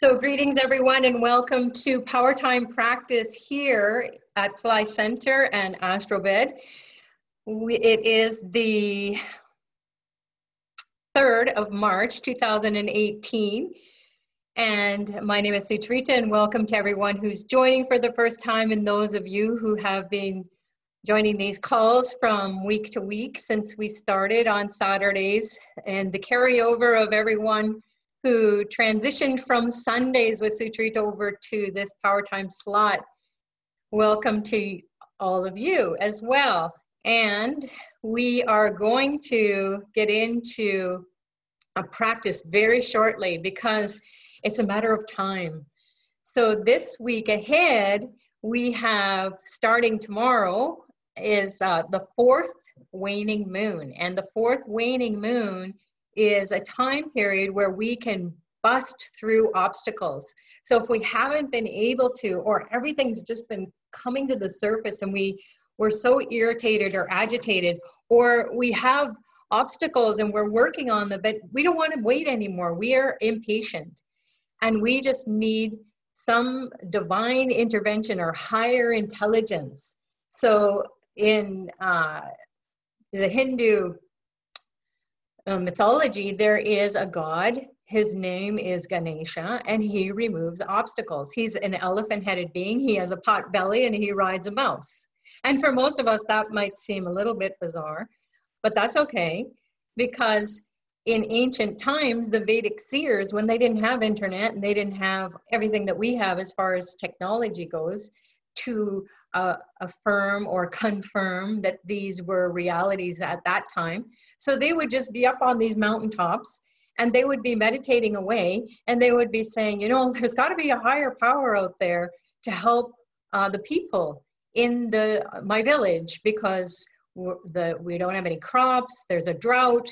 So greetings everyone and welcome to Power Time Practice here at Pillai Center and Astrobed. It is the 3rd of March 2018 and my name is Sucharita and welcome to everyone who's joining for the first time and those of you who have been joining these calls from week to week since we started on Saturdays, and the carryover of everyone who transitioned from Sundays with Sucharita over to this Power Time slot. Welcome to all of you as well. And we are going to get into a practice very shortly because it's a matter of time. So this week ahead, we have, starting tomorrow, is the 4th waning moon. And the 4th waning moon is a time period where we can bust through obstacles. So if we haven't been able to, or everything's just been coming to the surface and we're so irritated or agitated, or we have obstacles and we're working on them, but we don't want to wait anymore. We are impatient and we just need some divine intervention or higher intelligence. So in the Hindu mythology, there is a god. His name is Ganesha, and he removes obstacles. He's an elephant-headed being. He has a pot belly, and he rides a mouse. And for most of us, that might seem a little bit bizarre, but that's okay, because in ancient times, the Vedic seers, when they didn't have internet and they didn't have everything that we have as far as technology goes, to affirm or confirm that these were realities at that time. So they would just be up on these mountaintops and they would be meditating away and they would be saying, you know, there's got to be a higher power out there to help the people in my village because we don't have any crops, there's a drought,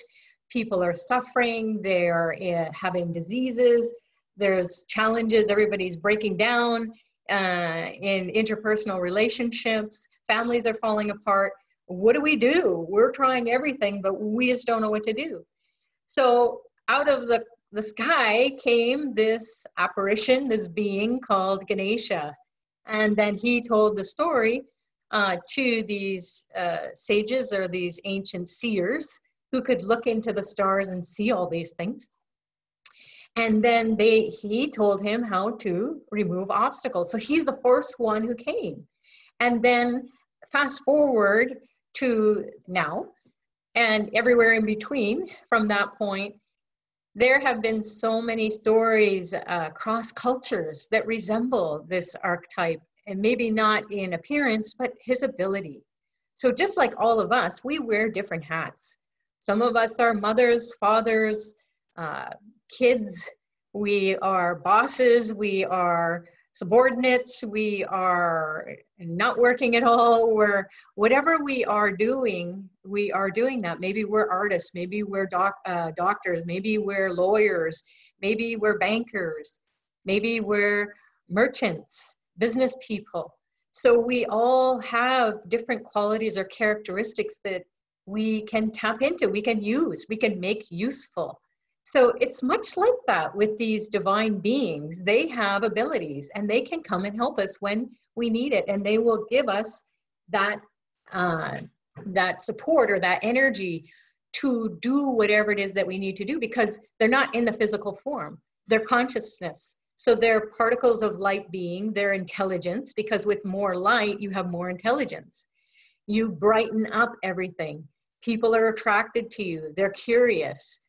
people are suffering, they're having diseases, there's challenges, everybody's breaking down in interpersonal relationships, families are falling apart. What do we do? We're trying everything, but we just don't know what to do. So out of the sky came this apparition, this being called Ganesha. And then he told the story to these sages or these ancient seers who could look into the stars and see all these things. And then he told him how to remove obstacles. So he's the first one who came. And then fast forward to now and everywhere in between from that point, there have been so many stories across cultures that resemble this archetype, and maybe not in appearance, but his ability. So just like all of us, we wear different hats. Some of us are mothers, fathers, kids, we are bosses, we are subordinates, we are not working at all, whatever we are doing that. Maybe we're artists, maybe we're doctors, maybe we're lawyers, maybe we're bankers, maybe we're merchants, business people. So we all have different qualities or characteristics that we can tap into, we can use, we can make useful. So it's much like that with these divine beings. They have abilities and they can come and help us when we need it. And they will give us that, that support or that energy to do whatever it is that we need to do, because they're not in the physical form. They're consciousness. So they're particles of light being, they're intelligence, because with more light, you have more intelligence. You brighten up everything. People are attracted to you. They're curious.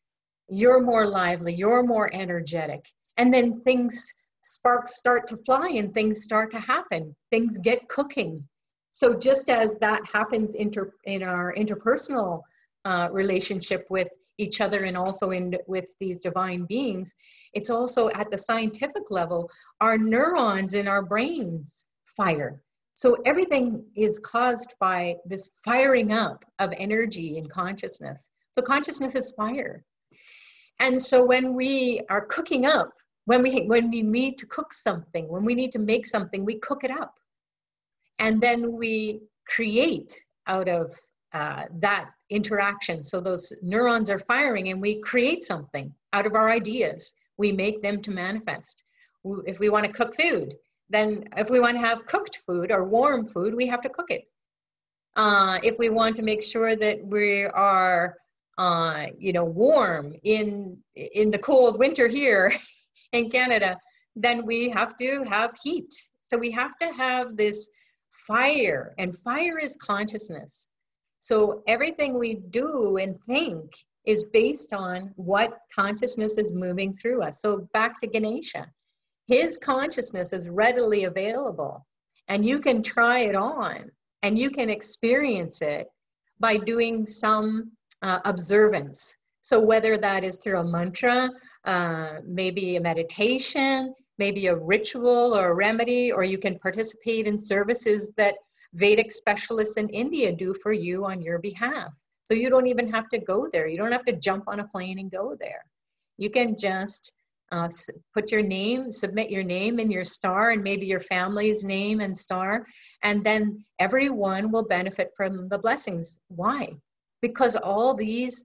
You're more lively, you're more energetic. And then sparks start to fly and things start to happen. Things get cooking. So just as that happens in our interpersonal relationship with each other and also with these divine beings, it's also at the scientific level, our neurons in our brains fire. So everything is caused by this firing up of energy and consciousness. So consciousness is fire. And so when we are cooking up, when we need to cook something, when we need to make something, we cook it up. And then we create out of that interaction. So those neurons are firing and we create something out of our ideas. We make them to manifest. If we want to cook food, then if we want to have cooked food or warm food, we have to cook it. If we want to make sure that we are, warm in the cold winter here in Canada, then we have to have heat. So we have to have this fire, and fire is consciousness. So everything we do and think is based on what consciousness is moving through us. So back to Ganesha, his consciousness is readily available, and you can try it on, and you can experience it by doing some observance. So whether that is through a mantra, maybe a meditation, maybe a ritual or a remedy, or you can participate in services that Vedic specialists in India do for you on your behalf. So you don't even have to go there. You don't have to jump on a plane and go there. You can just put your name, submit your name and your star, and maybe your family's name and star, and then everyone will benefit from the blessings. Why? Because all these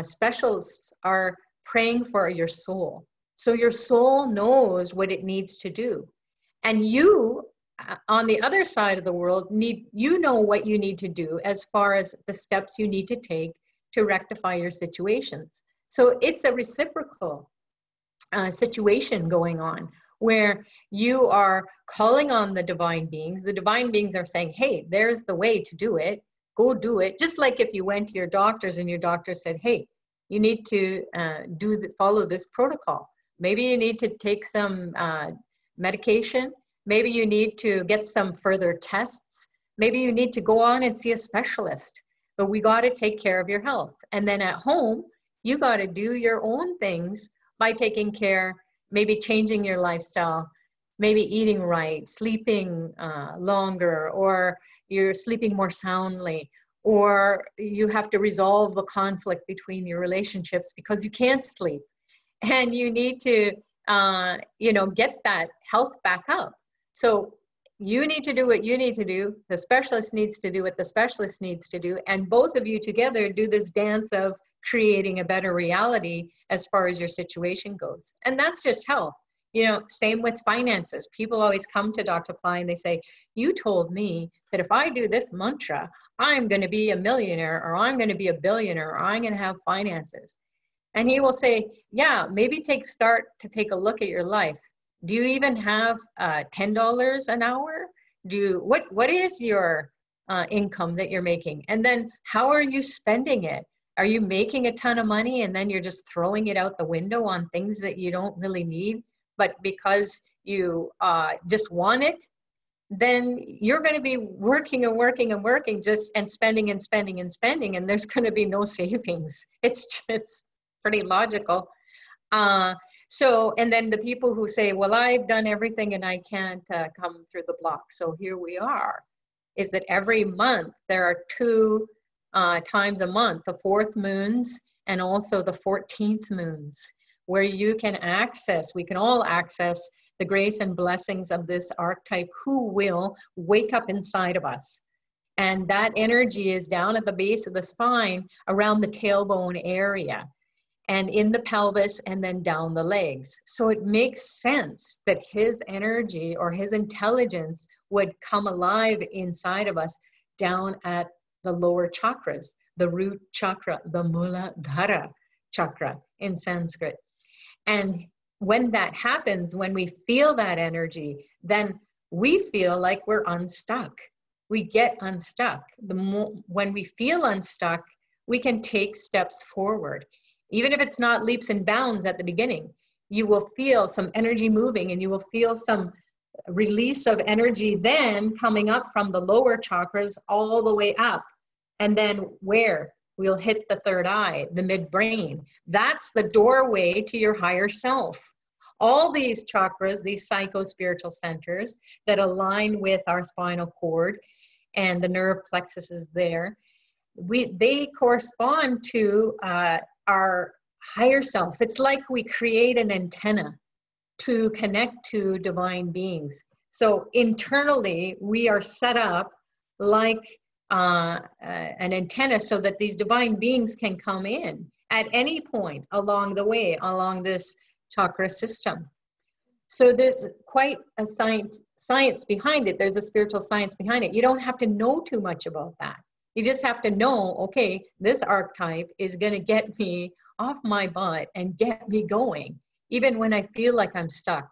specialists are praying for your soul. So your soul knows what it needs to do. And you, on the other side of the world, you know what you need to do as far as the steps you need to take to rectify your situations. So it's a reciprocal situation going on where you are calling on the divine beings. The divine beings are saying, hey, there's the way to do it. Go do it. Just like if you went to your doctors and your doctor said, hey, you need to follow this protocol. Maybe you need to take some medication. Maybe you need to get some further tests. Maybe you need to go on and see a specialist. But we got to take care of your health. And then at home, you got to do your own things by taking care, maybe changing your lifestyle, maybe eating right, sleeping longer, or you're sleeping more soundly, or you have to resolve the conflict between your relationships because you can't sleep. And you need to, get that health back up. So you need to do what you need to do. The specialist needs to do what the specialist needs to do. And both of you together do this dance of creating a better reality as far as your situation goes. And that's just health. Same with finances. People always come to Dr. Pillai and they say, you told me that if I do this mantra, I'm going to be a millionaire, or I'm going to be a billionaire, or I'm going to have finances. And he will say, yeah, maybe start to take a look at your life. Do you even have $10 an hour? What is your income that you're making? And then how are you spending it? Are you making a ton of money and then you're just throwing it out the window on things that you don't really need, but because you just want it? Then you're going to be working and working and working and spending and spending and spending, and there's going to be no savings. It's pretty logical. And then the people who say, well, I've done everything and I can't come through the block. So here we are, is that every month there are 2 times a month, the 4th moons and also the 14th moons, where we can all access the grace and blessings of this archetype who will wake up inside of us. And that energy is down at the base of the spine around the tailbone area, and in the pelvis, and then down the legs. So it makes sense that his energy or his intelligence would come alive inside of us down at the lower chakras, the root chakra, the Muladhara chakra in Sanskrit. And when that happens, when we feel that energy, then we feel like we're unstuck. We get unstuck. When we feel unstuck, we can take steps forward. Even if it's not leaps and bounds at the beginning, you will feel some energy moving, and you will feel some release of energy then coming up from the lower chakras all the way up. And then where? We'll hit the third eye, the midbrain. That's the doorway to your higher self. All these chakras, these psycho-spiritual centers that align with our spinal cord and the nerve plexuses there, they correspond to our higher self. It's like we create an antenna to connect to divine beings. So internally, we are set up like an antenna so that these divine beings can come in at any point along the way, along this chakra system. So there's quite a science behind it. There's a spiritual science behind it. You don't have to know too much about that. You just have to know, okay, this archetype is going to get me off my butt and get me going, even when I feel like I'm stuck.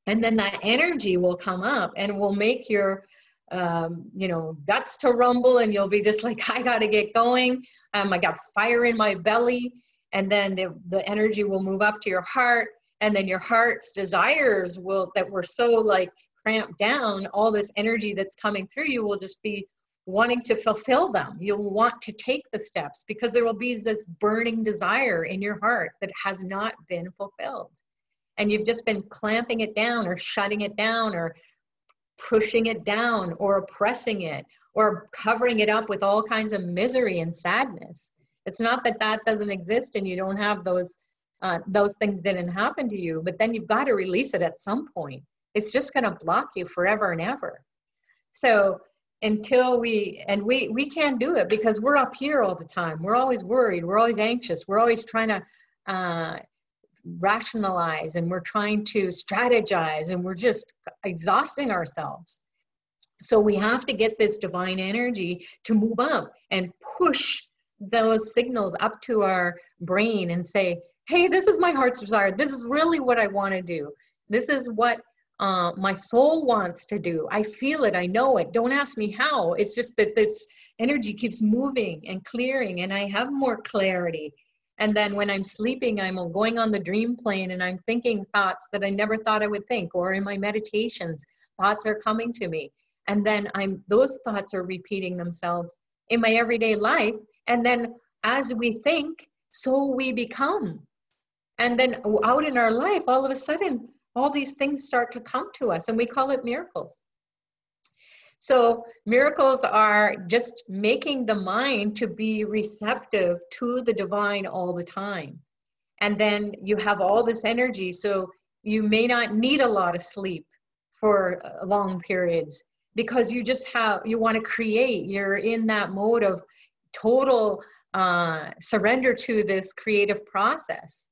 And then that energy will come up and will make your, guts to rumble, and you'll be just like, I got to get going. I got fire in my belly. And then the energy will move up to your heart. And then your heart's desires that were so like cramped down, all this energy that's coming through you will just be wanting to fulfill them. You'll want to take the steps because there will be this burning desire in your heart that has not been fulfilled. And you've just been clamping it down or shutting it down or pushing it down or oppressing it or covering it up with all kinds of misery and sadness. It's not that that doesn't exist and you don't have those things didn't happen to you, but then you've got to release it at some point. It's just going to block you forever and ever. So until we can't do it because we're up here all the time. We're always worried. We're always anxious. We're always trying to rationalize, and we're trying to strategize, and we're just exhausting ourselves. So we have to get this divine energy to move up and push those signals up to our brain and say, hey, this is my heart's desire. This is really what I want to do. This is what my soul wants to do. I feel it. I know it. Don't ask me how. It's just that this energy keeps moving and clearing, and I have more clarity. And then when I'm sleeping, I'm going on the dream plane and I'm thinking thoughts that I never thought I would think, or in my meditations, thoughts are coming to me. And then those thoughts are repeating themselves in my everyday life. And then as we think, so we become. And then out in our life, all of a sudden, all these things start to come to us, and we call it miracles. So miracles are just making the mind to be receptive to the divine all the time. And then you have all this energy, so you may not need a lot of sleep for long periods because you want to create. You're in that mode of total surrender to this creative process.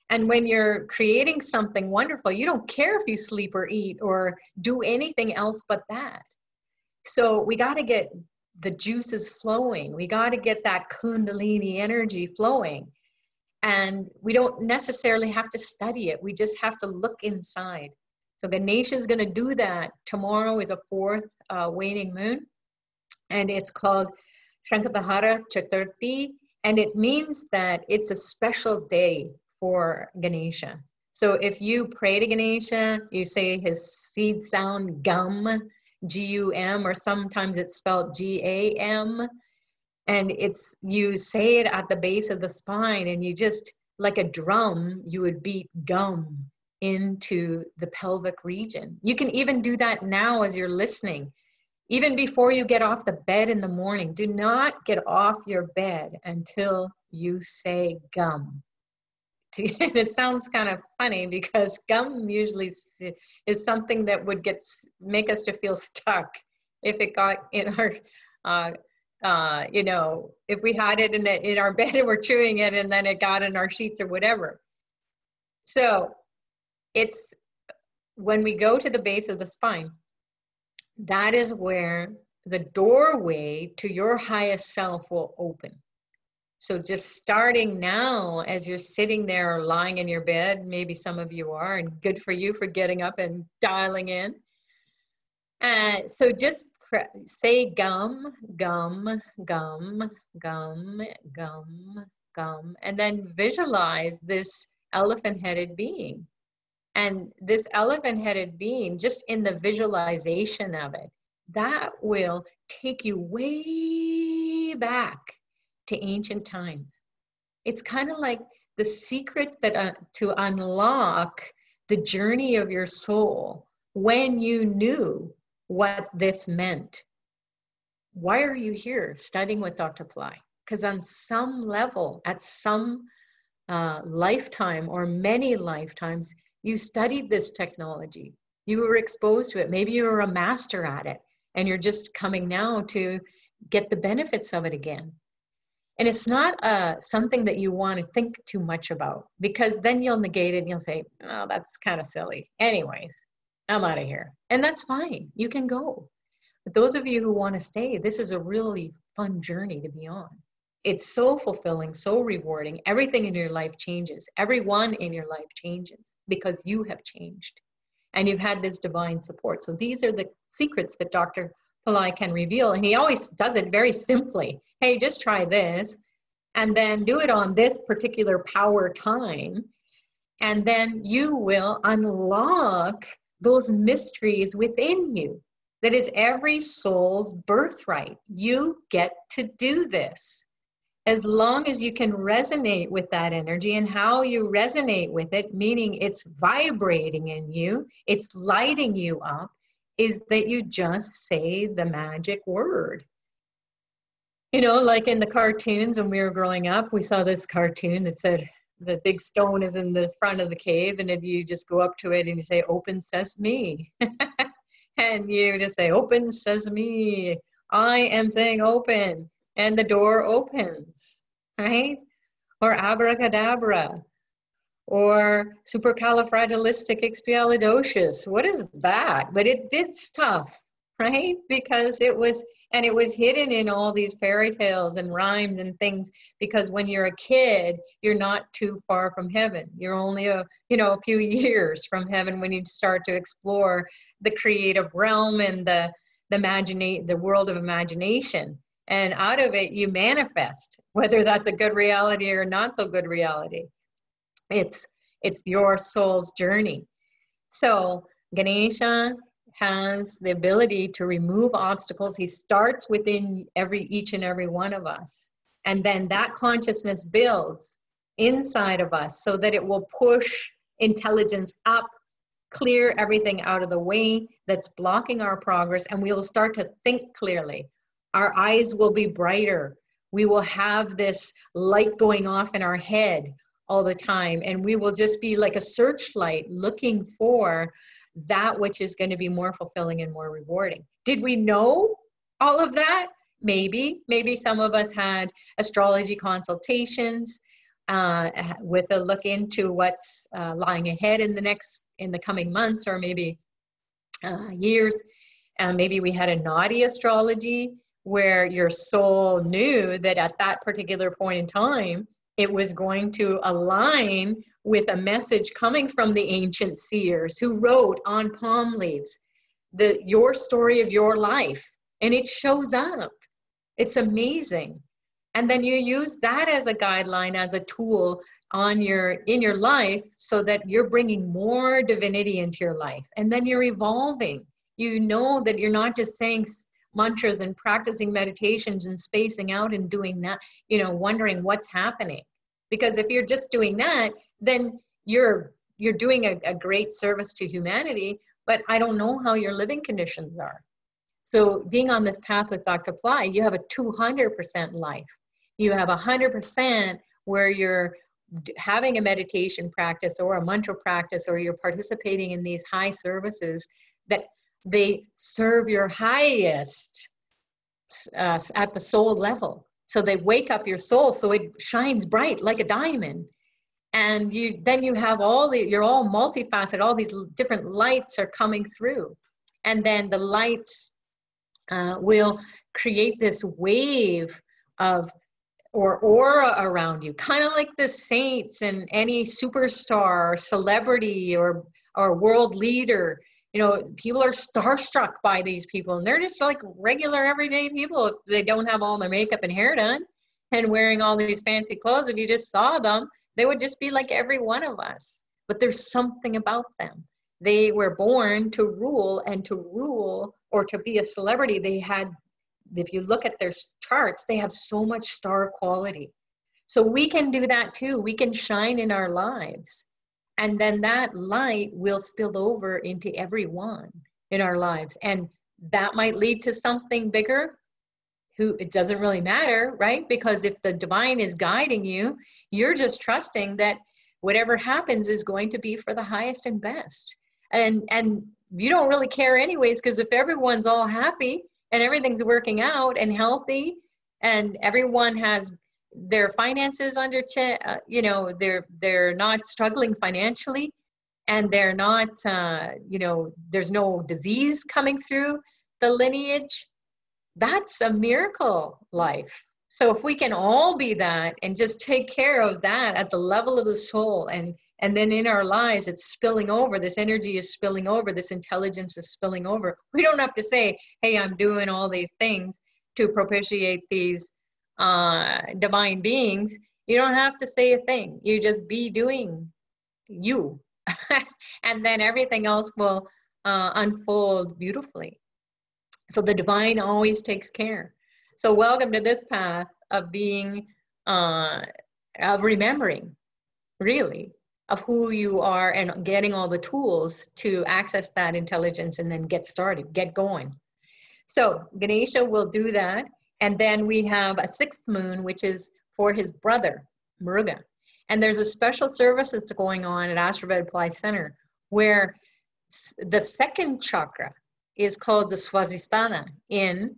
And when you're creating something wonderful, you don't care if you sleep or eat or do anything else but that. So we got to get the juices flowing. We got to get that Kundalini energy flowing. And we don't necessarily have to study it. We just have to look inside. So Ganesha is going to do that. Tomorrow is a fourth waning moon. And it's called Shankadahara Chaturthi. And it means that it's a special day for Ganesha. So if you pray to Ganesha, you say his seed sound gum, G-U-M, or sometimes it's spelled G-A-M. And you say it at the base of the spine, and you just, like a drum, you would beat gum into the pelvic region. You can even do that now as you're listening. Even before you get off the bed in the morning, do not get off your bed until you say gum. And it sounds kind of funny because gum usually is something that would make us to feel stuck if it got in our, if we had it in our bed and we're chewing it and then it got in our sheets or whatever. So it's when we go to the base of the spine, that is where the doorway to your highest self will open. So just starting now, as you're sitting there or lying in your bed, maybe some of you are, and good for you for getting up and dialing in. So just say gum, gum, gum, gum, gum, gum, and then visualize this elephant-headed being. And this elephant-headed being, just in the visualization of it, that will take you way back to ancient times. It's kind of like the secret that to unlock the journey of your soul when you knew what this meant. Why are you here studying with Dr. Pillai? Because on some level, at some lifetime or many lifetimes, you studied this technology. You were exposed to it. Maybe you were a master at it, and you're just coming now to get the benefits of it again. And it's not something that you want to think too much about, because then you'll negate it and you'll say, oh, that's kind of silly. Anyways, I'm out of here. And that's fine. You can go. But those of you who want to stay, this is a really fun journey to be on. It's so fulfilling, so rewarding. Everything in your life changes. Everyone in your life changes because you have changed. And you've had this divine support. So these are the secrets that Dr. Pillai can reveal. And he always does it very simply. Hey, just try this, and then do it on this particular power time. And then you will unlock those mysteries within you. That is every soul's birthright. You get to do this. As long as you can resonate with that energy, and how you resonate with it, meaning it's vibrating in you, it's lighting you up, is that you just say the magic word. You know, like in the cartoons when we were growing up, we saw this cartoon that said the big stone is in the front of the cave, and if you just go up to it and you say, open sesame. And you just say, open sesame. I am saying open. And the door opens, right? Or abracadabra, or supercalifragilisticexpialidocious. What is that? But it did stuff, right? Because it was hidden in all these fairy tales and rhymes and things, because when you're a kid, you're not too far from heaven. You're only a few years from heaven when you start to explore the creative realm and the world of imagination. And out of it, you manifest, whether that's a good reality or not so good reality. It's your soul's journey. So Ganesha has the ability to remove obstacles. He starts within each and every one of us. And then that consciousness builds inside of us so that it will push intelligence up, clear everything out of the way that's blocking our progress, and we will start to think clearly. Our eyes will be brighter. We will have this light going off in our head all the time, and we will just be like a searchlight looking for that which is going to be more fulfilling and more rewarding. Did we know all of that? Maybe some of us had astrology consultations with a look into what's lying ahead in the coming months, or maybe years. Maybe we had a naughty astrology where your soul knew that at that particular point in time, it was going to align with a message coming from the ancient seers who wrote on palm leaves your story of your life, and it shows up. It's amazing. And then you use that as a guideline, as a tool in your life, so that you're bringing more divinity into your life, and then you're evolving. You know that you're not just saying mantras and practicing meditations and spacing out and doing that, wondering what's happening. Because if you're just doing that, then you're doing a great service to humanity, but I don't know how your living conditions are. So being on this path with Dr. Pillai, you have a 200% life. You have 100% where you're having a meditation practice or a mantra practice, or you're participating in these high services that they serve your highest at the soul level. So they wake up your soul so it shines bright like a diamond. And you have you're all multifaceted, all these different lights are coming through. And then the lights will create this wave of or aura around you, kind of like the saints and any superstar, celebrity, or world leader. People are starstruck by these people, and they're just like regular everyday people. If they don't have all their makeup and hair done and wearing all these fancy clothes, if you just saw them, they would just be like every one of us. But there's something about them. They were born to rule, and to rule or to be a celebrity, if you look at their charts, they have so much star quality. So we can do that too. We can shine in our lives. And then that light will spill over into everyone in our lives. And that might lead to something bigger. It doesn't really matter, right? Because if the divine is guiding you, you're just trusting that whatever happens is going to be for the highest and best. And you don't really care anyways, because if everyone's all happy and everything's working out and healthy, and everyone has their finances under check, you know, they're not struggling financially, and they're not, you know, there's no disease coming through the lineage, that's a miracle life. So if we can all be that and just take care of that at the level of the soul, and then in our lives, it's spilling over, this energy is spilling over, this intelligence is spilling over. We don't have to say, hey, I'm doing all these things to propitiate these divine beings. You don't have to say a thing. You just be doing you. And then everything else will unfold beautifully. So the divine always takes care. So welcome to this path of being, of remembering, really, of who you are and getting all the tools to access that intelligence and then get started, get going. So Ganesha will do that. And then we have a 6th moon, which is for his brother, Muruga. And there's a special service that's going on at Pillai Center where the 2nd chakra is called the Swastisthana in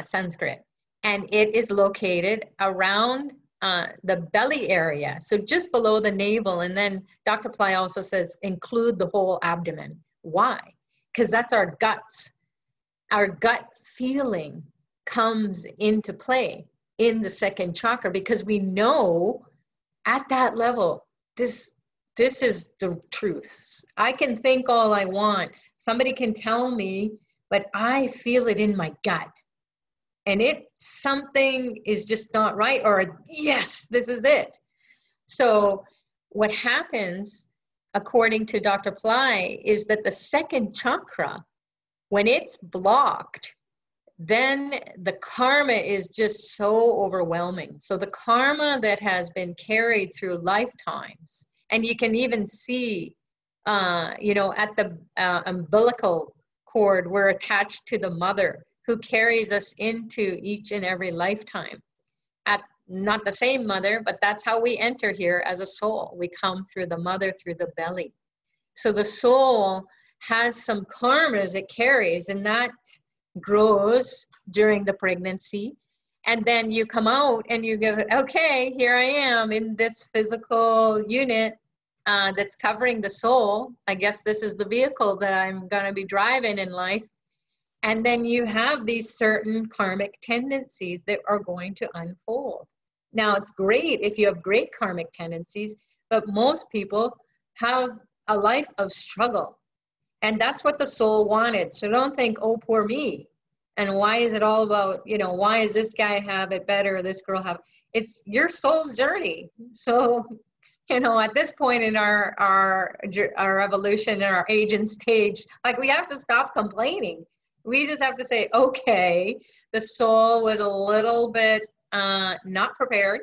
Sanskrit. And it is located around the belly area, so just below the navel. And then Dr. Pillai also says include the whole abdomen. Why? Because that's our guts. Our gut feeling comes into play in the 2nd chakra, because we know at that level, this is the truth. I can think all I want. Somebody can tell me, but I feel it in my gut. And something is just not right, or yes, this is it. So what happens, according to Dr. Pillai, is that the 2nd chakra, when it's blocked, then the karma is just so overwhelming. So the karma that has been carried through lifetimes, and you can even see, you know, at the umbilical cord, we're attached to the mother who carries us into each and every lifetime. At not the same mother, but that's how we enter here as a soul. We come through the mother, through the belly. So the soul has some karmas it carries, and that grows during the pregnancy. And then you come out and you go, okay, here I am in this physical unit that's covering the soul. I guess this is the vehicle that I'm going to be driving in life. And then you have these certain karmic tendencies that are going to unfold. Now, it's great if you have great karmic tendencies, but most people have a life of struggle. And that's what the soul wanted. So don't think, oh, poor me. And why is it all about, you know, why does this guy have it better or this girl have it? It's your soul's journey. So, you know, at this point in our evolution and our aging stage, like, we have to stop complaining. We just have to say, okay, the soul was a little bit not prepared,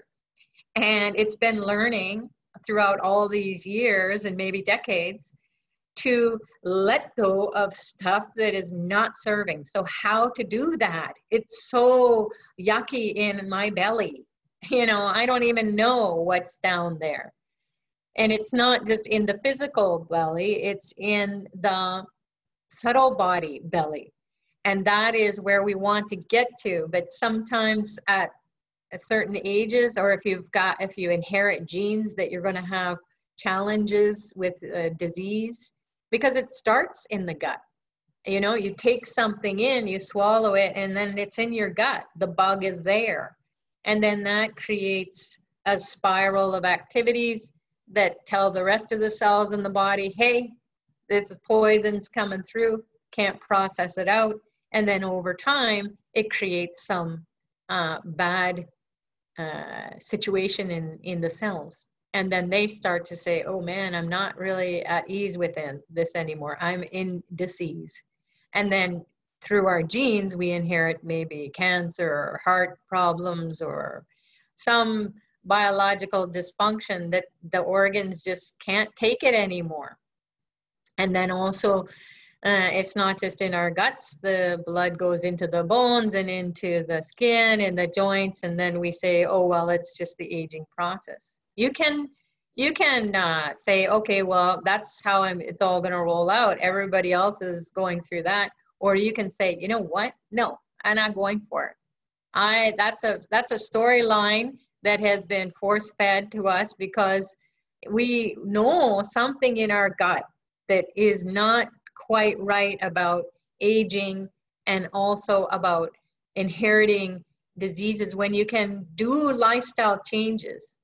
and it's been learning throughout all these years and maybe decades to let go of stuff that is not serving. So how to do that? It's so yucky in my belly. You know, I don't even know what's down there. And it's not just in the physical belly, it's in the subtle body belly. And that is where we want to get to. But sometimes at certain ages, or if you inherit genes that you're going to have challenges with disease, because it starts in the gut. You know, you take something in, you swallow it, and then it's in your gut. The bug is there. And then that creates a spiral of activities that tell the rest of the cells in the body, hey, this poison's coming through, can't process it out. And then over time, it creates some bad situation in the cells. And then they start to say, oh man, I'm not really at ease with this anymore. I'm in disease. And then through our genes, we inherit maybe cancer or heart problems or some biological dysfunction that the organs just can't take it anymore. And then also, it's not just in our guts, the blood goes into the bones and into the skin and the joints, and then we say, oh, well, it's just the aging process. You can say, okay, well, that's how it's all going to roll out. Everybody else is going through that. Or you can say, you know what? No, I'm not going for it. That's a storyline that has been force fed to us because we know something in our gut that is not quite right about aging and also about inheriting diseases when you can do lifestyle changes.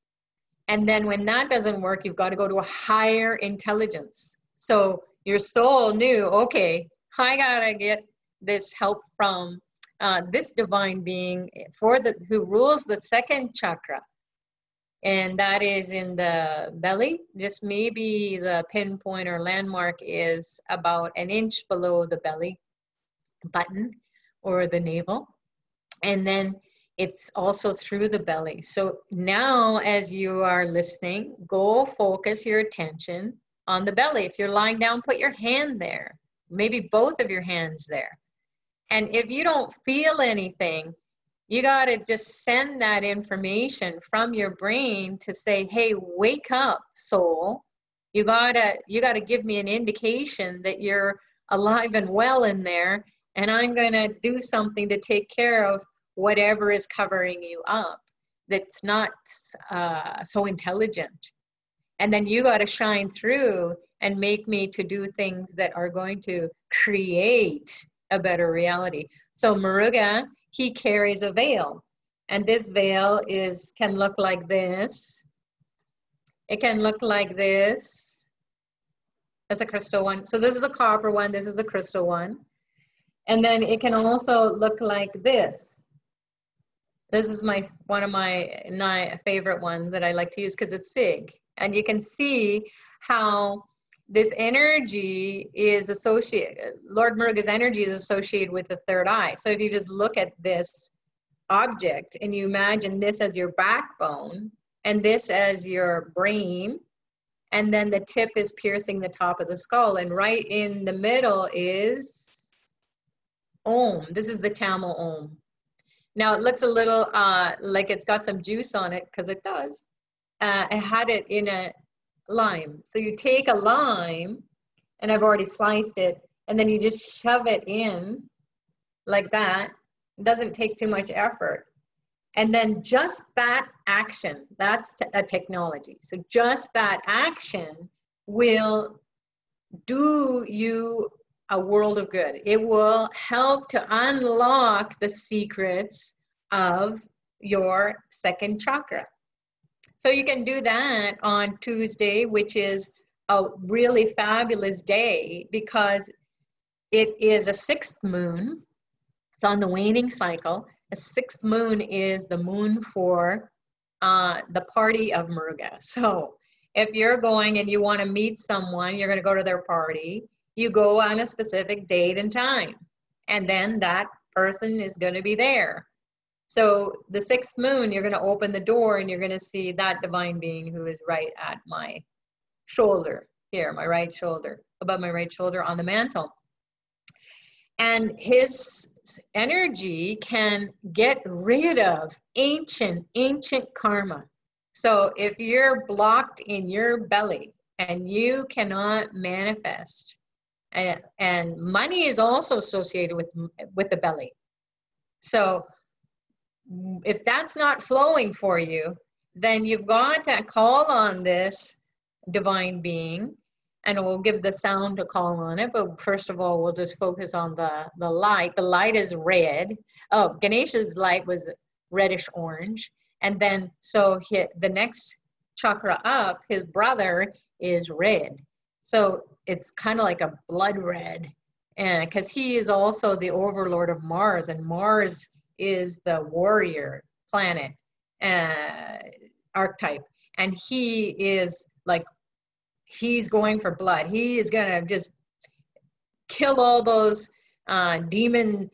And then when that doesn't work, you've got to go to a higher intelligence. So your soul knew, okay, I gotta get this help from this divine being who rules the second chakra. And that is in the belly. Just maybe the pinpoint or landmark is about an inch below the belly button or the navel. And then it's also through the belly. So now as you are listening, go focus your attention on the belly. If you're lying down, put your hand there, maybe both of your hands there. And if you don't feel anything, you got to just send that information from your brain to say, hey, wake up, soul. You gotta give me an indication that you're alive and well in there, and I'm going to do something to take care of whatever is covering you up that's not so intelligent. And then you got to shine through and make me to do things that are going to create a better reality. So Muruga, he carries a veil, and this veil can look like this. It can look like this. That's a crystal one. So this is a copper one. This is a crystal one. And then it can also look like this. This is one of my favorite ones that I like to use because it's big. And you can see how this energy is associated, Lord Muruga's energy is associated with the third eye. So if you just look at this object and you imagine this as your backbone and this as your brain, and then the tip is piercing the top of the skull, and right in the middle is Om. This is the Tamil Om. Now it looks a little like it's got some juice on it, because it does. I had it in a lime. So you take a lime, and I've already sliced it, and then you just shove it in like that. It doesn't take too much effort. And then just that action, that's a technology. So just that action will do you a world of good. It will help to unlock the secrets of your second chakra. So you can do that on Tuesday, which is a really fabulous day because it is a sixth moon. It's on the waning cycle. A sixth moon is the moon for the party of Muruga. So if you're going and you want to meet someone, you're going to go to their party, you go on a specific date and time, and then that person is going to be there. So the sixth moon, you're going to open the door and you're going to see that divine being who is right at my shoulder here, my right shoulder, above my right shoulder on the mantle. And his energy can get rid of ancient karma. So if you're blocked in your belly and you cannot manifest, and money is also associated with the belly. So if that's not flowing for you, then you've got to call on this divine being, and we'll give the sound to call on it. But first of all, we'll just focus on the light. The light is red. Oh, Ganesha's light was reddish orange. And then, so the next chakra up, his brother is red. So it's kind of like a blood red. And because he is also the overlord of Mars, and Mars is the warrior planet archetype. And he is like, he's going for blood. He is going to just kill all those demon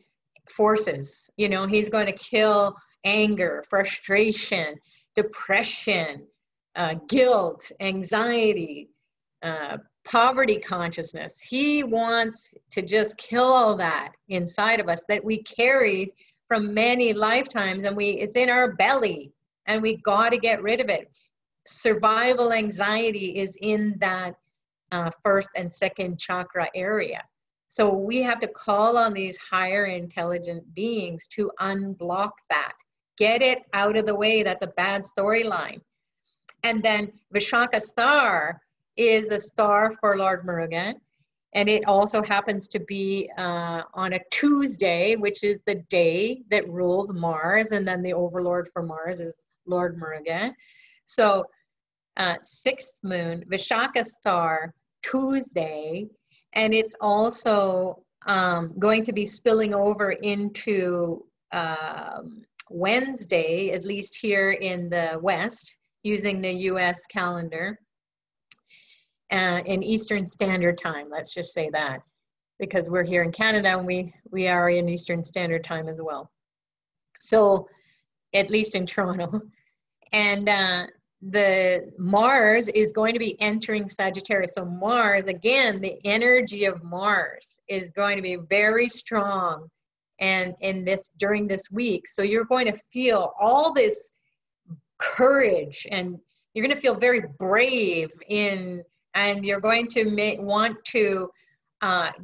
forces. You know, he's going to kill anger, frustration, depression, guilt, anxiety, poverty consciousness. He wants to just kill all that inside of us that we carried from many lifetimes, and it's in our belly, and we got to get rid of it. Survival anxiety is in that first and second chakra area. So we have to call on these higher intelligent beings to unblock that. Get it out of the way. That's a bad storyline. And then Vishaka star is a star for Lord Murugan. And it also happens to be on a Tuesday, which is the day that rules Mars. And then the overlord for Mars is Lord Murugan. So 6th moon, Vishaka star, Tuesday. And it's also going to be spilling over into Wednesday, at least here in the West, using the US calendar. In Eastern Standard Time, let's just say that, because we're here in Canada and we are in Eastern Standard Time as well. So, at least in Toronto. And the Mars is going to be entering Sagittarius. So Mars, again, the energy of Mars is going to be very strong and during this week. So you're going to feel all this courage, and you're going to feel very brave and you're going to want to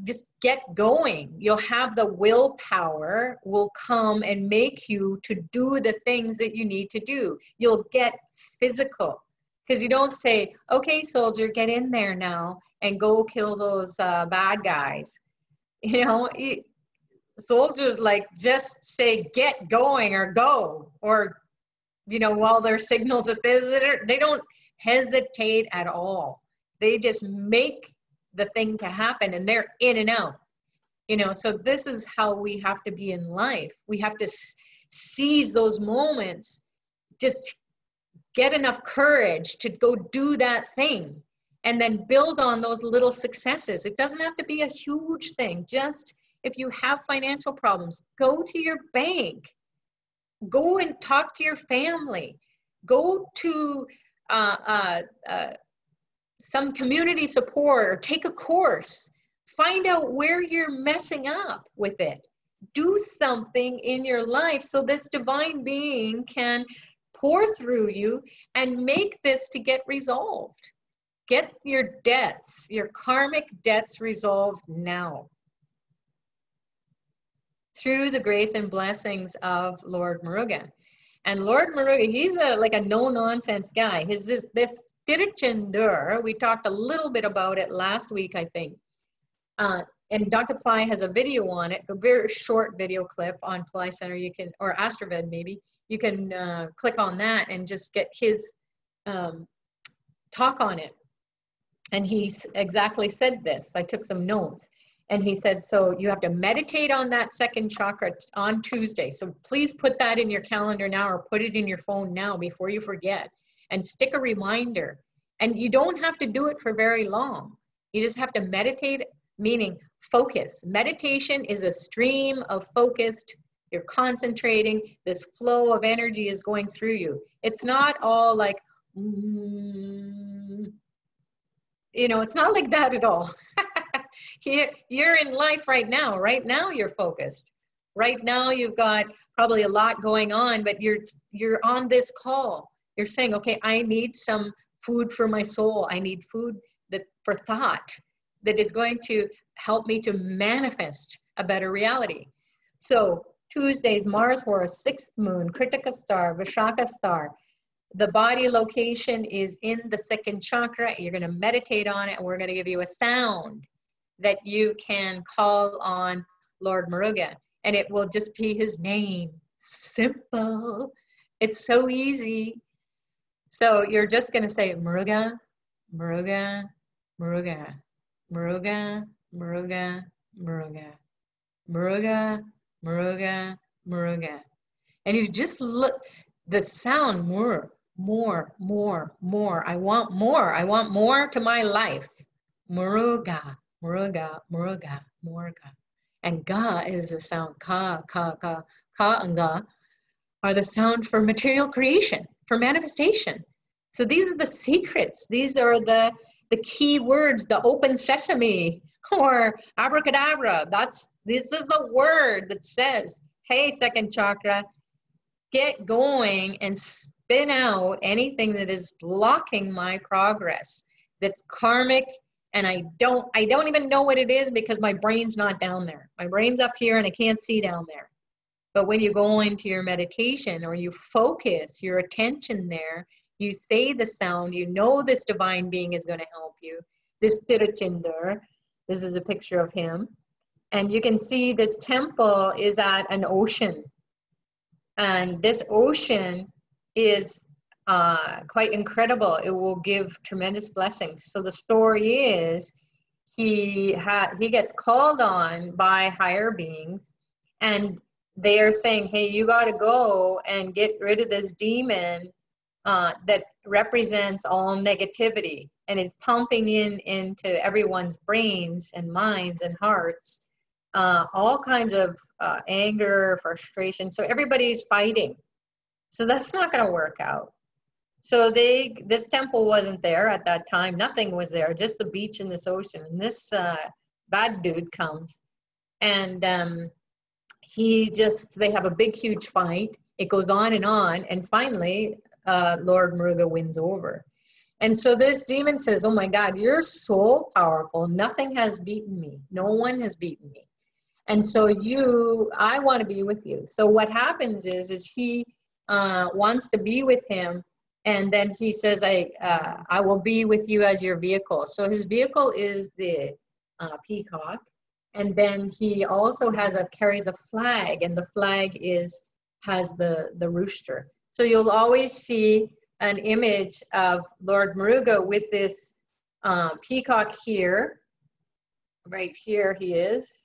just get going. You'll have the willpower will come and make you to do the things that you need to do. You'll get physical, because you don't say, okay, soldier, get in there now and go kill those bad guys. You know, soldiers like just say, get going or go, or, you know, while their signals at this, they don't hesitate at all. They just make the thing to happen, and they're in and out, you know. So this is how we have to be in life. We have to seize those moments, just get enough courage to go do that thing, and then build on those little successes. It doesn't have to be a huge thing. Just if you have financial problems, go to your bank, go and talk to your family, go to some community support, or take a course. Find out where you're messing up with it. Do something in your life so this divine being can pour through you and make this to get resolved. Get your debts, your karmic debts, resolved now, through the grace and blessings of Lord Murugan. And Lord Murugan, he's like a no-nonsense guy. This Tirchendur, we talked a little bit about it last week, I think. And Dr. Pillai has a video on it, a very short video clip on Pillai Center. You can, or Astroved maybe, you can click on that and just get his talk on it. And he exactly said this. I took some notes. And he said, so you have to meditate on that second chakra on Tuesday. So please put that in your calendar now, or put it in your phone now before you forget. And stick a reminder. And you don't have to do it for very long. You just have to meditate, meaning focus. Meditation is a stream of focused, you're concentrating, this flow of energy is going through you. It's not all like, you know, it's not like that at all. You're in life right now. Right now you're focused. Right now you've got probably a lot going on, but you're on this call. You're saying, okay, I need some food for my soul. I need food for thought that is going to help me to manifest a better reality. So Tuesdays, Mars Horus, 6th moon, Kritika star, Vishaka star. The body location is in the 2nd chakra. You're going to meditate on it, and we're going to give you a sound that you can call on Lord Murugan. And it will just be his name. Simple. It's so easy. So you're just going to say Muruga, Muruga, Muruga, Muruga, Muruga, Muruga, Muruga, Muruga, Muruga. And you just look, the sound, more. I want more. I want more to my life. Muruga, Muruga, Muruga, Muruga. And ga is a sound. Ka and ga are the sound for material creation, for manifestation. So these are the secrets. These are the key words, the open sesame or abracadabra. This is the word that says, hey, 2nd chakra, get going and spin out anything that is blocking my progress, that's karmic, and I don't even know what it is because my brain's not down there. My brain's up here and I can't see down there. But when you go into your meditation or you focus your attention there, you say the sound, you know this divine being is going to help you. This Tiruchendur, this is a picture of him. And you can see this temple is at an ocean. And this ocean is quite incredible. It will give tremendous blessings. So the story is he gets called on by higher beings, and they are saying, hey, you got to go and get rid of this demon that represents all negativity, and it's pumping into everyone's brains and minds and hearts all kinds of anger, frustration. So everybody's fighting. So that's not going to work out. So this temple wasn't there at that time. Nothing was there, just the beach and this ocean. And this bad dude comes, and they have a big, huge fight. It goes on, and finally, Lord Muruga wins over. And so this demon says, oh my God, you're so powerful. Nothing has beaten me. No one has beaten me. And so I want to be with you. So what happens is he wants to be with him. And then he says, I will be with you as your vehicle. So his vehicle is the peacock. And then he also carries a flag, and the flag has the rooster. So you'll always see an image of Lord Muruga with this peacock here. Right here he is.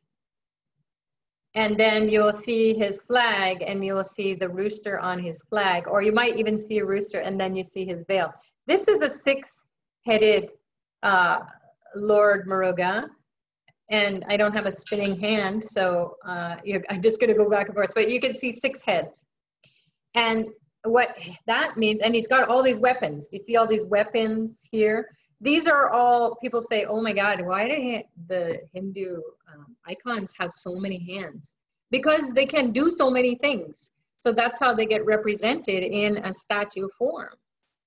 And then you'll see his flag, and you'll see the rooster on his flag, or you might even see a rooster, and then you see his veil. This is a six-headed Lord Muruga, and I don't have a spinning hand, so I'm just going to go back and forth. But you can see 6 heads. And what that means, and he's got all these weapons. You see all these weapons here? These are all, people say, oh my God, why do the Hindu icons have so many hands? Because they can do so many things. So that's how they get represented in a statue form,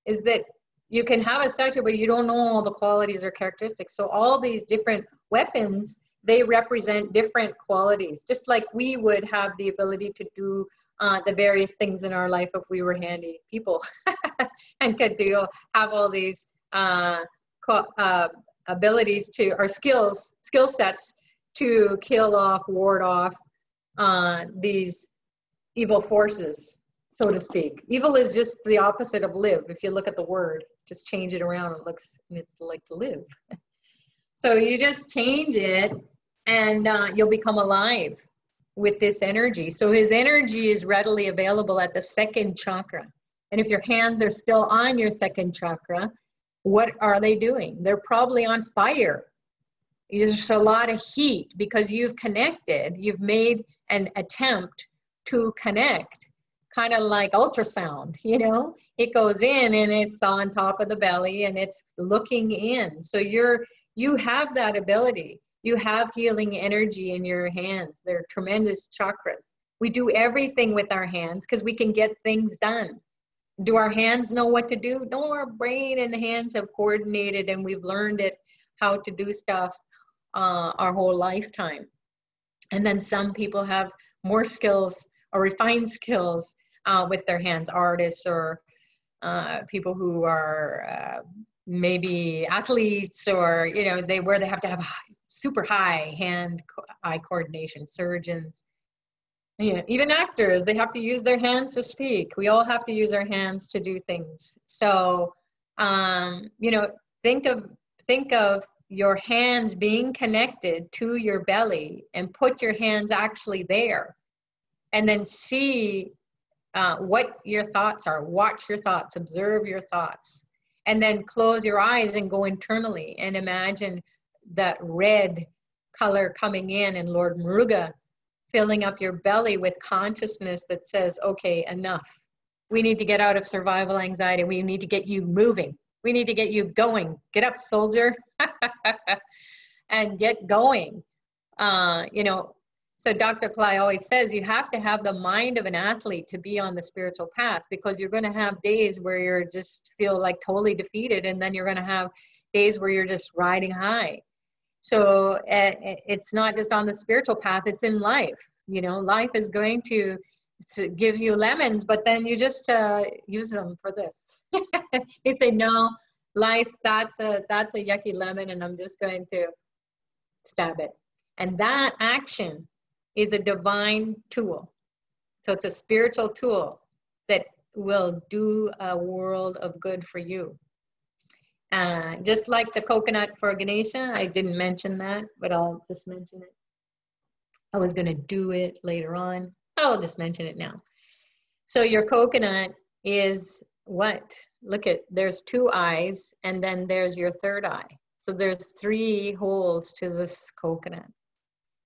is that you can have a statue, but you don't know all the qualities or characteristics. So all these different weapons, they represent different qualities, just like we would have the ability to do the various things in our life if we were handy people and could have all these abilities or skill sets to kill off, ward off these evil forces, so to speak. Evil is just the opposite of live. If you look at the word, just change it around, it's like to live. So you just change it, and you'll become alive with this energy. So his energy is readily available at the 2nd chakra. And if your hands are still on your 2nd chakra, what are they doing? They're probably on fire. There's a lot of heat because you've connected. You've made an attempt to connect, kind of like ultrasound, you know? It goes in and it's on top of the belly and it's looking in. So you have that ability. You have healing energy in your hands. They're tremendous chakras. We do everything with our hands because we can get things done. Do our hands know what to do? No, our brain and hands have coordinated, and we've learned how to do stuff our whole lifetime. And then some people have more skills or refined skills with their hands, artists or people who are maybe athletes, or where they have to have super high hand-eye coordination, surgeons. Yeah, even actors, they have to use their hands to speak. We all have to use our hands to do things. So, think of your hands being connected to your belly, and put your hands actually there, and then see what your thoughts are. Watch your thoughts, observe your thoughts, and then close your eyes and go internally and imagine that red color coming in, and Lord Muruga filling up your belly with consciousness that says, okay, enough. We need to get out of survival anxiety. We need to get you moving. We need to get you going. Get up, soldier, and get going. So Dr. Pillai always says you have to have the mind of an athlete to be on the spiritual path, because you're going to have days where you're just feel like totally defeated, and then you're going to have days where you're just riding high. So it's not just on the spiritual path, it's in life. You know, life is going to give you lemons, but then you just use them for this. You say, no, life, that's a yucky lemon, and I'm just going to stab it. And that action is a divine tool. So it's a spiritual tool that will do a world of good for you. Just like the coconut for Ganesha, I didn't mention that, but I'll just mention it. I was going to do it later on. I'll just mention it now. So your coconut is what? Look at, there's 2 eyes, and then there's your 3rd eye. So there's 3 holes to this coconut.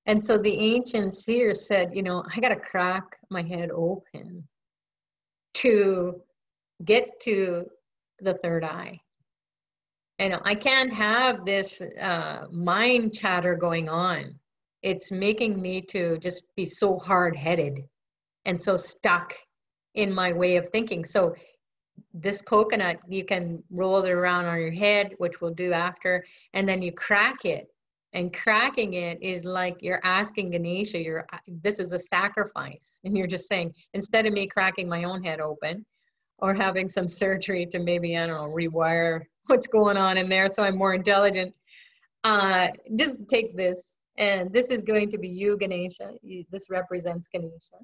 And so the ancient seers said, you know, I got to crack my head open to get to the 3rd eye. And I can't have this mind chatter going on. It's making me to just be so hard-headed and so stuck in my way of thinking. So this coconut, you can roll it around on your head, which we'll do after, and then you crack it. And cracking it is like you're asking Ganesha, this is a sacrifice. And you're just saying, instead of me cracking my own head open or having some surgery to maybe, I don't know, rewire what's going on in there so I'm more intelligent, just take this. And this is going to be you, Ganesha. This represents Ganesha.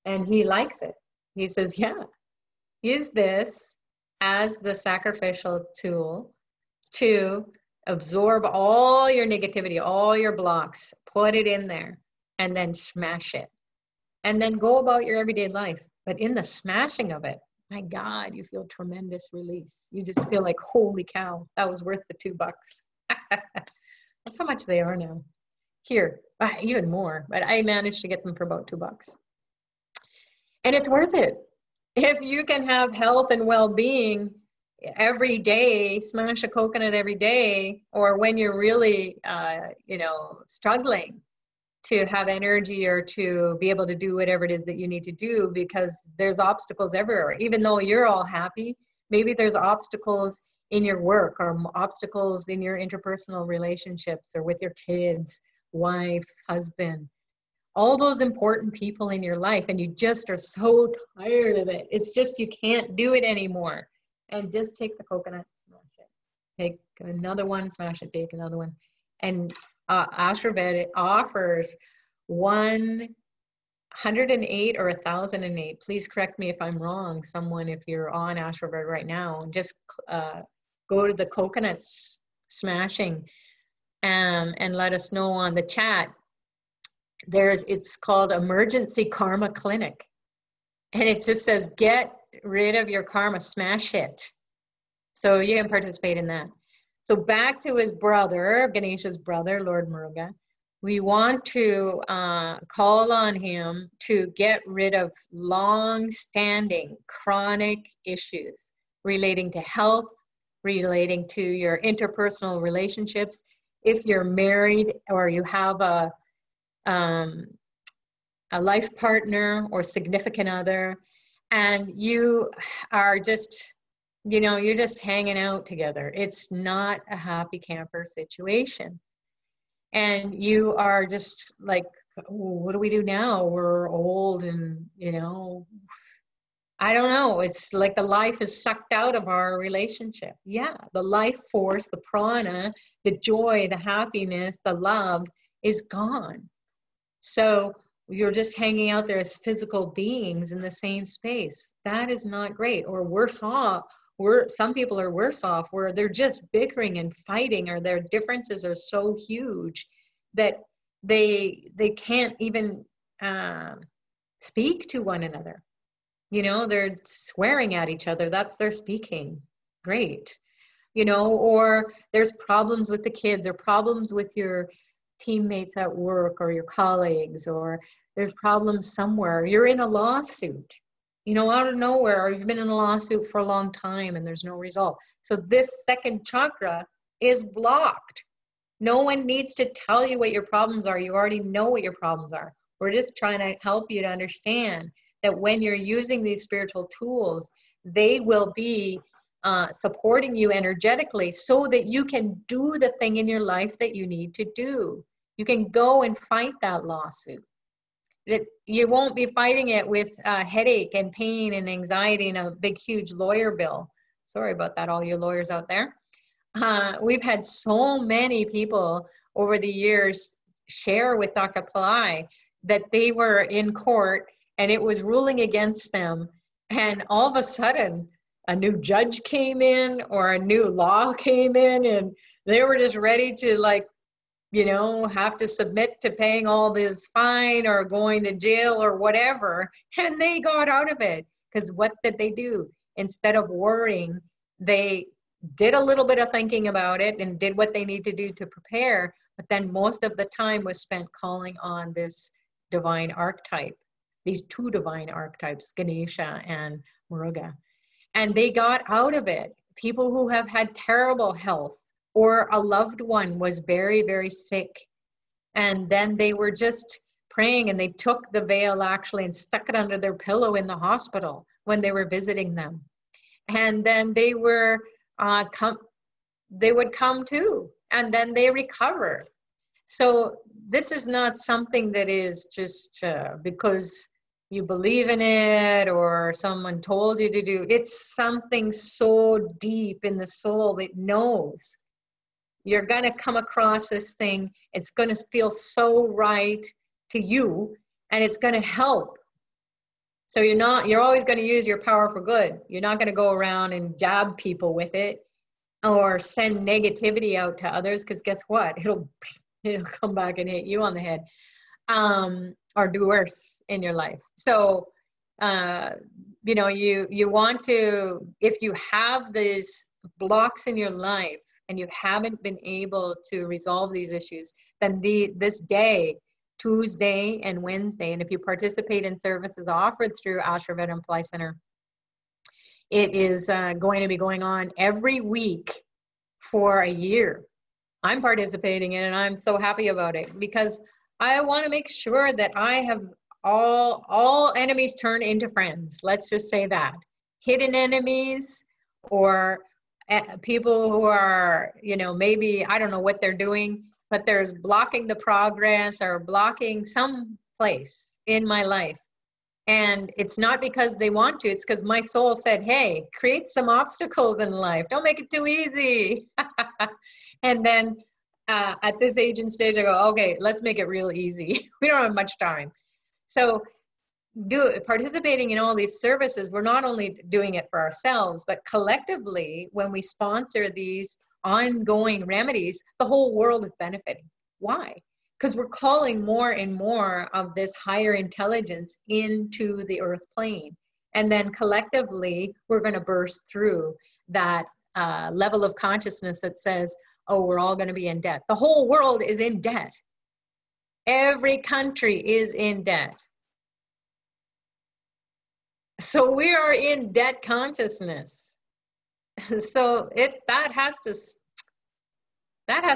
And he likes it. He says, yeah, use this as the sacrificial tool to absorb all your negativity, all your blocks, put it in there, and then smash it. And then go about your everyday life. But in the smashing of it, my God, you feel tremendous release. You just feel like, holy cow, that was worth the $2. That's how much they are now. Here, even more, but I managed to get them for about $2. And it's worth it. If you can have health and well-being every day, smash a coconut every day, or when you're really, you know, struggling to have energy or to be able to do whatever it is that you need to do, because there's obstacles everywhere. Even though you're all happy, maybe there's obstacles in your work or obstacles in your interpersonal relationships or with your kids, wife, husband, all those important people in your life, and you just are so tired of it. It's just you can't do it anymore. And just take the coconut, smash it. Take another one, smash it, take another one. And Ashurveda offers 108 or 1008. Please correct me if I'm wrong, someone, if you're on Ashurveda right now. Just go to the coconuts smashing and let us know on the chat. It's called Emergency Karma Clinic. And it just says, get rid of your karma, smash it. So you can participate in that. So back to his brother, Ganesha's brother, Lord Muruga. We want to call on him to get rid of long-standing chronic issues relating to health, relating to your interpersonal relationships. If you're married or you have a life partner or significant other, and you are just, you know, you're just hanging out together. It's not a happy camper situation. And you are just like, what do we do now? We're old and, you know, I don't know. It's like the life is sucked out of our relationship. Yeah, the life force, the prana, the joy, the happiness, the love is gone. So you're just hanging out there as physical beings in the same space. That is not great. Or worse off, some people are worse off where they're just bickering and fighting, or their differences are so huge that they can't even speak to one another. You know, they're swearing at each other. That's their speaking. Great. You know, or there's problems with the kids, or problems with your teammates at work or your colleagues, or there's problems somewhere. You're in a lawsuit, you know, out of nowhere, or you've been in a lawsuit for a long time and there's no result. So this second chakra is blocked. No one needs to tell you what your problems are. You already know what your problems are. We're just trying to help you to understand that when you're using these spiritual tools, they will be supporting you energetically so that you can do the thing in your life that you need to do. You can go and fight that lawsuit. You won't be fighting it with headache and pain and anxiety and a big, huge lawyer bill. Sorry about that, all you lawyers out there. We've had so many people over the years share with Dr. Pillai that they were in court and it was ruling against them. And all of a sudden, a new judge came in or a new law came in and they were just ready to, like, you know, have to submit to paying all this fine or going to jail or whatever. And they got out of it because what did they do? Instead of worrying, they did a little bit of thinking about it and did what they need to do to prepare. But then most of the time was spent calling on this divine archetype, these two divine archetypes, Ganesha and Muruga. And they got out of it. People who have had terrible health, or a loved one was very, very sick. And then they were just praying and they took the veil actually and stuck it under their pillow in the hospital when they were visiting them. And then they were, they would come to, and then they recovered. So this is not something that is just because you believe in it or someone told you to do. It's something so deep in the soul that knows. You're going to come across this thing. It's going to feel so right to you, and it's going to help. So you're always going to use your power for good. You're not going to go around and jab people with it or send negativity out to others, because guess what? It'll come back and hit you on the head, or do worse in your life. So, you know, you want to, if you have these blocks in your life, and you haven't been able to resolve these issues, then this day, Tuesday and Wednesday, and if you participate in services offered through Ashraved and Pillai Center, it is going to be going on every week for a year. I'm participating in it, and I'm so happy about it because I want to make sure that I have all enemies turn into friends. Let's just say that. Hidden enemies, or people who are, you know, maybe, I don't know what they're doing, but there's blocking the progress or blocking some place in my life. And it's not because they want to, it's because my soul said, hey, create some obstacles in life. Don't make it too easy. And then at this age and stage, I go, okay, let's make it real easy. We don't have much time. So participating in all these services, we're not only doing it for ourselves, but collectively, when we sponsor these ongoing remedies, the whole world is benefiting. Why? Because we're calling more and more of this higher intelligence into the earth plane. And then collectively, we're going to burst through that level of consciousness that says, oh, we're all going to be in debt. The whole world is in debt. Every country is in debt. So we are in debt consciousness. So that has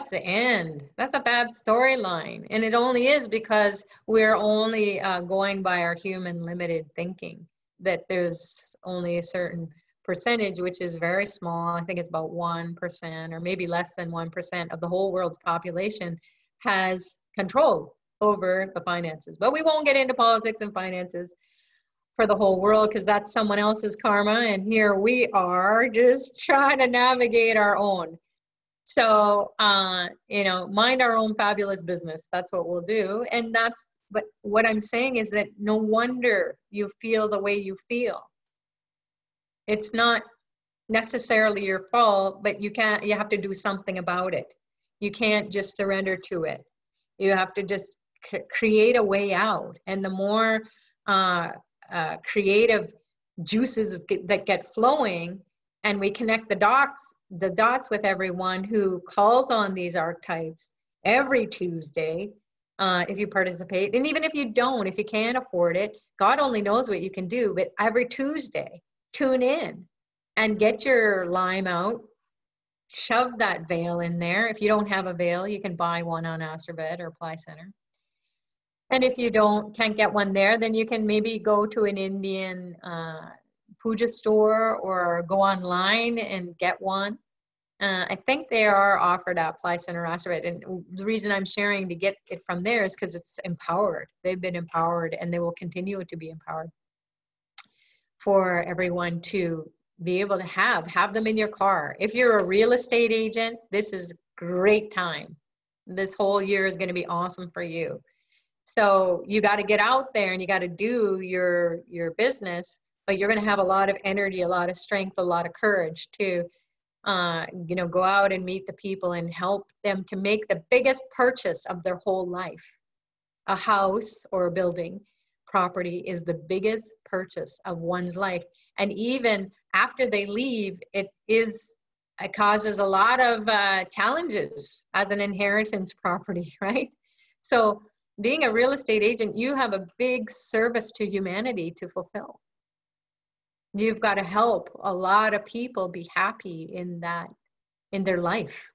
to end. That's a bad storyline. And it only is because we're only going by our human limited thinking, that there's only a certain percentage, which is very small. I think it's about 1% or maybe less than 1% of the whole world's population has control over the finances. But we won't get into politics and finances for the whole world because that's someone else's karma. And here we are just trying to navigate our own. So, you know, mind our own fabulous business. That's what we'll do. And but what I'm saying is that no wonder you feel the way you feel. It's not necessarily your fault, but you have to do something about it. You can't just surrender to it. You have to just create a way out. And the more creative juices that get flowing, and we connect the dots with everyone who calls on these archetypes every Tuesday, if you participate. And even if you don't, if you can't afford it, God only knows what you can do. But every Tuesday, tune in and get your lime out, shove that veil in there. If you don't have a veil, you can buy one on Astroved or Pillai Center. And if you can't get one there, then you can maybe go to an Indian puja store or go online and get one. I think they are offered at Pillai Center Academy, and the reason I'm sharing to get it from there is because it's empowered. They've been empowered, and they will continue to be empowered for everyone to be able to have them in your car. If you're a real estate agent, this is great time. This whole year is going to be awesome for you. So you got to get out there and you got to do your business, but you're going to have a lot of energy, a lot of strength, a lot of courage to go out and meet the people and help them to make the biggest purchase of their whole life. A house or a building, property is the biggest purchase of one's life. And even after they leave, it causes a lot of challenges as an inheritance property, right? So being a real estate agent, you have a big service to humanity to fulfill. You've got to help a lot of people be happy in their life.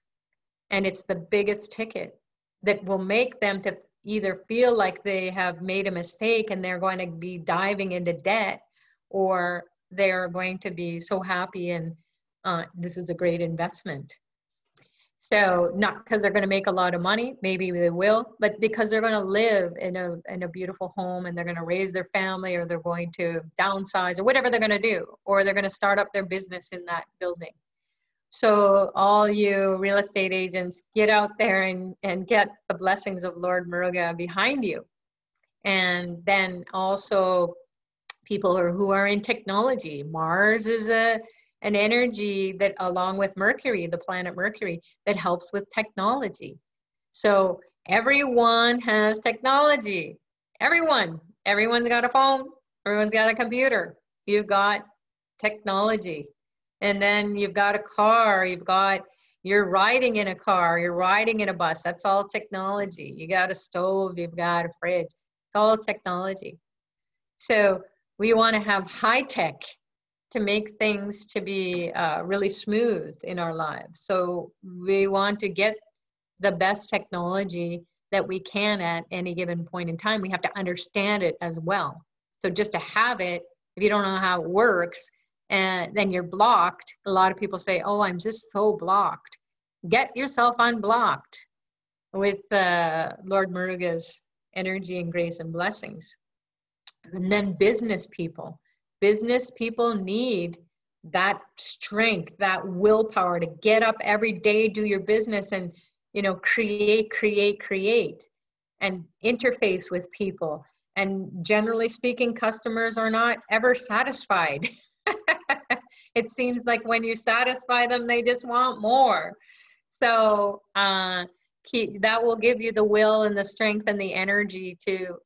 And it's the biggest ticket that will make them to either feel like they have made a mistake and they're going to be diving into debt, or they're going to be so happy and this is a great investment. So not because they're going to make a lot of money, maybe they will, but because they're going to live in a beautiful home and they're going to raise their family, or they're going to downsize, or whatever they're going to do, or they're going to start up their business in that building. So all you real estate agents, get out there and get the blessings of Lord Muruga behind you. And then also people who are in technology. Mars is an energy that, along with Mercury, the planet Mercury, that helps with technology. So everyone has technology. Everyone's got a phone. Everyone's got a computer. You've got technology. And then you've got a car, you're riding in a car, you're riding in a bus. That's all technology. You got a stove, you've got a fridge. It's all technology. So we want to have high tech to make things to be really smooth in our lives. So we want to get the best technology that we can at any given point in time. We have to understand it as well. So just to have it, if you don't know how it works, and then you're blocked. A lot of people say, oh, I'm just so blocked. Get yourself unblocked with Lord Muruga's energy and grace and blessings. And then business people need that strength, that willpower to get up every day, do your business, and create and interface with people. And generally speaking, customers are not ever satisfied. It seems like when you satisfy them, they just want more. So that will give you the will and the strength and the energy to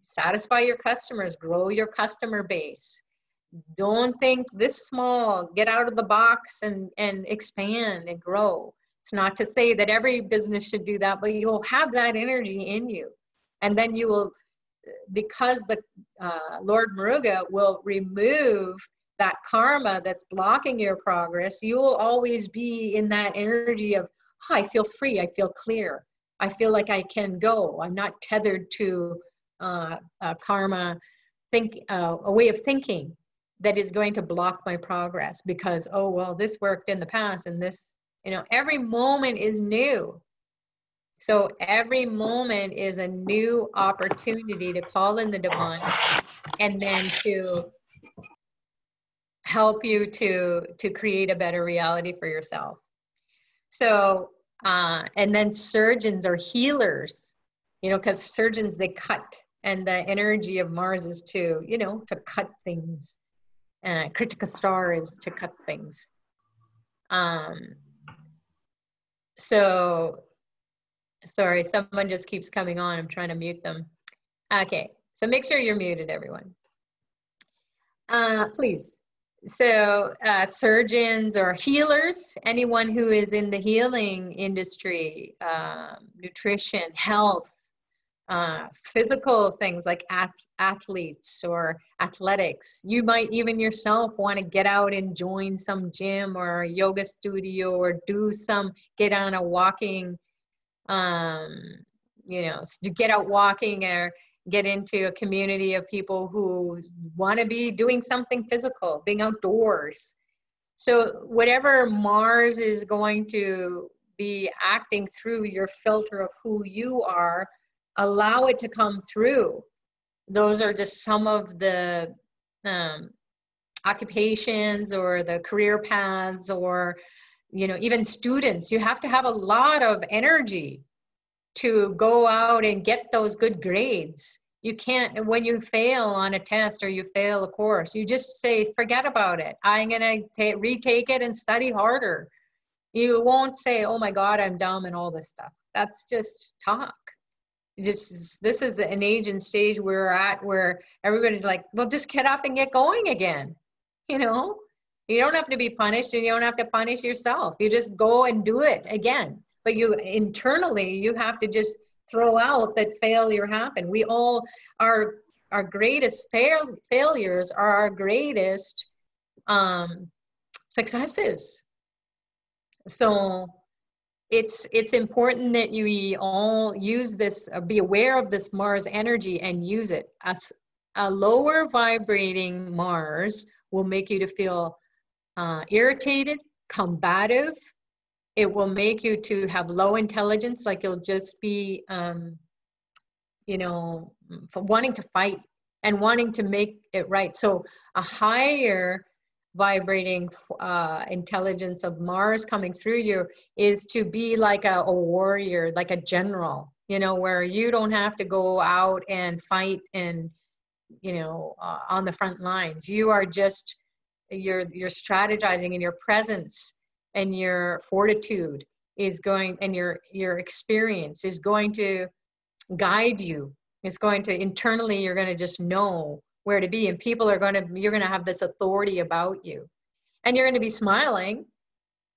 satisfy your customers, grow your customer base. Don't think this small. Get out of the box and expand and grow. It's not to say that every business should do that, but you'll have that energy in you. And then you will, because the Lord Muruga will remove that karma that's blocking your progress, you will always be in that energy of, oh, I feel free, I feel clear, I feel like I can go. I'm not tethered to karma, a way of thinking that is going to block my progress because, oh, well, this worked in the past and this, every moment is new. So every moment is a new opportunity to call in the divine and then to help you to create a better reality for yourself. So, and then surgeons or healers, because surgeons, they cut, and the energy of Mars is to cut things. Kritika star is to cut things. So, sorry, someone just keeps coming on. I'm trying to mute them. Okay, so make sure you're muted, everyone. Please. So surgeons or healers, anyone who is in the healing industry, nutrition, health, physical things like athletes or athletics. You might even yourself want to get out and join some gym or yoga studio or get on a walking, to get out walking or get into a community of people who want to be doing something physical, being outdoors. So whatever Mars is going to be acting through your filter of who you are, allow it to come through. Those are just some of the occupations or the career paths, or, you know, even students. You have to have a lot of energy to go out and get those good grades. You can't, when you fail on a test or you fail a course, you just say, forget about it. I'm going to retake it and study harder. You won't say, oh my God, I'm dumb and all this stuff. That's just talk. This is an age and stage we're at where everybody's like, well, just get up and get going again. You know, you don't have to be punished, and you don't have to punish yourself. You just go and do it again. But you internally, you have to just throw out that failure happened. We all, our greatest failures are our greatest successes. So it's important that you all use this, be aware of this Mars energy and use it. A lower vibrating Mars will make you to feel irritated, combative. It will make you to have low intelligence, like you'll just be, you know, wanting to fight and wanting to make it right. So a higher vibrating intelligence of Mars coming through you is to be like a warrior, like a general, you know, where you don't have to go out and fight and, you know, on the front lines. You are just, you're strategizing, and your presence and your fortitude is going, and your experience is going to guide you. It's going to, internally, you're going to just know where to be, and people are going to, you're going to have this authority about you, and you're going to be smiling,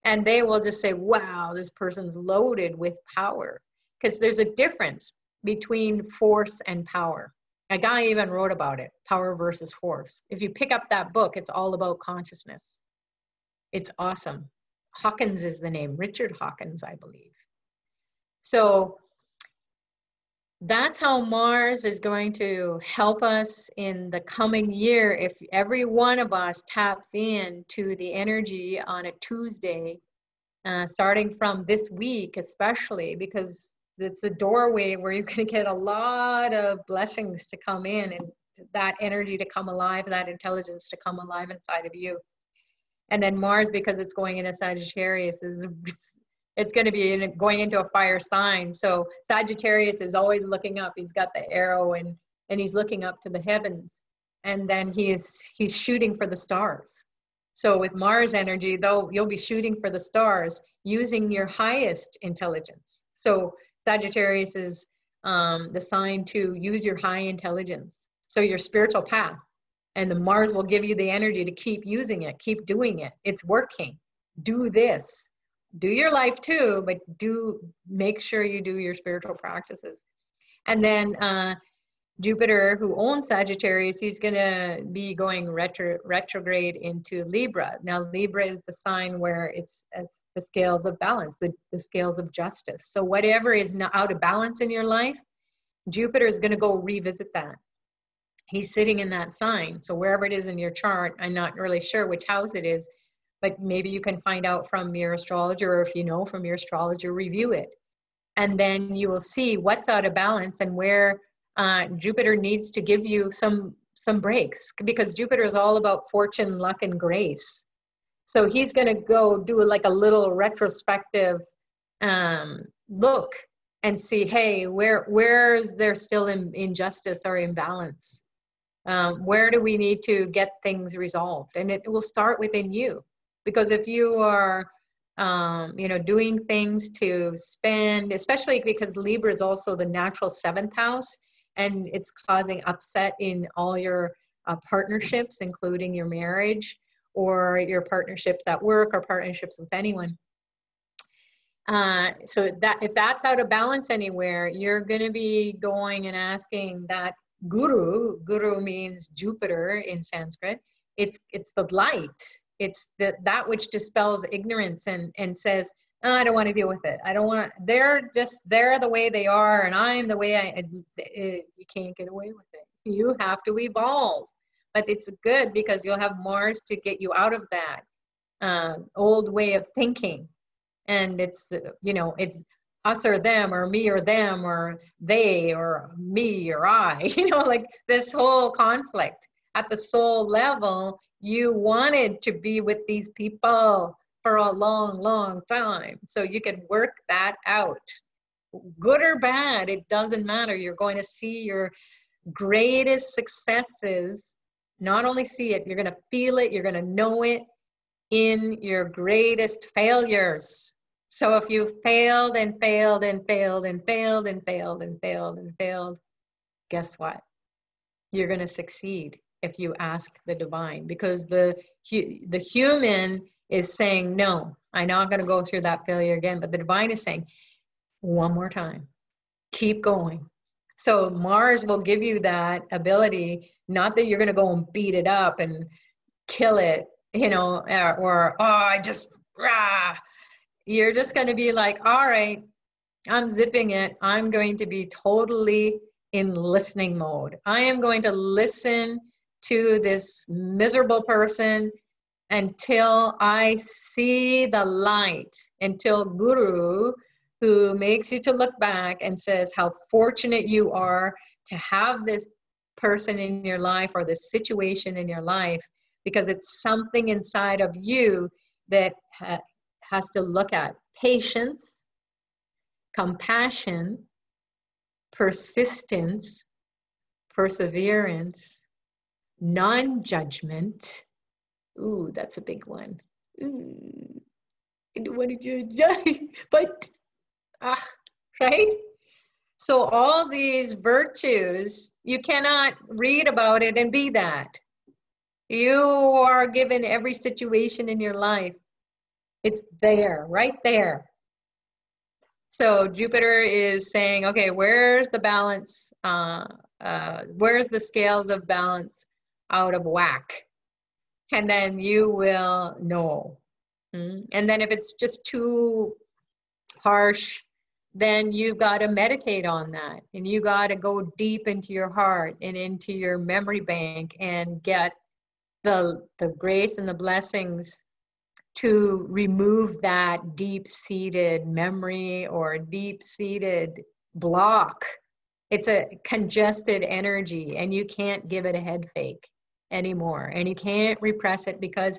and they will just say, wow, this person's loaded with power. Because there's a difference between force and power. A guy even wrote about it, power versus force. If you pick up that book, it's all about consciousness. It's awesome. Hawkins is the name, Richard Hawkins, I believe. So that's how Mars is going to help us in the coming year. If every one of us taps in to the energy on a Tuesday, starting from this week especially, because it's a doorway where you're going to get a lot of blessings to come in, and that energy to come alive, that intelligence to come alive inside of you. And then Mars, because it's going into Sagittarius, it's going to be going into a fire sign. So Sagittarius is always looking up. He's got the arrow, and he's looking up to the heavens, and then he's shooting for the stars. So with Mars energy, though, you'll be shooting for the stars using your highest intelligence. So Sagittarius is the sign to use your high intelligence. So your spiritual path, and the Mars will give you the energy to keep using it, keep doing it. It's working. Do this. Do your life too, but make sure you do your spiritual practices. And then Jupiter, who owns Sagittarius, he's going to be going retrograde into Libra. Now, Libra is the sign where it's the scales of balance, the scales of justice. So whatever is out of balance in your life, Jupiter is going to go revisit that. He's sitting in that sign. So wherever it is in your chart, I'm not really sure which house it is, but maybe you can find out from your astrologer, or if you know from your astrologer, review it. And then you will see what's out of balance and where Jupiter needs to give you some breaks, because Jupiter is all about fortune, luck, and grace. So he's going to go do like a little retrospective look and see, hey, where is there still injustice or imbalance? Where do we need to get things resolved? And it will start within you, because if you are doing things to spend, especially because Libra is also the natural 7th house, and it's causing upset in all your partnerships, including your marriage or your partnerships at work or partnerships with anyone. So that if that's out of balance anywhere, you're going to be going and asking that guru. Guru means Jupiter in Sanskrit. It's the light. It's that which dispels ignorance and says, oh, I don't want to deal with it. I don't want to, they're the way they are, and I'm the way you can't get away with it. You have to evolve. But it's good because you'll have Mars to get you out of that. old way of thinking. And it's, it's us or them, or me or them, or they or me or I, like this whole conflict. At the soul level, you wanted to be with these people for a long, long time. So you could work that out. Good or bad, it doesn't matter. You're going to see your greatest successes. Not only see it, you're going to feel it, you're going to know it in your greatest failures. So if you failed and failed and failed and failed and failed and failed and failed, guess what? You're going to succeed if you ask the divine, because the human is saying, no, I'm not going to go through that failure again. But the divine is saying, one more time, keep going. So Mars will give you that ability, not that you're going to go and beat it up and kill it, or you're just going to be like, all right, I'm zipping it. I'm going to be totally in listening mode. I am going to listen to this miserable person until I see the light, until Guru, who makes you to look back and says how fortunate you are to have this person in your life or this situation in your life, because it's something inside of you that has to look at patience, compassion, persistence, perseverance, non-judgment. Ooh, that's a big one. Ooh, I don't want to judge, but right? So all these virtues, you cannot read about it and be that. You are given every situation in your life. It's there, right there. So Jupiter is saying, okay, where's the balance? Where's the scales of balance out of whack? And then you will know. And then if it's just too harsh, then you've got to meditate on that. And you got to go deep into your heart and into your memory bank and get the grace and the blessings to remove that deep-seated memory or deep-seated block. It's a congested energy, and you can't give it a head fake anymore. And you can't repress it, because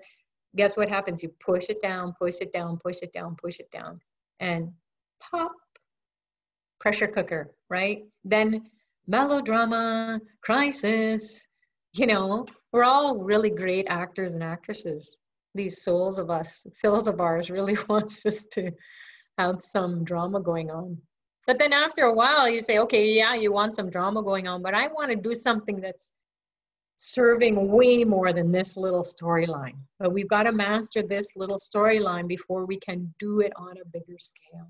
guess what happens? You push it down, push it down, push it down, push it down, and pop, pressure cooker, right? Then melodrama, crisis, we're all really great actors and actresses. These souls of ours really wants us to have some drama going on. But then after a while you say, okay, yeah, you want some drama going on, but I want to do something that's serving way more than this little storyline. But we've got to master this little storyline before we can do it on a bigger scale.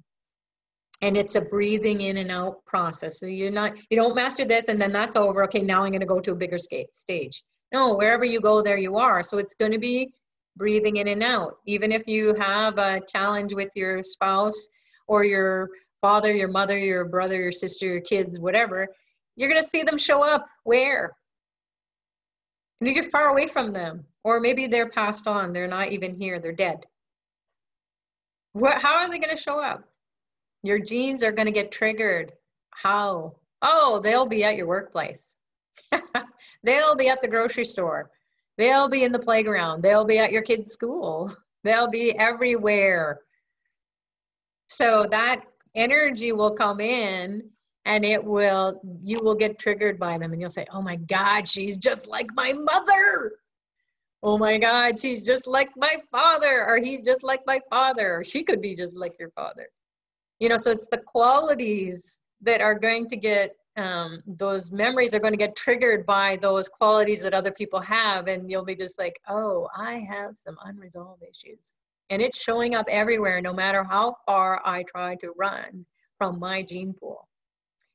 And it's a breathing in and out process. So you don't master this and then that's over. Okay, now I'm going to go to a bigger stage. No, wherever you go, there you are. So it's going to be breathing in and out. Even if you have a challenge with your spouse or your father, your mother, your brother, your sister, your kids, whatever, you're going to see them show up. Where? And you're far away from them. Or maybe they're passed on. They're not even here. They're dead. How are they going to show up? Your genes are going to get triggered. How? Oh, they'll be at your workplace. They'll be at the grocery store. They'll be in the playground. They'll be at your kid's school. They'll be everywhere. So that energy will come in and you will get triggered by them and you'll say, oh my God, she's just like my mother. Oh my God, she's just like my father, or he's just like my father, or she could be just like your father. So it's the qualities that are going to get, those memories are going to get triggered by those qualities that other people have. And you'll be just like, oh, I have some unresolved issues. And it's showing up everywhere, no matter how far I try to run from my gene pool.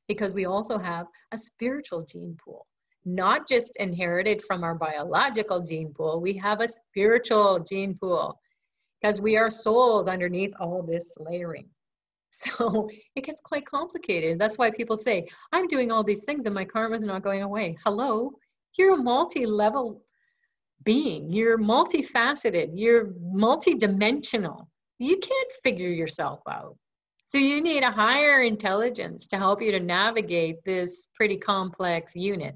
Because we also have a spiritual gene pool, not just inherited from our biological gene pool. We have a spiritual gene pool because we are souls underneath all this layering. So it gets quite complicated. That's why people say, I'm doing all these things and my karma is not going away. Hello, you're a multi-level being. You're multifaceted. You're multidimensional. You can't figure yourself out. So you need a higher intelligence to help you to navigate this pretty complex unit.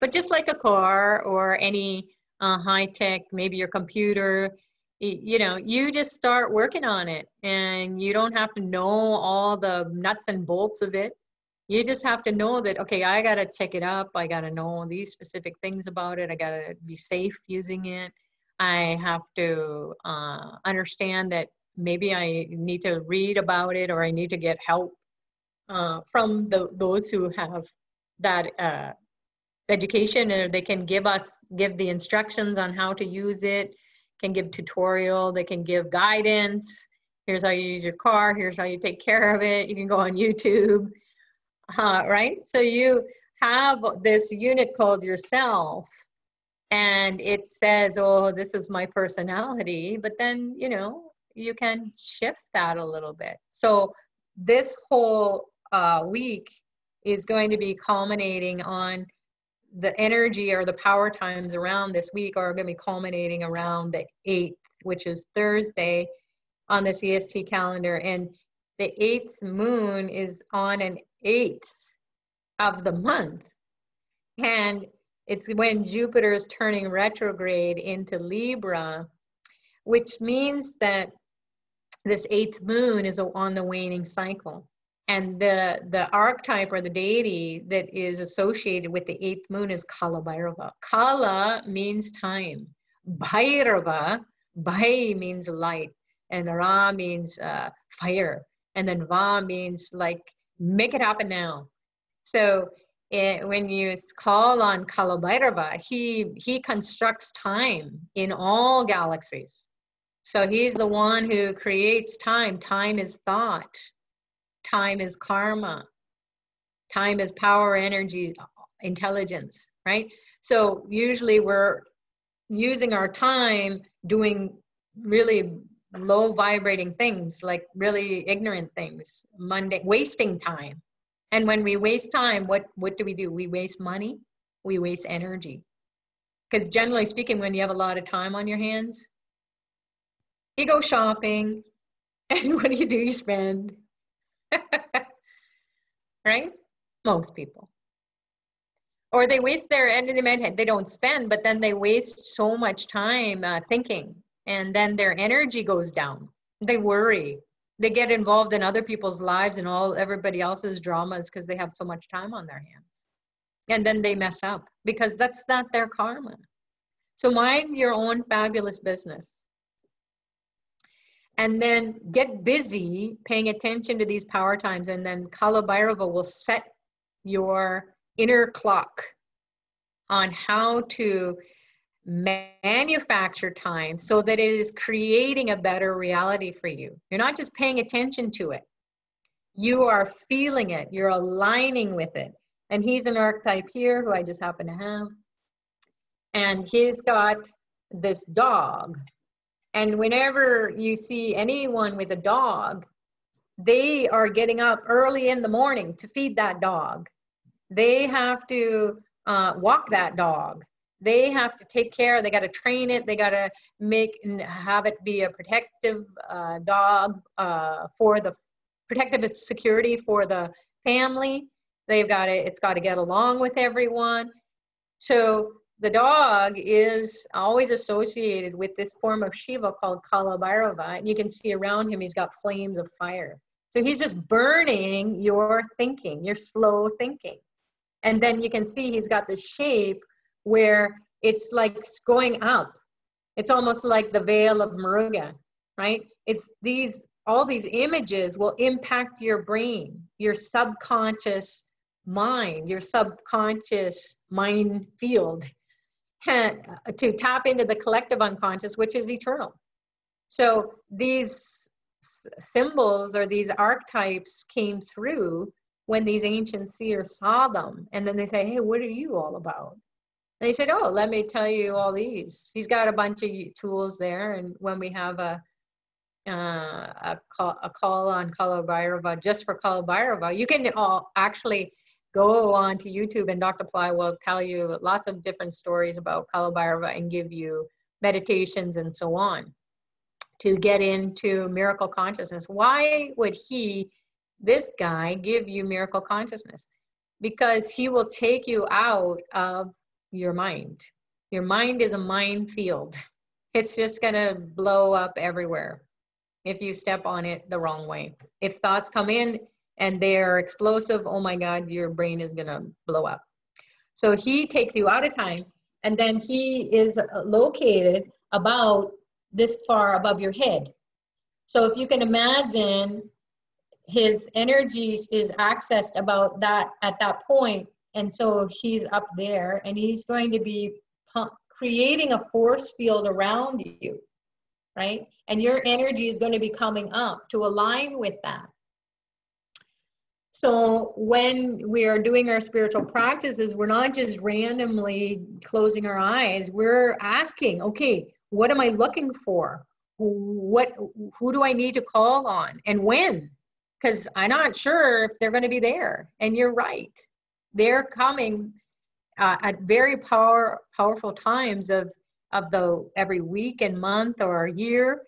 But just like a car or any high tech, maybe your computer, you know, you just start working on it, and you don't have to know all the nuts and bolts of it. You just have to know that, okay, I got to check it up. I got to know these specific things about it. I got to be safe using it. I have to understand that maybe I need to read about it, or I need to get help from those who have that education, or they can give the instructions on how to use it, can give tutorial, they can give guidance. Here's how you use your car. Here's how you take care of it. You can go on YouTube. Right? So you have this unit called yourself, and it says, oh, this is my personality, but then, you know, you can shift that a little bit. So this whole week is going to be culminating on the energy, or the power times around this week are going to be culminating around the 8th, which is Thursday on this EST calendar. And the 8th moon is on an 8th of the month. And it's when Jupiter is turning retrograde into Libra, which means that this 8th moon is on the waning cycle. And the archetype, or the deity that is associated with the 8th moon, is Kala Bhairava. Kala means time. Bhairava, Bhai means light, and Ra means fire. And then Va means like, make it happen now. So when you call on Kala Bhairava, he constructs time in all galaxies. So he's the one who creates time. Time is thought. Time is karma. Time is power, energy, intelligence, right? So usually we're using our time doing really low vibrating things, like really ignorant things, mundane, wasting time. And when we waste time, what do? We waste money, we waste energy. Because generally speaking, when you have a lot of time on your hands, you go shopping, and what do? You spend. Right? Most people. Or they waste their energy, they don't spend, but then they waste so much time thinking, and then their energy goes down. They worry. They get involved in other people's lives and everybody else's dramas because they have so much time on their hands. And then they mess up because that's not their karma. So mind your own fabulous business. And then get busy paying attention to these power times, and then Kala Bhairava will set your inner clock on how to manufacture time so that it is creating a better reality for you. You're not just paying attention to it. You are feeling it. You're aligning with it. And he's an archetype here who I just happen to have. And he's got this dog. And whenever you see anyone with a dog, they are getting up early in the morning to feed that dog. They have to walk that dog. They have to take care, they got to train it, they got to have it be a protective dog for the protective security for the family. It's got to get along with everyone. So the dog is always associated with this form of Shiva called Kala Bhairava, and you can see around him he's got flames of fire. So he's just burning your thinking, your slow thinking. And then you can see he's got this shape where it's like going up. It's almost like the veil of Muruga, right? It's all these images will impact your brain, your subconscious mind, your subconscious mind field, to tap into the collective unconscious, which is eternal. So these symbols or these archetypes came through when these ancient seers saw them. And then they say, hey, what are you all about? And they said, oh, let me tell you all these. He's got a bunch of tools there. And when we have a call on Kala Bhairava, just for Kala Bhairava, you can actually go on to YouTube and Dr. Pillai will tell you lots of different stories about Kalabhairava and give you meditations and so on to get into miracle consciousness. Why would this guy, give you miracle consciousness? Because he will take you out of your mind. Your mind is a minefield. It's just gonna blow up everywhere if you step on it the wrong way. If thoughts come in and they're explosive, oh my God, your brain is gonna blow up. So he takes you out of time, and then he is located about this far above your head. So if you can imagine, his energy is accessed about that at that point, and so he's up there, and he's going to be creating a force field around you, right? And your energy is going to be coming up to align with that. So when we are doing our spiritual practices, we're not just randomly closing our eyes. We're asking, okay, what am I looking for? Who do I need to call on, and when? Because I'm not sure if they're going to be there. And you're right. They're coming at very powerful times of every week and month or year.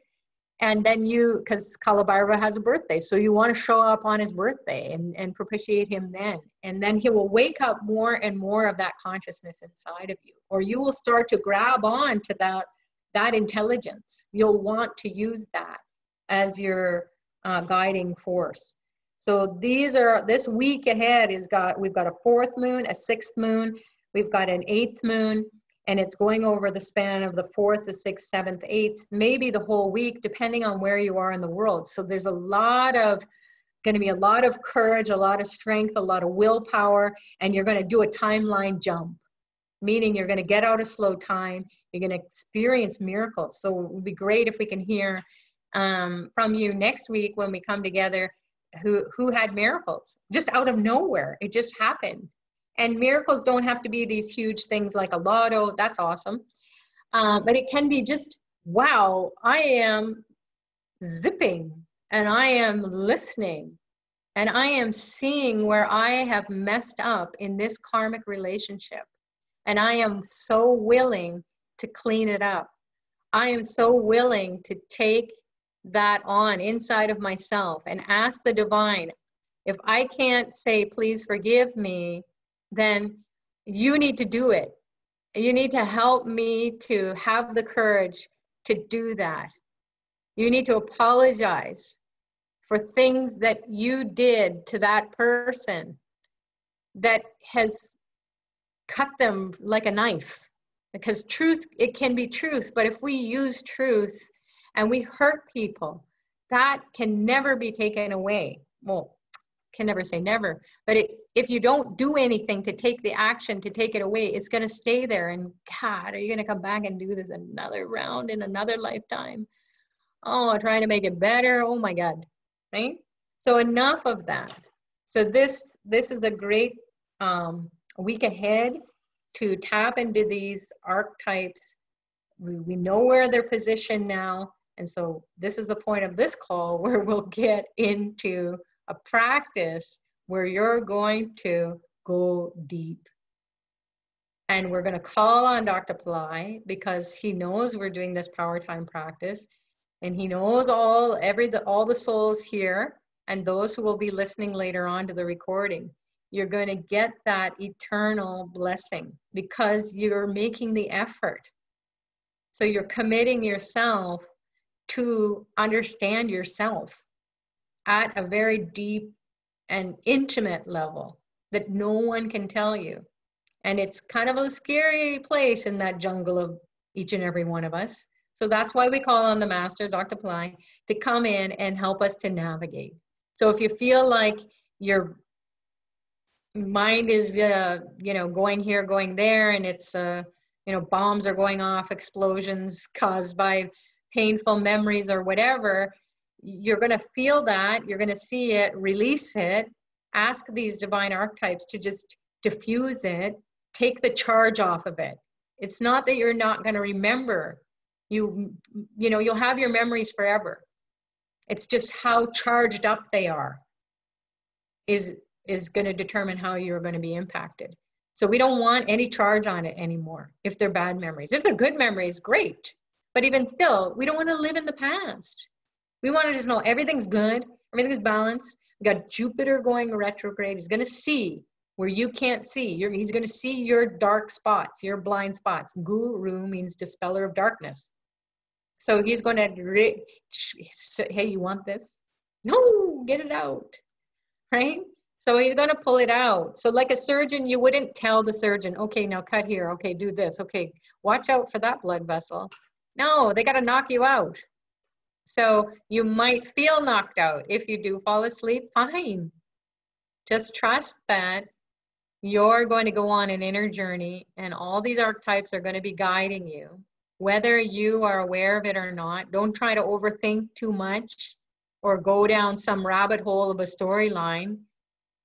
And then because Kalabhairava has a birthday, so you want to show up on his birthday and propitiate him then. And then he will wake up more and more of that consciousness inside of you. Or you will start to grab on to that intelligence. You'll want to use that as your guiding force. So this week ahead we've got a 4th moon, a 6th moon, we've got an 8th moon, and it's going over the span of the 4th, the 6th, 7th, 8th, maybe the whole week, depending on where you are in the world. So there's going to be a lot of courage, a lot of strength, a lot of willpower, and you're going to do a timeline jump, meaning you're going to get out of slow time, you're going to experience miracles. So it would be great if we can hear from you next week when we come together who had miracles just out of nowhere. It just happened. And miracles don't have to be these huge things like a lotto. That's awesome. But it can be just, wow, I am zipping and I am listening and I am seeing where I have messed up in this karmic relationship. And I am so willing to clean it up. I am so willing to take that on inside of myself and ask the divine, if I can't say, please forgive me, then you need to do it. You need to help me to have the courage to do that. You need to apologize for things that you did to that person that has cut them like a knife. Because truth, it can be truth, but if we use truth and we hurt people, that can never be taken away. Well, can never say never, but if you don't do anything to take the action to take it away, it's going to stay there. And God, are you going to come back and do this another round in another lifetime? Oh, trying to make it better. Oh my God, right? So enough of that. So this is a great week ahead to tap into these archetypes. We know where they're positioned now. And so this is the point of this call where we'll get into a practice where you're going to go deep. And we're going to call on Dr. Pillai because he knows we're doing this power time practice, and he knows all the souls here and those who will be listening later on to the recording. You're going to get that eternal blessing because you're making the effort. So you're committing yourself to understand yourself at a very deep and intimate level that no one can tell you. And it's kind of a scary place in that jungle of each and every one of us. So that's why we call on the master, Dr. Pillai, to come in and help us to navigate. So if you feel like your mind is, going here, going there, and it's, bombs are going off, explosions caused by painful memories or whatever, you're going to feel that, you're going to see it, release it, ask these divine archetypes to just diffuse it, take the charge off of it. It's not that you're not going to remember. You'll have your memories forever. It's just how charged up they are is is going to determine how you're going to be impacted. So we don't want any charge on it anymore if they're bad memories. If they're good memories, great. But even still, we don't want to live in the past. We want to just know everything's good, everything's balanced. We got Jupiter going retrograde. He's going to see where you can't see. He's going to see your dark spots, your blind spots. Guru means dispeller of darkness. So he's going to, hey, you want this? No, get it out, right? So he's going to pull it out. So like a surgeon, you wouldn't tell the surgeon, okay, now cut here. Okay, do this. Okay, watch out for that blood vessel. No, they got to knock you out. So you might feel knocked out. If you do fall asleep, fine. Just trust that you're going to go on an inner journey and all these archetypes are going to be guiding you. Whether you are aware of it or not, don't try to overthink too much or go down some rabbit hole of a storyline,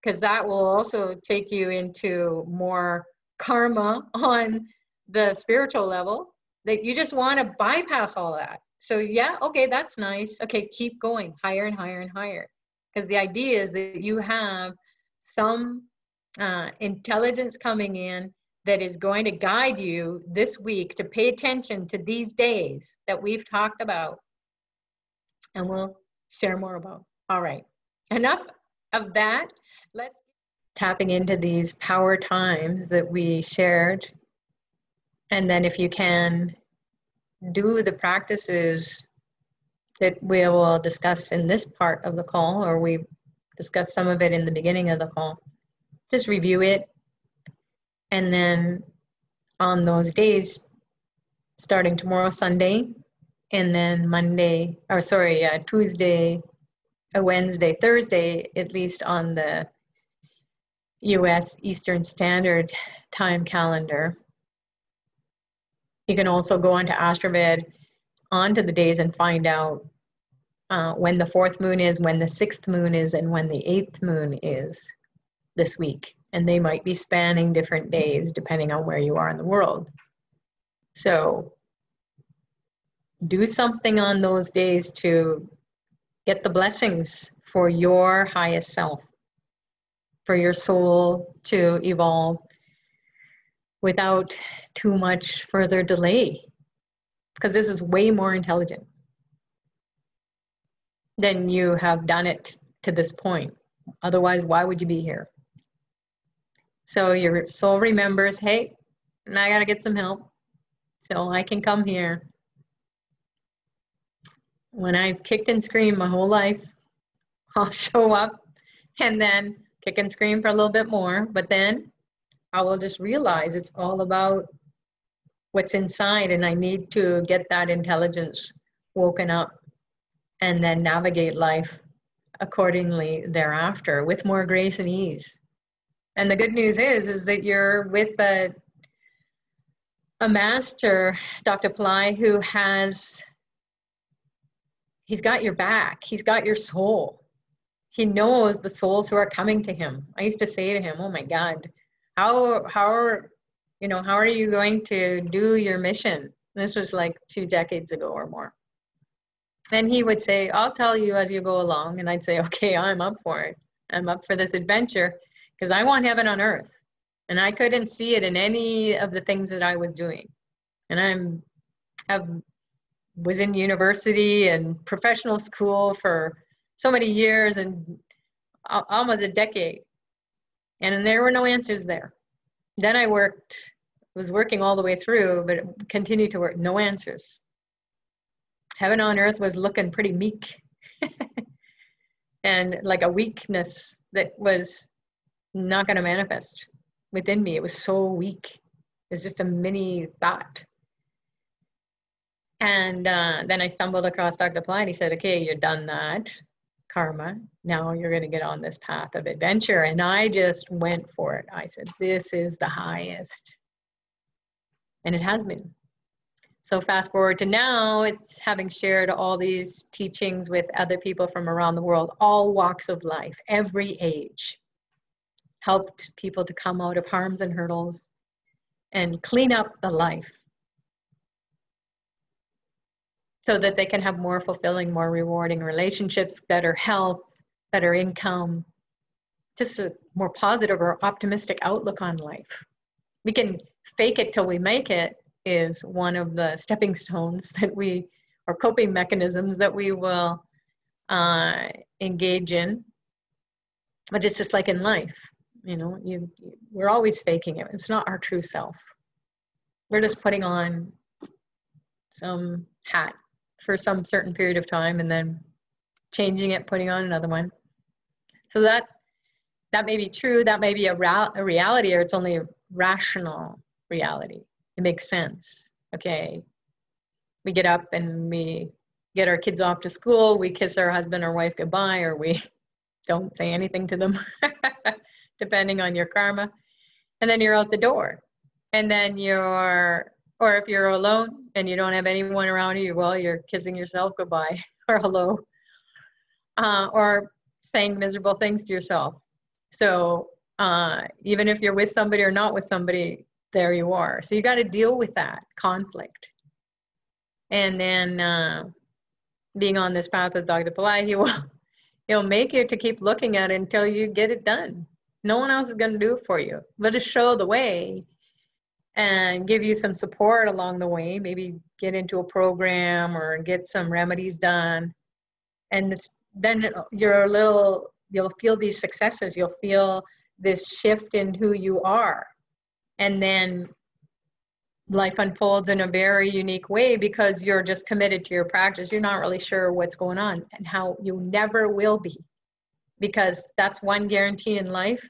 because that will also take you into more karma on the spiritual level, that you just want to bypass all that. So yeah, okay, that's nice. Okay, keep going higher and higher and higher. Because the idea is that you have some intelligence coming in that is going to guide you this week to pay attention to these days that we've talked about. And we'll share more about. All right, enough of that. Let's tapping into these power times that we shared. And then if you can do the practices that we will discuss in this part of the call, or we discussed some of it in the beginning of the call, just review it. And then on those days, starting tomorrow, Sunday, and then Monday, or sorry, Tuesday, Wednesday, Thursday, at least on the US Eastern Standard Time calendar. You can also go onto Astrovid onto the days and find out when the 4th moon is, when the 6th moon is, and when the 8th moon is this week. And they might be spanning different days depending on where you are in the world. So do something on those days to get the blessings for your highest self, for your soul to evolve without too much further delay, because this is way more intelligent than you have done it to this point. Otherwise, why would you be here? So your soul remembers, hey, I got to get some help so I can come here. When I've kicked and screamed my whole life, I'll show up and then kick and scream for a little bit more, but then I will just realize it's all about what's inside, and I need to get that intelligence woken up and then navigate life accordingly thereafter with more grace and ease. And the good news is that you're with a master, Dr. Pillai, who he's got your back. He's got your soul. He knows the souls who are coming to him. I used to say to him, oh my God, how are you going to do your mission? This was like 2 decades ago or more. And he would say, I'll tell you as you go along. And I'd say, okay, I'm up for it. I'm up for this adventure because I want heaven on earth. And I couldn't see it in any of the things that I was doing. And I was in university and professional school for so many years and almost a decade. And there were no answers there. Then I was working all the way through, but continued to work, no answers. Heaven on earth was looking pretty meek and like a weakness that was not going to manifest within me. It was so weak. It's just a mini thought. And then I stumbled across Dr. Pillai, and he said, okay, you're done that karma. Now you're going to get on this path of adventure. And I just went for it. I said, this is the highest. And it has been. So fast forward to now, it's having shared all these teachings with other people from around the world, all walks of life, every age, helped people to come out of harms and hurdles and clean up the life so that they can have more fulfilling, more rewarding relationships, better health, better income, just a more positive or optimistic outlook on life. We can fake it till we make it is one of the stepping stones that we, or coping mechanisms that we will engage in. But it's just like in life, you know, we're always faking it. It's not our true self. We're just putting on some hat for some certain period of time and then changing it, putting on another one. So that may be true, that may be a reality, or it's only a rational reality. It makes sense. Okay, we get up and we get our kids off to school, we kiss our husband or wife goodbye, or we don't say anything to them, depending on your karma. And then you're out the door. And then or if you're alone and you don't have anyone around you, well, you're kissing yourself goodbye or hello, or saying miserable things to yourself. So even if you're with somebody or not with somebody, there you are. So you got to deal with that conflict. And then being on this path with Dr. Pillai, he'll make you to keep looking at it until you get it done. No one else is going to do it for you. But just show the way and give you some support along the way. Maybe get into a program or get some remedies done. And then you'll feel these successes. You'll feel this shift in who you are. And then life unfolds in a very unique way because you're just committed to your practice. You're not really sure what's going on, and how you never will be, because that's one guarantee in life: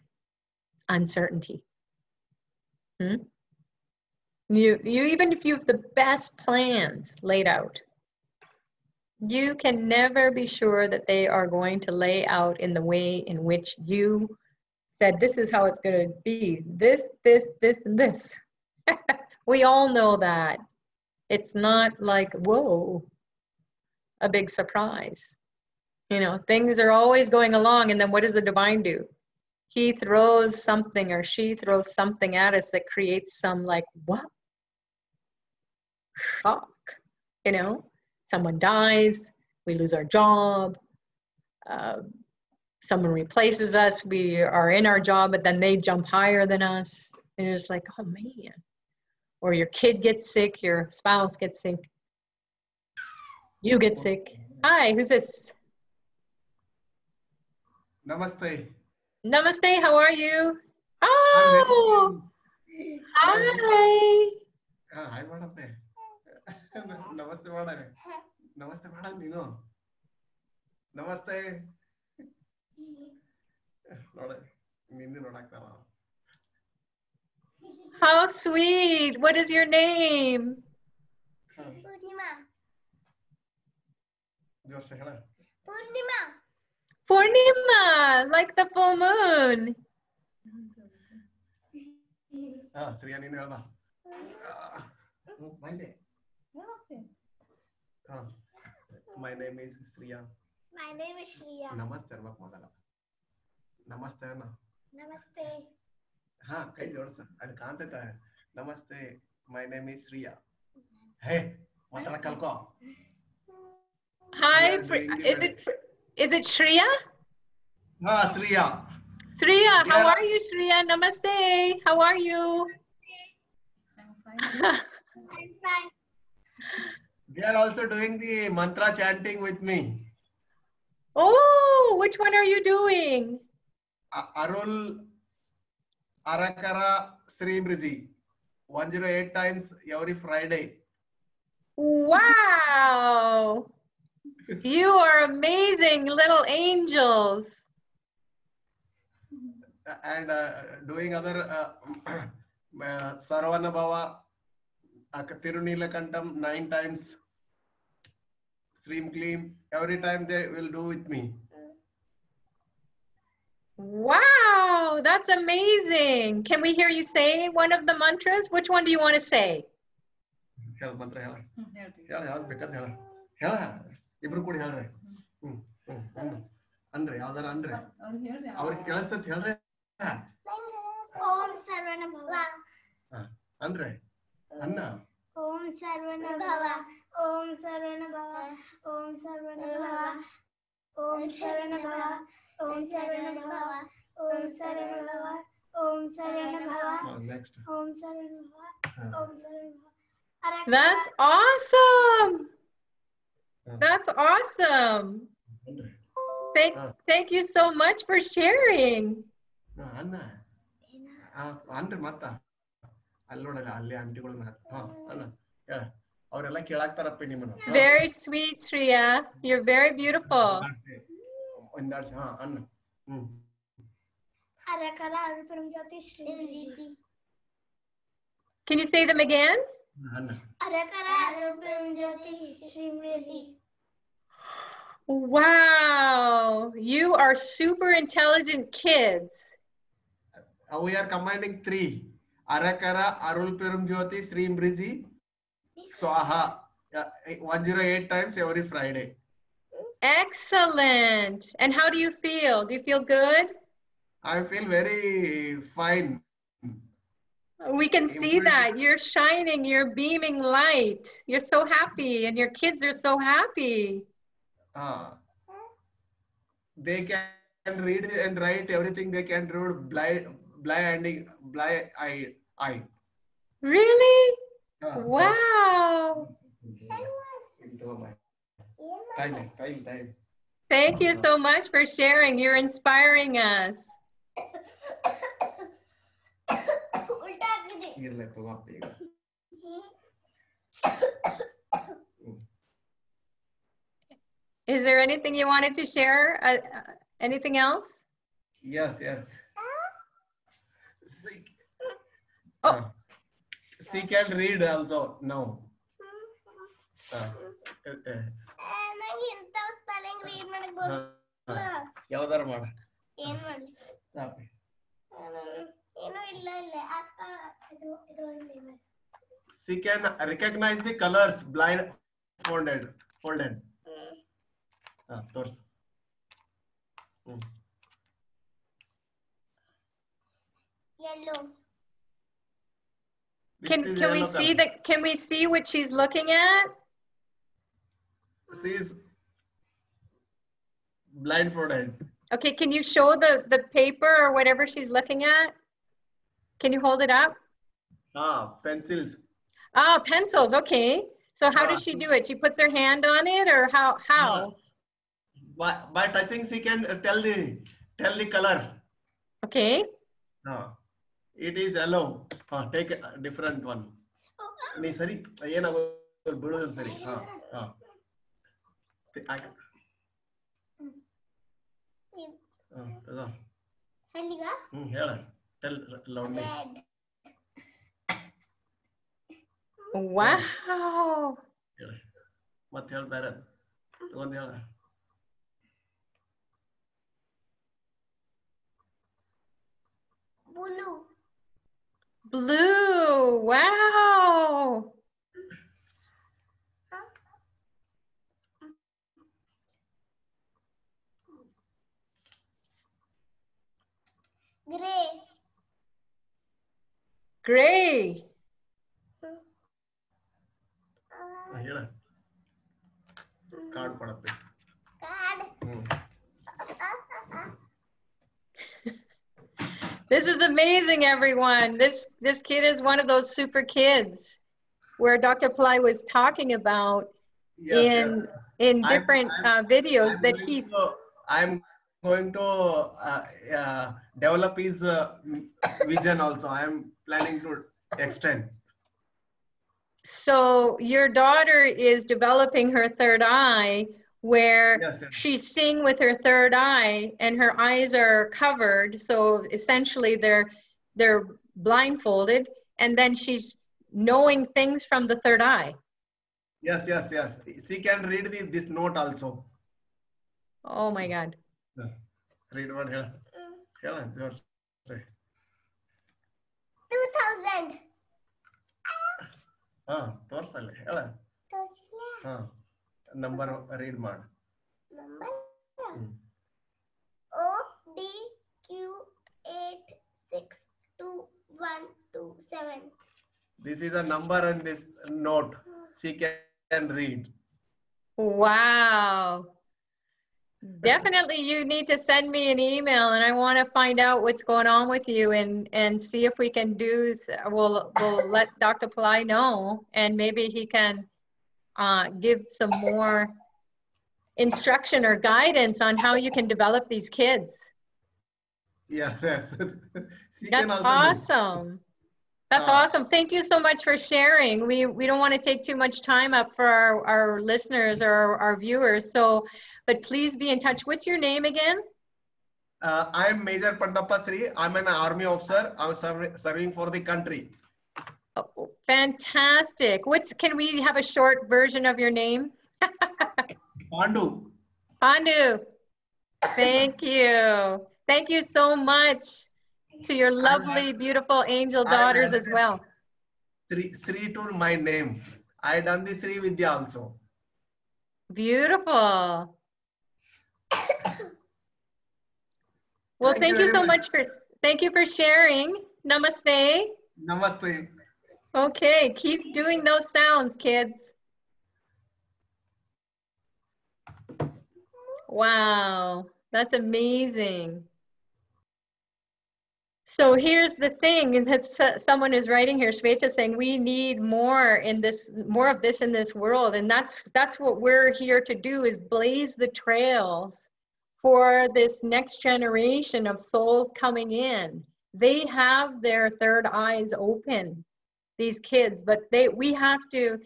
uncertainty. You even if you have the best plans laid out, you can never be sure that they are going to lay out in the way in which you said, this is how it's going to be, this, and this. We all know that. It's not like, whoa, a big surprise. You know, things are always going along, and then what does the divine do? He throws something, or she throws something at us that creates some like, what? Shock. You know, someone dies, we lose our job, someone replaces us, we are in our job, but then they jump higher than us. And it's like, oh man. Or your kid gets sick, your spouse gets sick, you get sick. Hi, who's this? Namaste. Namaste, how are you? Oh, hi. Hi, madam. Namaste, madam. Namaste, madam. You know. Namaste. How sweet. What is your name? Purnima, like the full moon. My name is Sriya. My name is Shriya. Namaste. Namaste. Namaste. Ha, kai jorsa. I can't tell. Namaste. My name is Sriya. Hey, matala kalko. Hi, is it Shriya? Ha, Sriya. Sriya, how are you, Sriya? Namaste. How are you? I'm fine. They are also doing the mantra chanting with me. Oh, which one are you doing? Arul Arakara Srimriji. 108 times every Friday. Wow. You are amazing little angels. And doing other Sarvana Bhava, Tirunilakantam 9 times. Stream clean. Every time they will do with me. Wow, that's amazing. Can we hear you say one of the mantras? Which one do you want to say? Andre, Om Sarvana Bhava. Andre, Anna. Om Sarvana Bhava. Om Sarvana Bhava. Om Sarvana Bhava. Om Sarvana Bhava. Om Sarvana Bhava. Om Sarana Bhava. Om Sarana Bhava. Next. Om Sarana Bhava. Om Sarana Bhava. That's awesome. That's awesome. Thank you so much for sharing. Anna. Andre matta. Allodala alli antiಗಳು Anna. ಹೇಳ ಅವರೆಲ್ಲ ಕೇಳಾಕ್ತಾರಪ್ಪ ನಿಮ್ಮನ್ನ. Very sweet, Shriya. You're very beautiful. ಒಂದಾಡ್ಸ ಅನ್ನ. Arakara Aruparam Jyoti Srimriji. Can you say them again? Anna. Arakara Aruparam Jyoti Srimriji. Wow, you are super intelligent kids. We are combining 3. Arakara, Arulperum Jyoti, Srimriji, Swaha. 108 times every Friday. Excellent. And how do you feel? Do you feel good? I feel very fine. We can see that. You're shining, you're beaming light. You're so happy and your kids are so happy. They can read and write everything. They can read blind-eyed. Really? Wow. Time. Thank you so much for sharing. You're inspiring us. Is there anything you wanted to share? Anything else? Yes. She can read also now. ನಂಗೆ ಇಂಥ spelling read ಮಾಡಕ್ ಬರಲ್ಲ. ಯಾವ್ದಾರ ಮಾಡ. ಏನ್ ಮಾಡ್ಲಿ? ಏನೂ ಇಲ್ಲ ಅಕ್ಕ ಇದು She can recognize the colors blindfolded. Tors. Yellow. Can we see what she's looking at? She is blindfolded. Okay, can you show the paper or whatever she's looking at? Can you hold it up? Pencils. Pencils, okay. So how does she do it? She puts her hand on it or how? By touching she can tell the color. Okay. It is yellow. Take a different one. Nee sari ಏನಾಗೋದು ಬಿಡೋದು ಸರಿ. ಹೇಳ tell loudly. Wow. ಮತ್ತೆ ಹೇಳ ಬೇರೆ ತಗೊಂಡು ಹೇಳ. Blue. Wow. Gray. ಹೇಳ card ಕೊಡಪ್ಪ. This is amazing, everyone. This kid is one of those super kids where Dr. Pillai was talking about in different videos that he's. I'm going to develop his vision also. I'm planning to extend. So your daughter is developing her third eye where she's seeing with her third eye and her eyes are covered. So essentially they're blindfolded and then she's knowing things from the third eye. Yes. She can read this note also. Oh my God. Read what here. 2000. ತೋರ್ಸಲ್ಲ ಹೇಳ. Number read ಮಾಡು. Number ODQ862127. This is a number and this note she can read. Wow. Definitely, you need to send me an email, and I want to find out what's going on with you, and see if we can do. We'll let Dr. Pillai know, and maybe he can give some more instruction or guidance on how you can develop these kids. Yes, yes. She That's can also awesome. That's awesome. Thank you so much for sharing. We don't want to take too much time up for our listeners or our viewers. So, but please be in touch. What's your name again? I am Major Pandappa Sri. I'm an army officer. I'm serving for the country. Oh, fantastic. Can we have a short version of your name? Pandu. Pandu. Thank you. Thank you so much to your lovely, beautiful angel daughters as well. Sri to my name. I done the Sri Vidya also. Beautiful. Well, thank you so much for sharing. Namaste. Namaste. Okay, keep doing those sounds, kids. Wow, that's amazing. So here's the thing, and that someone is writing here, Shweta, saying we need more of this in this world, and that's what we're here to do, is blaze the trails for this next generation of souls coming in. They have their third eyes open, these kids, but we have to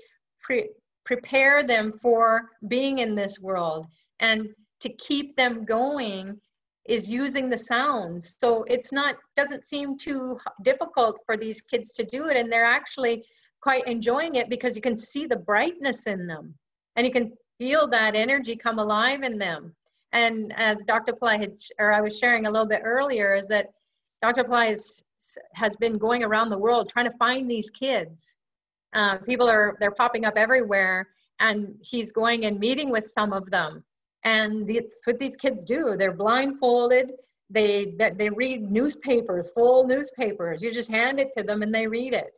prepare them for being in this world, and to keep them going is using the sounds. So doesn't seem too difficult for these kids to do it, and they're actually quite enjoying it because you can see the brightness in them, and you can feel that energy come alive in them. And as Dr. Pillai I was sharing a little bit earlier, is that Dr. Pillai has been going around the world trying to find these kids. They're popping up everywhere, and he's going and meeting with some of them. And it's what these kids do. They're blindfolded. They read newspapers, full newspapers. You just hand it to them and they read it.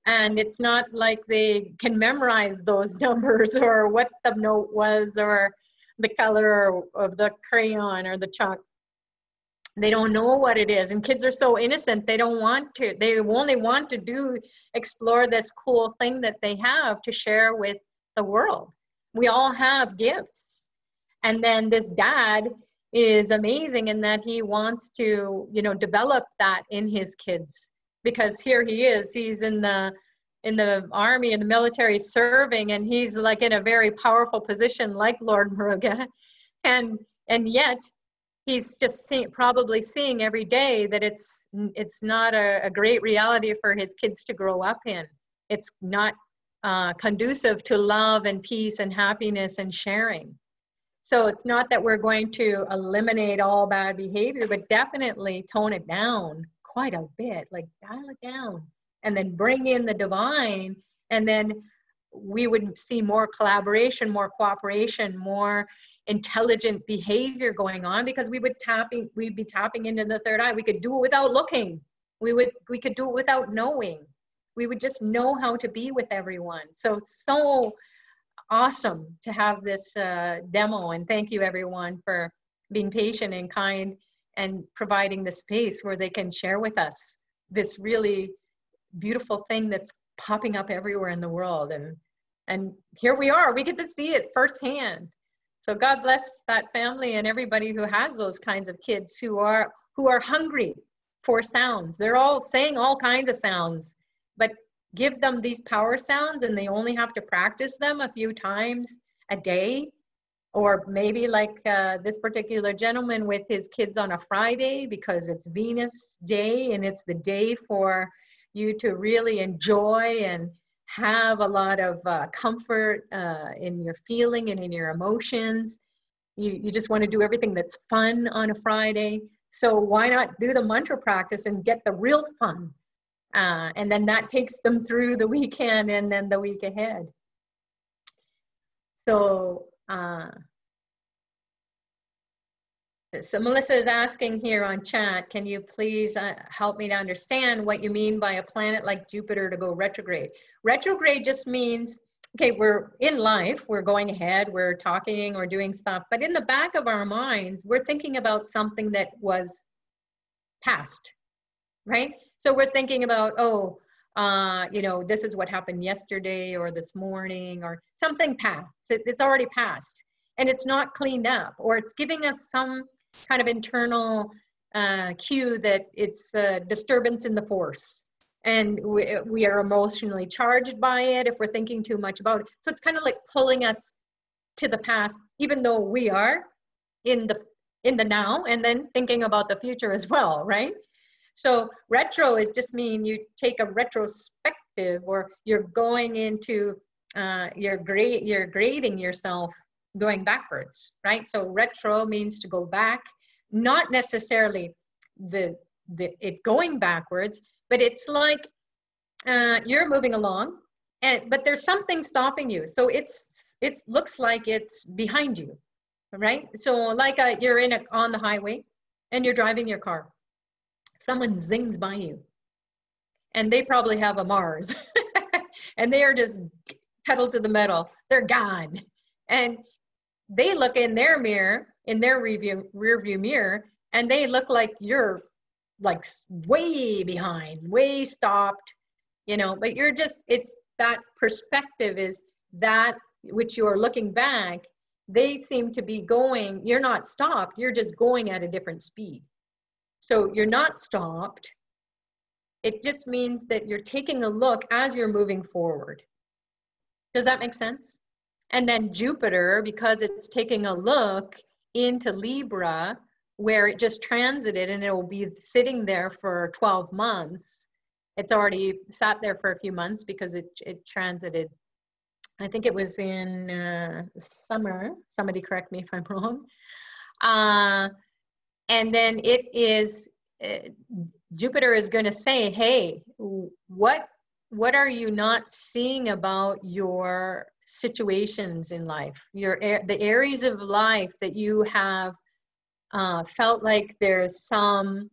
And it's not like they can memorize those numbers or what the note was or the color of the crayon or the chalk. They don't know what it is. And kids are so innocent, they don't want to. They only want to explore this cool thing that they have to share with the world. We all have gifts. And then this dad is amazing in that he wants to, develop that in his kids, because here he's in the army, in the military, serving, and he's like in a very powerful position like Lord Muruga. And yet he's just probably seeing every day that it's not a great reality for his kids to grow up in. It's not conducive to love and peace and happiness and sharing. So it's not that we're going to eliminate all bad behavior, but definitely tone it down quite a bit, like dial it down, and then bring in the divine, and then we would see more collaboration, more cooperation, more intelligent behavior going on, because we'd be tapping into the third eye. We could do it without looking. We could do it without knowing. We would just know how to be with everyone. So awesome to have this demo, and thank you everyone for being patient and kind and providing the space where they can share with us this really beautiful thing that's popping up everywhere in the world. And here we are, we get to see it firsthand. So God bless that family and everybody who has those kinds of kids who are hungry for sounds. They're all saying all kinds of sounds, but give them these power sounds, and they only have to practice them a few times a day, or maybe like this particular gentleman with his kids on a Friday, because it's Venus Day and it's the day for you to really enjoy and have a lot of comfort in your feeling and in your emotions. You just want to do everything that's fun on a Friday. So why not do the mantra practice and get the real fun? And then that takes them through the weekend and then the week ahead. So, so Melissa is asking here on chat, can you please help me to understand what you mean by a planet like Jupiter to go retrograde? Retrograde just means okay, we're in life, we're going ahead, we're talking or doing stuff, but in the back of our minds, we're thinking about something that was past, right? So we're thinking about, oh, you know, this is what happened yesterday or this morning or something past. It's already past and it's not cleaned up, or it's giving us some kind of internal cue that it's a disturbance in the force. And we are emotionally charged by it if we're thinking too much about it. So it's kind of like pulling us to the past, even though we are in the now and then thinking about the future as well, right? So retro is just mean you take a retrospective, or you're going into, you're grading yourself going backwards, right? So retro means to go back, not necessarily it going backwards, but it's like you're moving along, but there's something stopping you. So it looks like it's behind you, right? So like you're on the highway and you're driving your car. Someone zings by you and they probably have a Mars and they are just pedal to the metal. They're gone. And they look in their mirror, in their rear view mirror, and they look like you're like way behind, way stopped, you know, but you're just, it's that perspective is that which you're looking back, they seem to be going, you're not stopped, you're just going at a different speed. So you're not stopped. It just means that you're taking a look as you're moving forward. Does that make sense? And then Jupiter, because it's taking a look into Libra, where it just transited and it will be sitting there for 12 months. It's already sat there for a few months because it transited. I think it was in summer. Somebody correct me if I'm wrong. And then it is, Jupiter is going to say, hey, what are you not seeing about your situations in life? The areas of life that you have felt like there's some,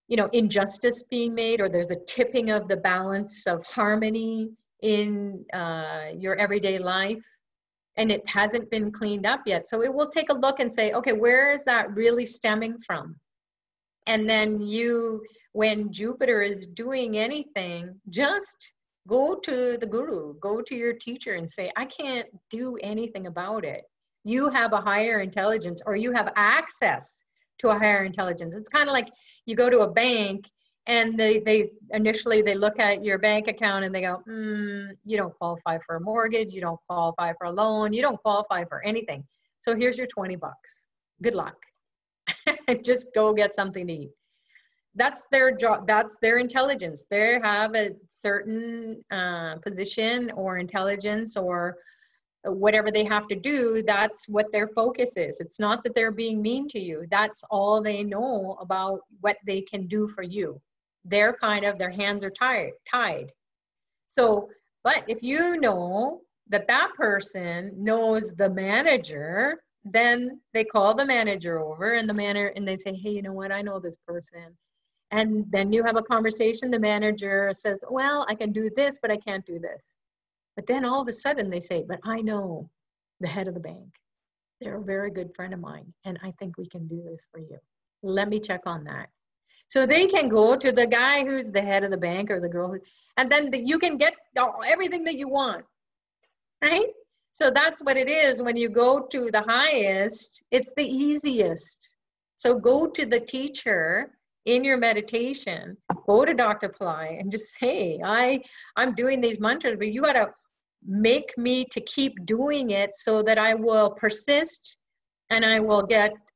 you know, injustice being made, or there's a tipping of the balance of harmony in your everyday life, and it hasn't been cleaned up yet. So it will take a look and say, okay, where is that really stemming from? And then when Jupiter is doing anything, just go to the guru, go to your teacher and say, I can't do anything about it. You have a higher intelligence, or you have access to a higher intelligence. It's kind of like you go to a bank and they initially look at your bank account and they go, you don't qualify for a mortgage, you don't qualify for a loan, you don't qualify for anything. So here's your 20 bucks. Good luck. Just go get something to eat. That's their job. That's their intelligence. They have a certain position or intelligence or whatever they have to do. That's what their focus is. It's not that they're being mean to you. That's all they know about what they can do for you. Their hands are tied. So, but if you know that person knows the manager, then they call the manager over and they say, hey, you know what? I know this person. And then you have a conversation. The manager says, well, I can do this, but I can't do this. But then all of a sudden they say, but I know the head of the bank. They're a very good friend of mine, and I think we can do this for you. Let me check on that. So they can go to the guy who's the head of the bank, or the girl, and then you can get everything that you want, right? So that's what it is. When you go to the highest, it's the easiest. So go to the teacher in your meditation, go to Dr. Pillai and just say, I'm doing these mantras, but you got to make me to keep doing it so that I will persist and I will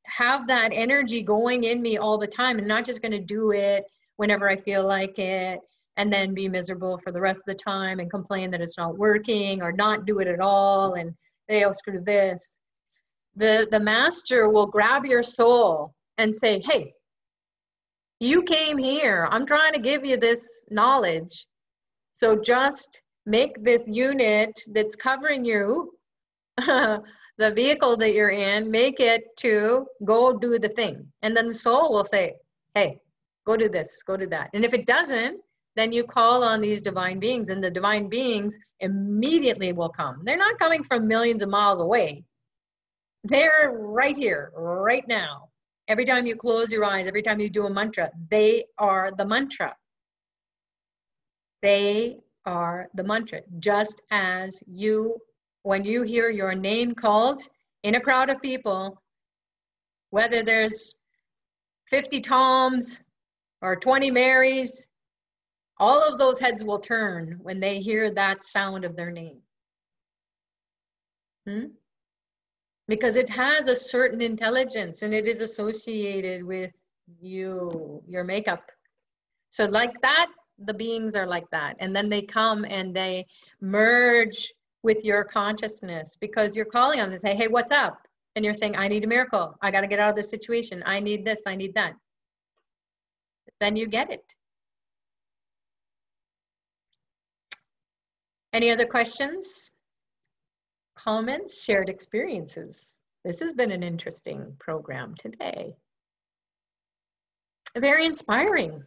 have that energy going in me all the time, and not just going to do it whenever I feel like it and then be miserable for the rest of the time and complain that it's not working, or not do it at all and say, oh, screw this. The master will grab your soul and say, hey, you came here. I'm trying to give you this knowledge. So just make this unit that's covering you, the vehicle that you're in, make it to go do the thing. And then the soul will say, hey, go do this, go do that. And if it doesn't, then you call on these divine beings, and the divine beings immediately will come. They're not coming from millions of miles away. They're right here, right now. Every time you close your eyes, every time you do a mantra, they are the mantra. They are the mantra. Just as you, when you hear your name called in a crowd of people, whether there's 50 Toms or 20 Marys, all of those heads will turn when they hear that sound of their name. Because it has a certain intelligence and it is associated with you, your makeup. So like that, the beings are like that. And then they come and they merge with your consciousness because you're calling on them and say, hey, what's up? And you're saying, I need a miracle. I got to get out of this situation. I need this, I need that. Then you get it. Any other questions? Comments, shared experiences. This has been an interesting program today. Very inspiring.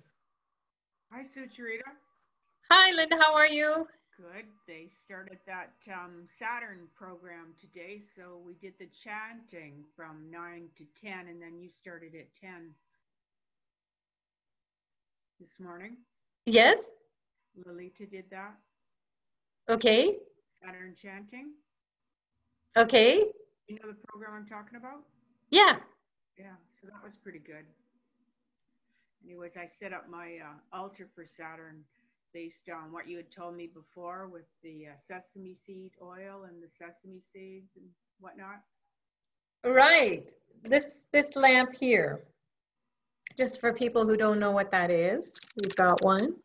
Hi, Sucharita. Hi, Linda, how are you? Good. They started that Saturn program today, so we did the chanting from 9 to 10, and then you started at 10 this morning. Yes. Lolita did that. Okay. Saturn chanting. Okay. You know the program I'm talking about? Yeah. Yeah, so that was pretty good. Anyways, I set up my altar for Saturn based on what you had told me before with the sesame seed oil and the sesame seeds and whatnot. Right. This lamp here, just for people who don't know what that is, we've got one.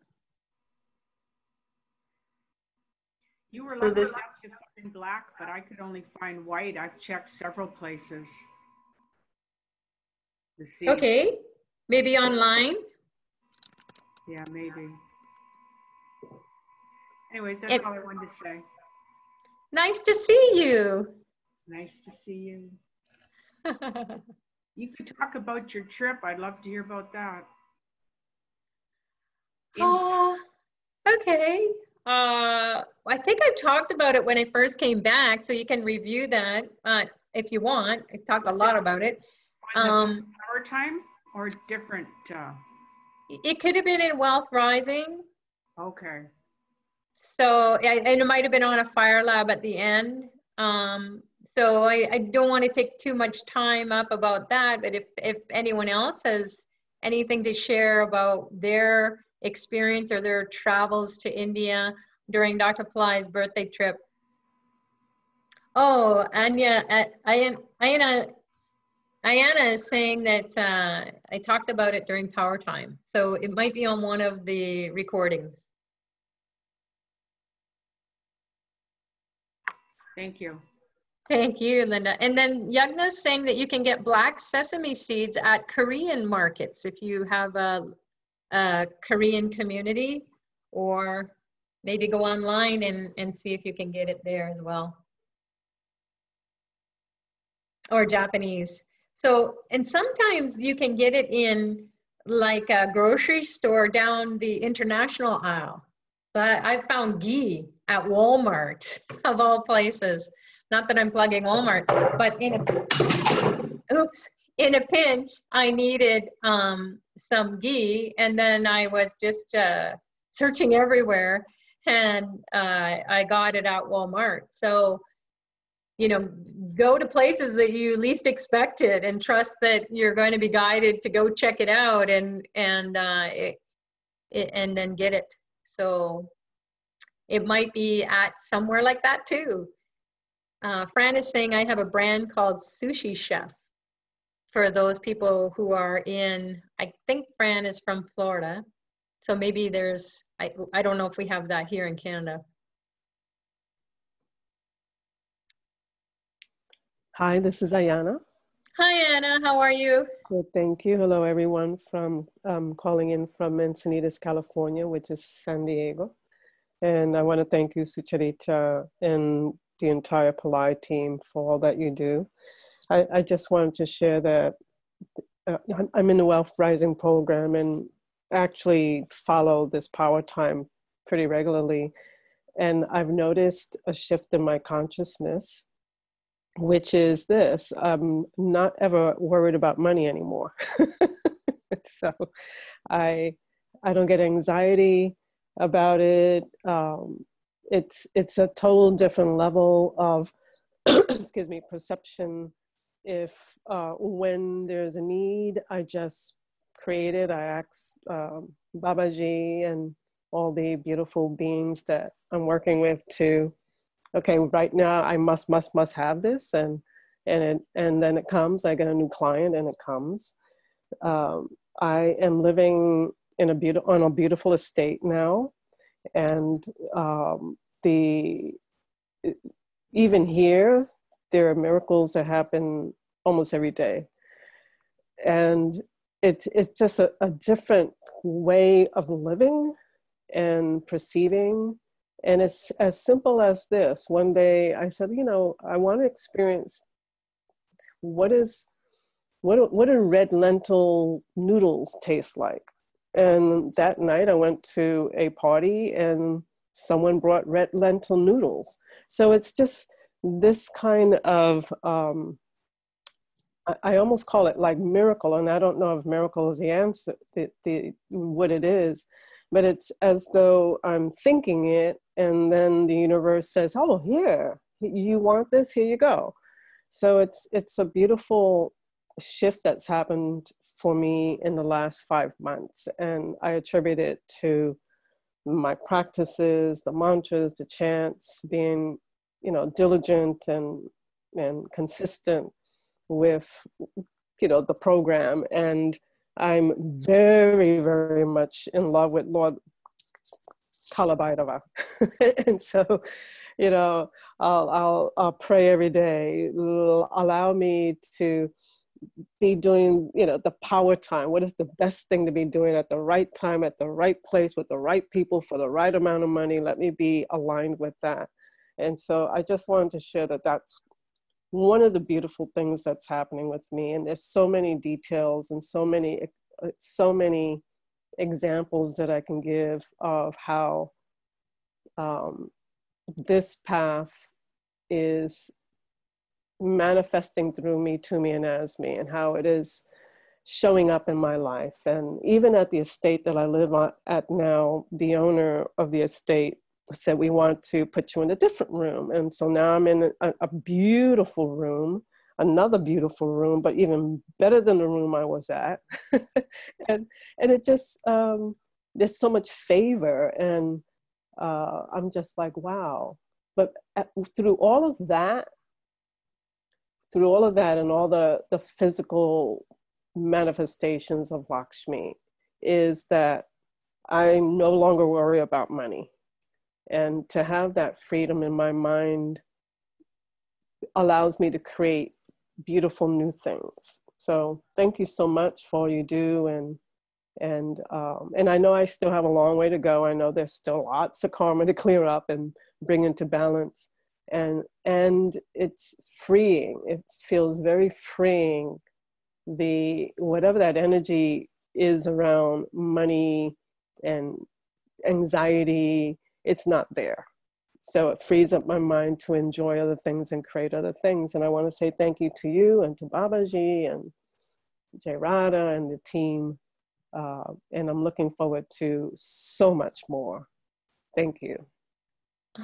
You were So lucky this, enough to find black, but I could only find white. I've checked several places. The seeds. okay, maybe online. Yeah, maybe. Anyways, that's all I wanted to say. Nice to see you. Nice to see you. You could talk about your trip. I'd love to hear about that. Okay. I think I talked about it when I first came back, so you can review that if you want. I talked a lot about it. Our time or different? It could have been in Wealth Rising. Okay. So, and it might have been on a fire lab at the end. So I don't want to take too much time up about that, but if anyone else has anything to share about their experience or their travels to India during Dr. Pillai's birthday trip. Oh, Anya, Ayana is saying that I talked about it during Power Time. So it might be on one of the recordings. Thank you. Thank you, Linda. And then Yagna's saying that you can get black sesame seeds at Korean markets if you have a Korean community, or maybe go online and see if you can get it there as well. Or Japanese. So, and sometimes you can get it in like a grocery store down the international aisle. But I found ghee at Walmart, of all places. Not that I'm plugging Walmart, but in a pinch, I needed some ghee, and then I was just searching everywhere, and I got it at Walmart. So, you know, go to places that you least expected, and trust that you're going to be guided to go check it out, and then get it. So it might be at somewhere like that too. Fran is saying I have a brand called Sushi Chef for those people who are in, I think Fran is from Florida. So maybe there's, I don't know if we have that here in Canada. Hi, this is Ayana. Hi, Anna, how are you? Good, thank you. Hello, everyone from calling in from Encinitas, California, which is San Diego. And I want to thank you, Sucharita, and the entire Pillai team for all that you do. I just wanted to share that I'm in the Wealth Rising program, and actually follow this power time pretty regularly. And I've noticed a shift in my consciousness, which is this: I'm not ever worried about money anymore. So I don't get anxiety about it. It's a total different level of excuse me, perception. If when there's a need, I just create it. I ask Babaji and all the beautiful beings that I'm working with to, okay, right now I must have this, and then it comes. I get a new client, and it comes. I am living in on a beautiful estate now, and even here there are miracles that happen almost every day, and it's just a different way of living and perceiving. And it's as simple as this. One day I said, I want to experience what do red lentil noodles taste like? And that night I went to a party and someone brought red lentil noodles. So it's just this kind of, I almost call it like miracle. And I don't know if miracle is the answer, what it is, but it's as though I'm thinking it, and then the universe says, oh, here, you want this, here you go. So it's a beautiful shift that's happened for me in the last 5 months. And I attribute it to my practices, the mantras, the chants, being, diligent and consistent with, the program. And I'm very, very much in love with Lord Kalabhairava. And so, I'll pray every day. Allow me to be doing, the power time. What is the best thing to be doing at the right time, at the right place, with the right people, for the right amount of money? Let me be aligned with that. And so I just wanted to share that that's one of the beautiful things that's happening with me. And there's so many details and so many examples that I can give of how this path is manifesting through me, to me, and as me, and how it is showing up in my life. And even at the estate that I live at now, the owner of the estate said, we want to put you in a different room. And so now I'm in a beautiful room, another beautiful room, but even better than the room I was at. and it just, there's so much favor, and I'm just like, wow. But through all of that and all the physical manifestations of Lakshmi, is that I no longer worry about money. And to have that freedom in my mind allows me to create beautiful new things. So thank you so much for all you do. And I know I still have a long way to go. I know there's still lots of karma to clear up and bring into balance. And it's freeing. It feels very freeing. Whatever that energy is around money and anxiety, it's not there. So it frees up my mind to enjoy other things and create other things. And I want to say thank you to you and to Babaji and Jai Radha and the team. And I'm looking forward to so much more. Thank you.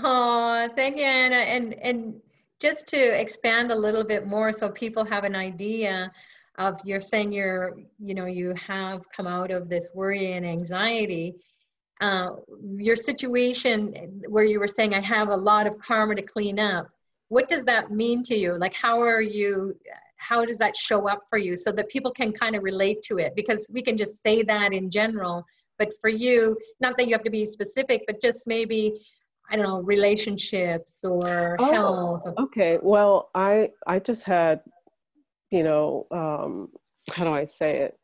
Oh, thank you, Anna. And just to expand a little bit more so people have an idea of, you're saying you have come out of this worry and anxiety. Your situation where you were saying, I have a lot of karma to clean up. What does that mean to you? Like, how does that show up for you so that people can kind of relate to it? Because we can just say that in general, but for you, not that you have to be specific, but just maybe, I don't know, relationships or health. Okay. Well, I just had, how do I say it?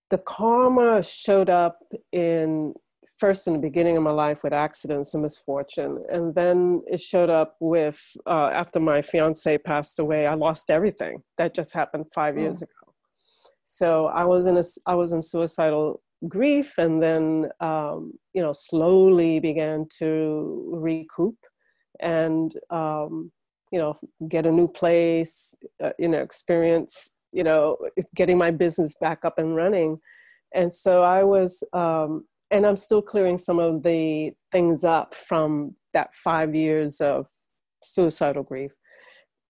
The karma showed up first in the beginning of my life with accidents and misfortune. And then it showed up with, after my fiance passed away, I lost everything. That just happened 5 years ago. So I was in suicidal grief, and then, you know, slowly began to recoup and, you know, get a new place, you know, experience, you know, getting my business back up and running. And so I was, and I'm still clearing some of the things up from that 5 years of suicidal grief,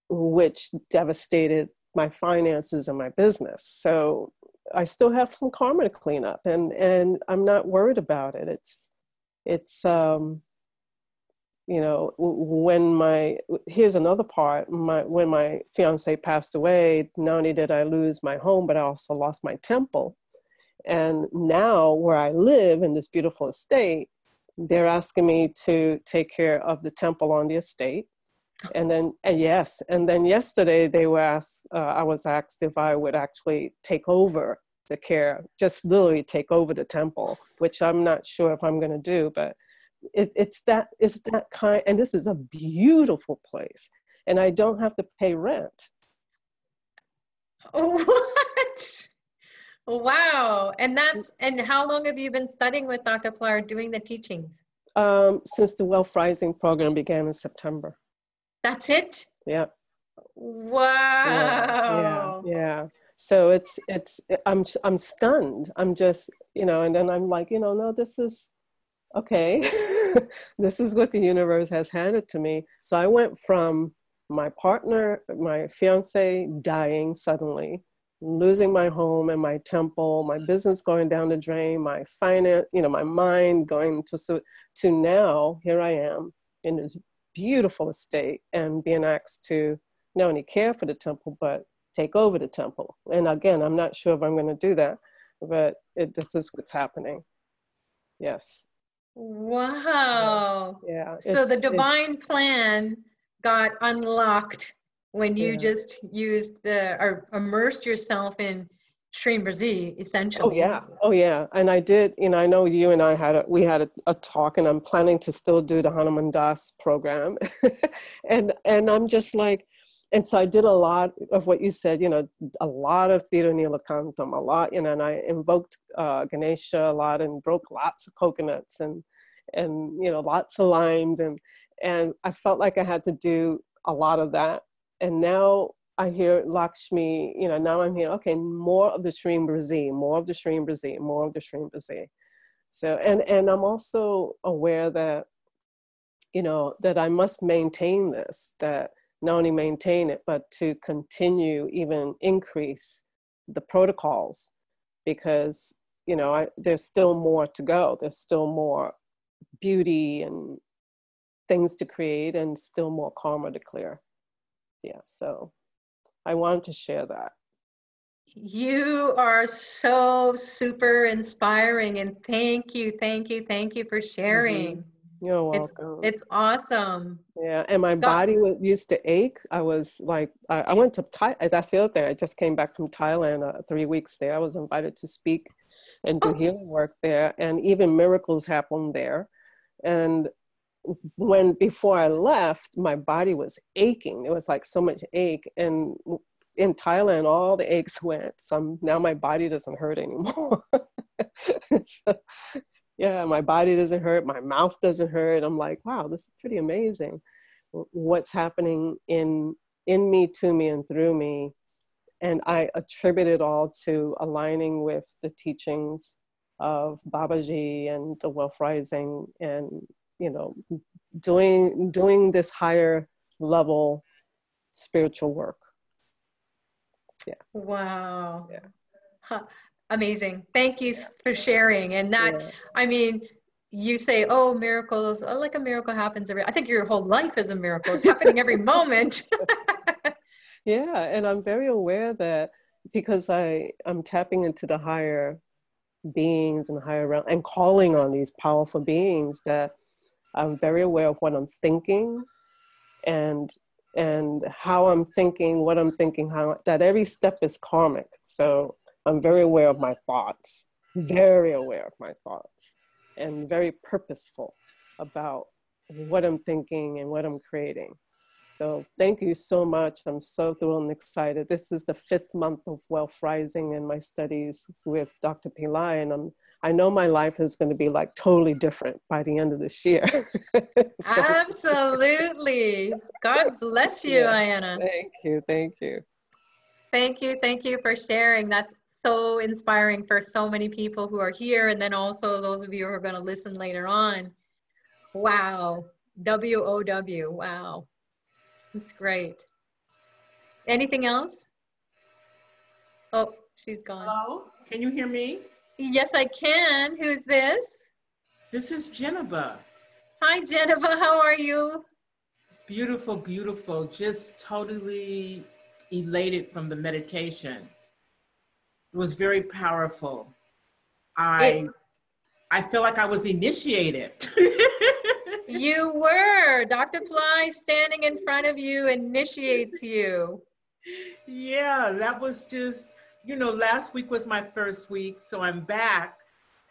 which devastated my finances and my business. So I still have some karma to clean up, and I'm not worried about it. It's you know, here's another part. When my fiance passed away, not only did I lose my home, but I also lost my temple. And now where I live in this beautiful estate, they're asking me to take care of the temple on the estate. And then yesterday they were asked, I was asked if I would actually take over the care, just literally take over the temple, which I'm not sure if I'm going to do, but it's that kind, and this is a beautiful place, and I don't have to pay rent. What? Wow. And how long have you been studying with Dr. Pillai, doing the teachings? Since the Wealth Rising program began in September. That's it? Yeah. Wow. Yeah. So I'm stunned. I'm just, you know, and then I'm like, you know, no, this is okay. This is what the universe has handed to me. So I went from my partner, my fiance dying suddenly, losing my home and my temple, my business going down the drain, my finance, you know, my mind going to now, here I am in this beautiful estate and being asked to not only care for the temple, but take over the temple. And again, I'm not sure if I'm going to do that, but this is what's happening. Yes. Wow. Yeah. So the divine plan got unlocked when you just used or immersed yourself in Srimbazi, essentially. Oh yeah. And I did, you know, I know you and I had a talk, and I'm planning to still do the Hanuman Das program. and I'm just like, and so I did a lot of what you said, you know, a lot of Theta Nilakantam, a lot, you know, and I invoked Ganesha a lot and broke lots of coconuts and you know, lots of limes, and I felt like I had to do a lot of that. And now I hear Lakshmi, you know, now I'm here, okay, more of the Srimbazi, more of the Srimbazi, more of the Srimbazi. So, and I'm also aware that, you know, that I must maintain this, that not only maintain it, but to continue, even increase the protocols, because, you know, there's still more to go. There's still more beauty and things to create, and still more karma to clear. Yeah, so I wanted to share that. You are so super inspiring, and thank you for sharing. You're welcome. It's awesome. Yeah, and my body used to ache. I was like, I went to Thailand. That's the other thing. I just came back from Thailand, 3 weeks there. I was invited to speak and do healing work there, and even miracles happened there. And before I left, my body was aching. There was like so much ache, and in Thailand, all the aches went. So now my body doesn't hurt anymore. So, yeah, my body doesn't hurt. My mouth doesn't hurt. I'm like, wow, this is pretty amazing. What's happening in me, to me, and through me. And I attribute it all to aligning with the teachings of Babaji and the Wealth Rising, and, you know, doing this higher level spiritual work. Yeah. Wow. Yeah. Huh. Amazing. Thank you for sharing. And that, I mean, you say, oh, miracles, like a miracle happens I think your whole life is a miracle. It's happening every moment. Yeah. And I'm very aware that, because I'm tapping into the higher beings and higher realm and calling on these powerful beings, that I'm very aware of what I'm thinking and how I'm thinking, what I'm thinking, that every step is karmic. So I'm very aware of my thoughts, very aware of my thoughts, and very purposeful about what I'm thinking and what I'm creating. So thank you so much. I'm so thrilled and excited. This is the 5th month of Wealth Rising in my studies with Dr. Pillai, and I know my life is going to be like totally different by the end of this year. Absolutely. God bless you, Yeah. Ayanna. Thank you. Thank you. Thank you. Thank you for sharing. That's so inspiring for so many people who are here, and then also those of you who are going to listen later on. Wow. WOW. Wow. That's great. Anything else? Oh, she's gone. Hello, can you hear me? Yes, I can. Who's this? This is Geneva. Hi, Jennifer. How are you? Beautiful, beautiful. Just totally elated from the meditation. It was very powerful. I feel like I was initiated. You were. Dr. Pillai standing in front of you initiates you. Yeah, that was just, you know, last week was my first week, so I'm back.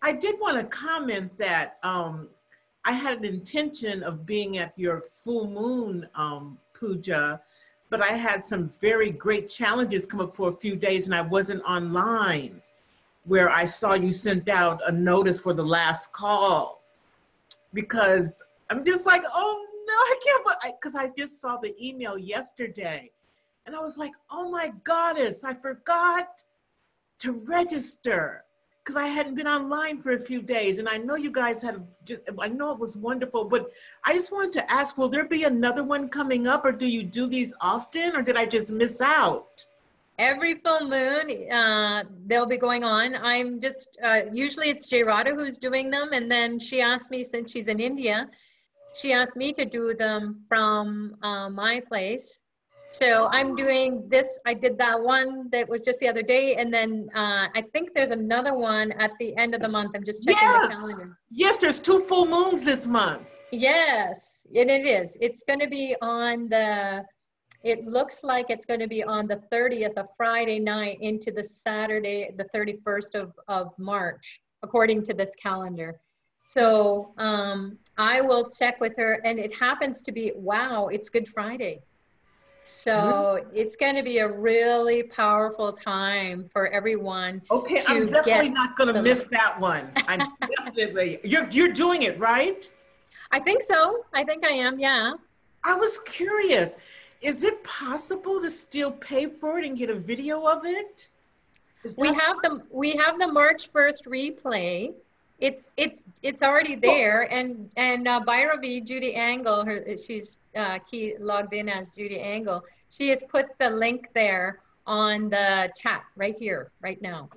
I did want to comment that I had an intention of being at your full moon puja, but I had some very great challenges come up for a few days and I wasn't online, where I saw you sent out a notice for the last call, because I'm just like, oh no, I can't, because I just saw the email yesterday. And I was like, oh my goddess, I forgot to register because I hadn't been online for a few days. And I know you guys had I know it was wonderful, but I just wanted to ask, will there be another one coming up, or do you do these often, or did I just miss out? Every full moon, they'll be going on. I'm just, usually it's Jay Radha who's doing them. And then she asked me, since she's in India, she asked me to do them from my place. So I'm doing this. I did that one that was just the other day. And then I think there's another one at the end of the month. I'm just checking the calendar. Yes, there's 2 full moons this month. Yes, and it is. It's going to be on it looks like it's going to be on the 30th, a Friday night, into the Saturday, the 31st of March, according to this calendar. So I will check with her, and it happens to be, wow, it's Good Friday. So it's going to be a really powerful time for everyone. Okay, I'm definitely not going to miss that one. I'm definitely, you're doing it, right? I think so. I think I am, yeah. I was curious. Is it possible to still pay for it and get a video of it? We have the March 1st replay. It's already there, and Bhairavi, Judy Angle, she's logged in as Judy Angle. She has put the link there on the chat right here, right now.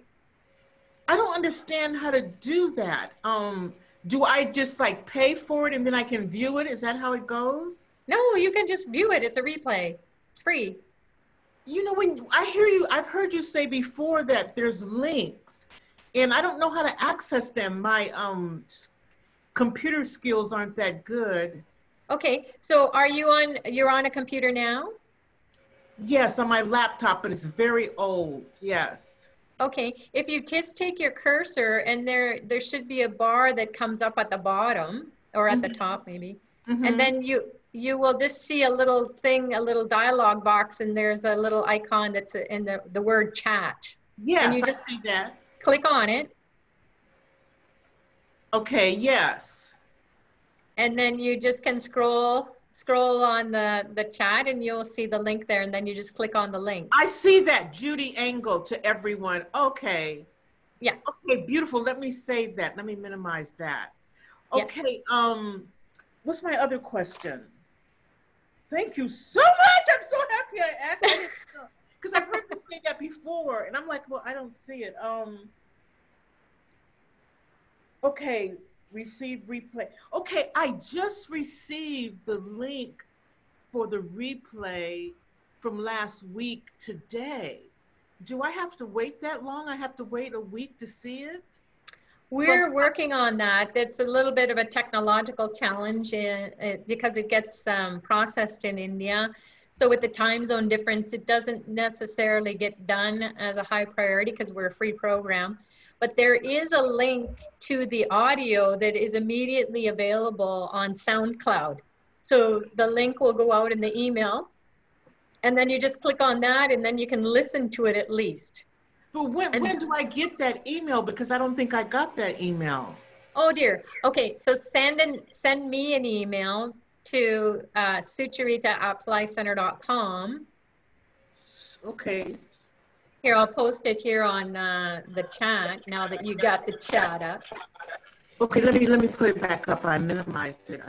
I don't understand how to do that. Do I just like pay for it and then I can view it? Is that how it goes? No, you can just view it. It's a replay. It's free. You know, when I hear you, I've heard you say before that there's links, and I don't know how to access them. My computer skills aren't that good. Okay, so you're on a computer now? Yes, on my laptop, but it's very old. Yes. Okay, if you just take your cursor, and there should be a bar that comes up at the bottom or at the top maybe. And then you will just see a little thing, a little dialog box, and there's a little icon that's in the word chat. Yes, and you I just see that. Click on it. Okay, yes. And then you just can scroll on the chat, and you'll see the link there, and then you just click on the link. I see that, Judy Angle, to everyone. Okay. Yeah. Okay, beautiful. Let me save that. Let me minimize that. Okay, what's my other question? Thank you so much. I'm so happy I asked it. Because I've heard you say that before, and I'm like, well, I don't see it. Okay, receive replay. Okay, I just received the link for the replay from last week today. Do I have to wait that long? I have to wait a week to see it? We're working on that. It's a little bit of a technological challenge because it gets processed in India. So with the time zone difference, it doesn't necessarily get done as a high priority because we're a free program. But there is a link to the audio that is immediately available on SoundCloud. So the link will go out in the email, and then you just click on that, and then you can listen to it at least. But when do I get that email? Because I don't think I got that email. Oh dear. Okay, so send me an email to sucharita@pillaycenter.com. Okay. Here, I'll post it here on the chat now that you got the chat up. Okay, let me put it back up. I minimized it.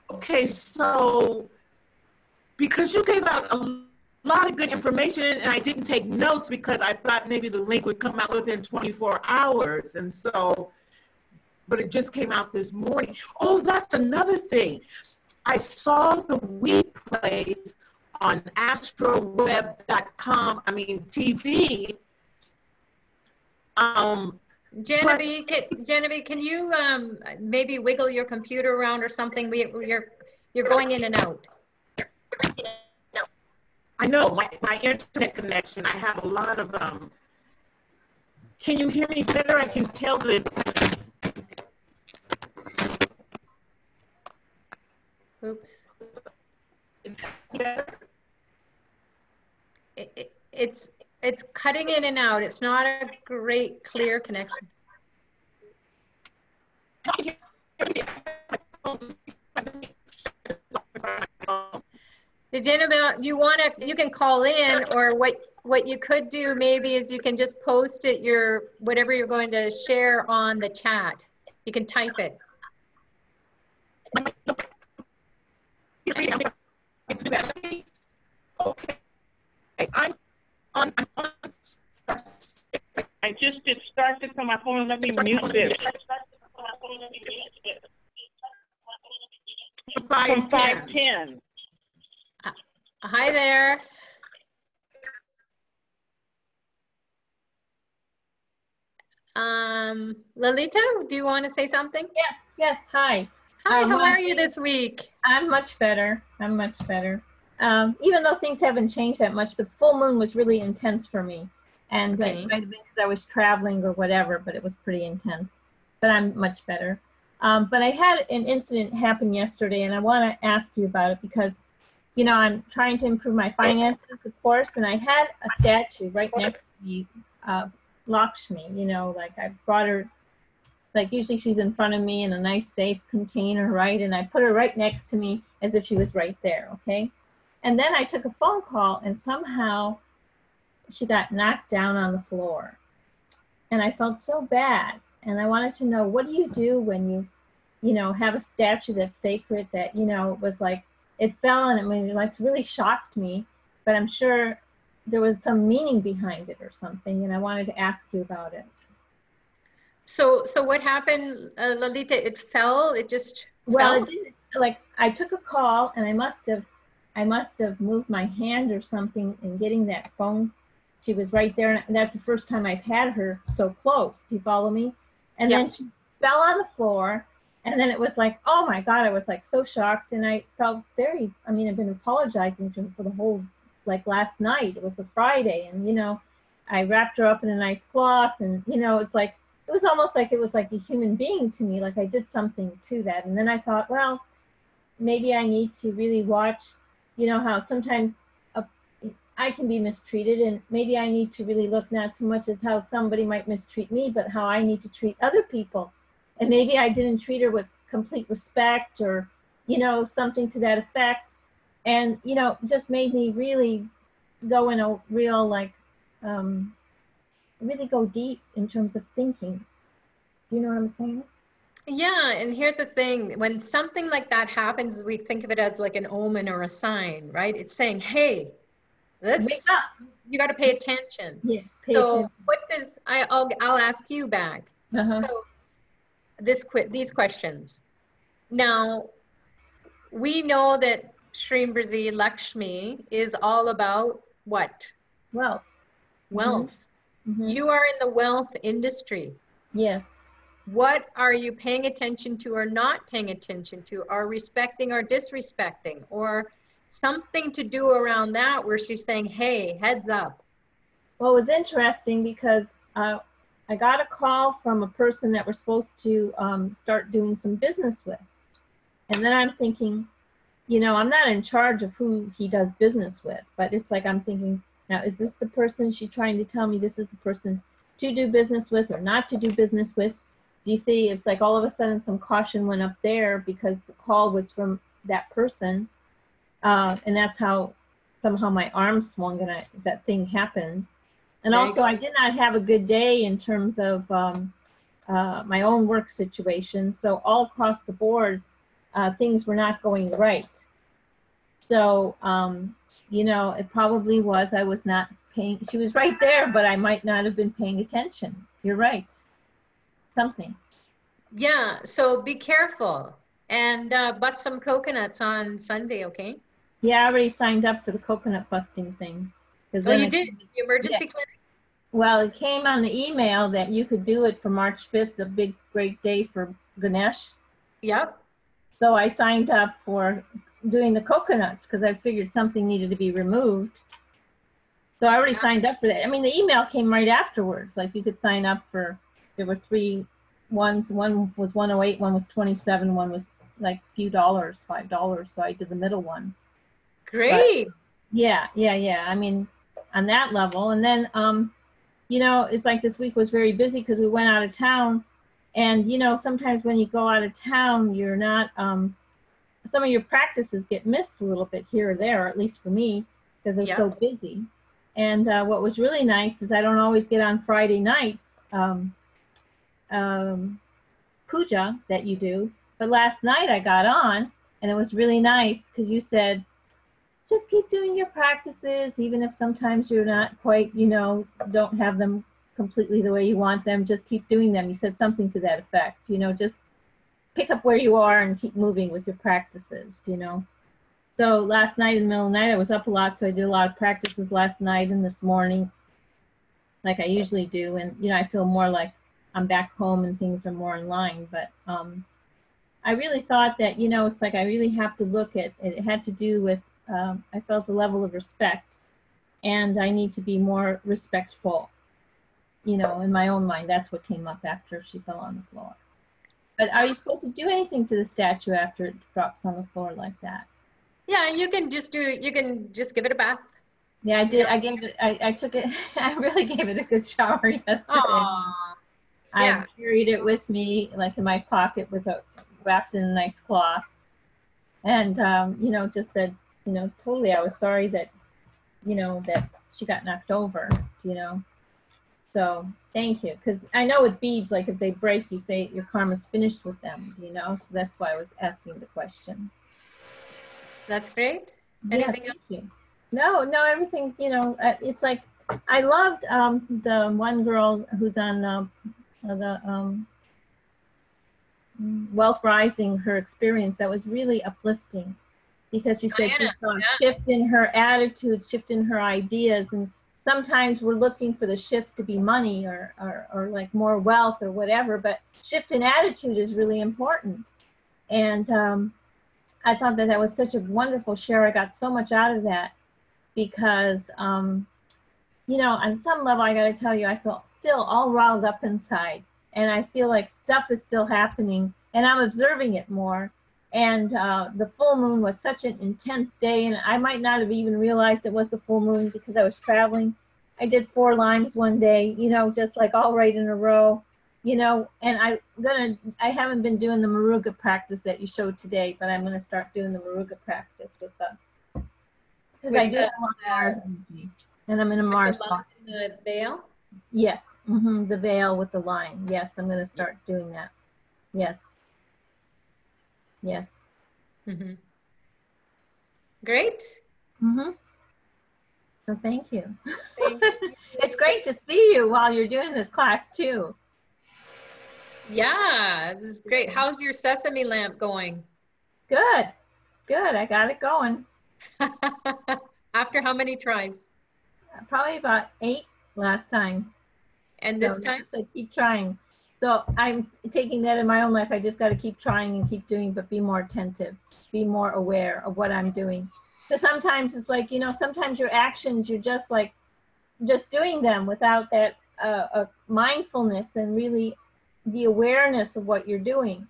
Okay, so because you gave out a lot of good information and I didn't take notes because I thought maybe the link would come out within 24 hours. And so, but it just came out this morning. Oh, that's another thing. I saw the replays on astroweb.com, TV. Genevieve, can you maybe wiggle your computer around or something? You're going in and out. I know my internet connection. I have a lot of Can you hear me better? I can tell this. Oops. Is that better? It's cutting in and out. It's not a great clear connection. Jennifer, you can call in, or what you could do maybe is you can just post it whatever you're going to share on the chat. You can type it. Okay. I'm on. I just did start this on my phone. Let me mute this. 510. Hi there. Lalita, do you want to say something? Yeah. Yes. Hi. Hi. How are you this week? I'm much better. I'm much better. Even though things haven't changed that much, but the full moon was really intense for me. And okay. It might have been because I was traveling or whatever, but it was pretty intense. But I'm much better. But I had an incident happen yesterday, and I want to ask you about it because, you know, I'm trying to improve my finances, of course, and I had a statue right next to me, Lakshmi, you know, like I brought her, like usually she's in front of me in a nice safe container, right? And I put her right next to me as if she was right there, okay? And then I took a phone call and somehow she got knocked down on the floor. And I felt so bad. And I wanted to know, what do you do when you know, have a statue that's sacred that, you know, was like, it fell and it like really shocked me, but I'm sure there was some meaning behind it or something. And I wanted to ask you about it. So what happened, Lalita? It fell? It just well, fell? It didn't, like I took a call and I must have moved my hand or something in getting that phone. She was right there, and that's the first time I've had her so close. Do you follow me? And yep. Then she fell on the floor, and then it was like, oh my God, I was like so shocked, and I felt very, I mean, I've been apologizing to her for the whole, like last night, it was a Friday, and you know, I wrapped her up in a nice cloth, and you know, it's like, it was almost like it was like a human being to me, like I did something to that. And then I thought, well, maybe I need to really watch, you know, how sometimes I can be mistreated, and maybe I need to really look not so much as how somebody might mistreat me, but how I need to treat other people. And maybe I didn't treat her with complete respect or, you know, something to that effect. And, you know, just made me really go in a real, like, really go deep in terms of thinking. Do you know what I'm saying? Yeah, and here's the thing. When something like that happens, we think of it as like an omen or a sign, right? It's saying, hey, Wake up. You got to pay attention. Yes, so what does, I'll ask you back. Uh-huh. So these questions. Now, we know that Shrimbrazi Lakshmi is all about what? Wealth. Wealth. Mm-hmm. You are in the wealth industry. Yes. What are you paying attention to or not paying attention to, or respecting or disrespecting, or something to do around that where she's saying, hey, heads up? Well, it was interesting because I got a call from a person that we're supposed to start doing some business with. And then I'm thinking, you know, I'm not in charge of who he does business with, but it's like I'm thinking, now, is this the person she's trying to tell me this is the person to do business with or not to do business with? Do you see, it's like all of a sudden some caution went up there because the call was from that person. And that's how somehow my arm swung and that thing happened. And also I did not have a good day in terms of my own work situation. So all across the board, things were not going right. So, you know, it probably was, I was not paying, she was right there, but I might not have been paying attention. You're right. Something. Yeah, so be careful and bust some coconuts on Sunday, okay? Yeah, I already signed up for the coconut busting thing. Oh, you did? The emergency clinic? Well, it came on the email that you could do it for March 5th, a big, great day for Ganesh. Yep. So I signed up for doing the coconuts because I figured something needed to be removed. So I already signed up for that. I mean, the email came right afterwards. Like you could sign up for, there were 3 ones. One was 108, one was 27, one was like a few dollars, $5. So I did the middle one. Great. But yeah. I mean, on that level. And then, you know, it's like this week was very busy because we went out of town. And, you know, sometimes when you go out of town, you're not, some of your practices get missed a little bit here or there, at least for me, because they're so busy. And what was really nice is I don't always get on Friday nights, puja that you do. But last night I got on and it was really nice because you said, just keep doing your practices, even if sometimes you're not quite, you know, don't have them completely the way you want them, just keep doing them. You said something to that effect, you know, just pick up where you are and keep moving with your practices, you know. So last night in the middle of the night, I was up a lot, so I did a lot of practices last night and this morning, like I usually do. And, you know, I feel more like I'm back home and things are more in line. But I really thought that, you know, it's like I really have to look at, it had to do with, I felt a level of respect, and I need to be more respectful, you know, in my own mind. That's what came up after she fell on the floor. But are you supposed to do anything to the statue after it drops on the floor like that? Yeah, you can just give it a bath. Yeah, I did. I gave it, I took it, I really gave it a good shower yesterday. Aww. Yeah. I carried it with me, like in my pocket with wrapped in a nice cloth. And, you know, just said, you know, totally, I was sorry that, you know, that she got knocked over, you know. So thank you. Because I know with beads, like if they break, you say your karma's finished with them, you know. So that's why I was asking the question. That's great. Anything else? You. No, everything, you know, it's like, I loved the one girl who's on the Wealth Rising, her experience. That was really uplifting because she said she saw a shift in her attitude, shift in her ideas. And sometimes we're looking for the shift to be money or like more wealth or whatever, but shift in attitude is really important. And I thought that was such a wonderful share. I got so much out of that because, you know, on some level, I got to tell you, I felt still all riled up inside. And I feel like stuff is still happening and I'm observing it more. And the full moon was such an intense day, and I might not have even realized it was the full moon because I was traveling. I did 4 limes one day, you know, just like all right in a row, you know, and I haven't been doing the Maruga practice that you showed today, but I'm going to start doing the Maruga practice with because I do have Mars energy, and I'm in a Mars spot. The veil? Yes, the veil with the line. Yes, I'm going to start doing that. Yes. Yes. Great. So thank you. It's great to see you while you're doing this class too. Yeah, this is great. How's your sesame lamp going? Good. I got it going. After how many tries? Probably about 8 last time. And this time? I keep trying. So I'm taking that in my own life. I just got to keep trying and keep doing, but be more attentive, be more aware of what I'm doing. Because sometimes it's like, you know, sometimes your actions, you're just like, just doing them without that mindfulness and really the awareness of what you're doing.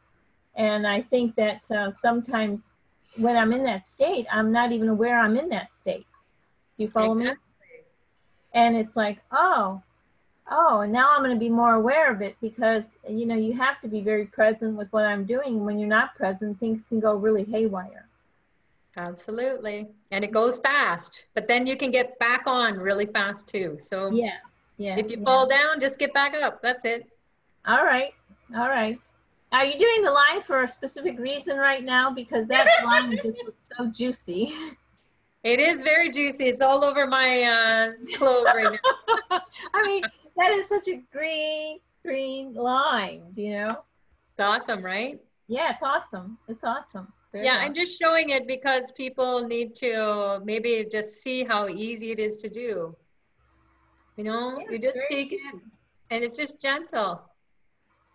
And I think that sometimes when I'm in that state, I'm not even aware I'm in that state. Do you follow me? And it's like, oh, and now I'm going to be more aware of it, because, you know, you have to be very present with what I'm doing. When you're not present, things can go really haywire. Absolutely. And it goes fast, but then you can get back on really fast too. So Yeah. if you fall down, just get back up. That's it. All right. All right. Are you doing the line for a specific reason right now? Because that line just looks so juicy. It is very juicy. It's all over my clothes right now. I mean, that is such a green line, you know? It's awesome, right? Yeah, it's awesome. It's awesome. Very Yeah, awesome. I'm just showing it because people need to maybe just see how easy it is to do. You know, Yeah, you just very take it and it's just gentle.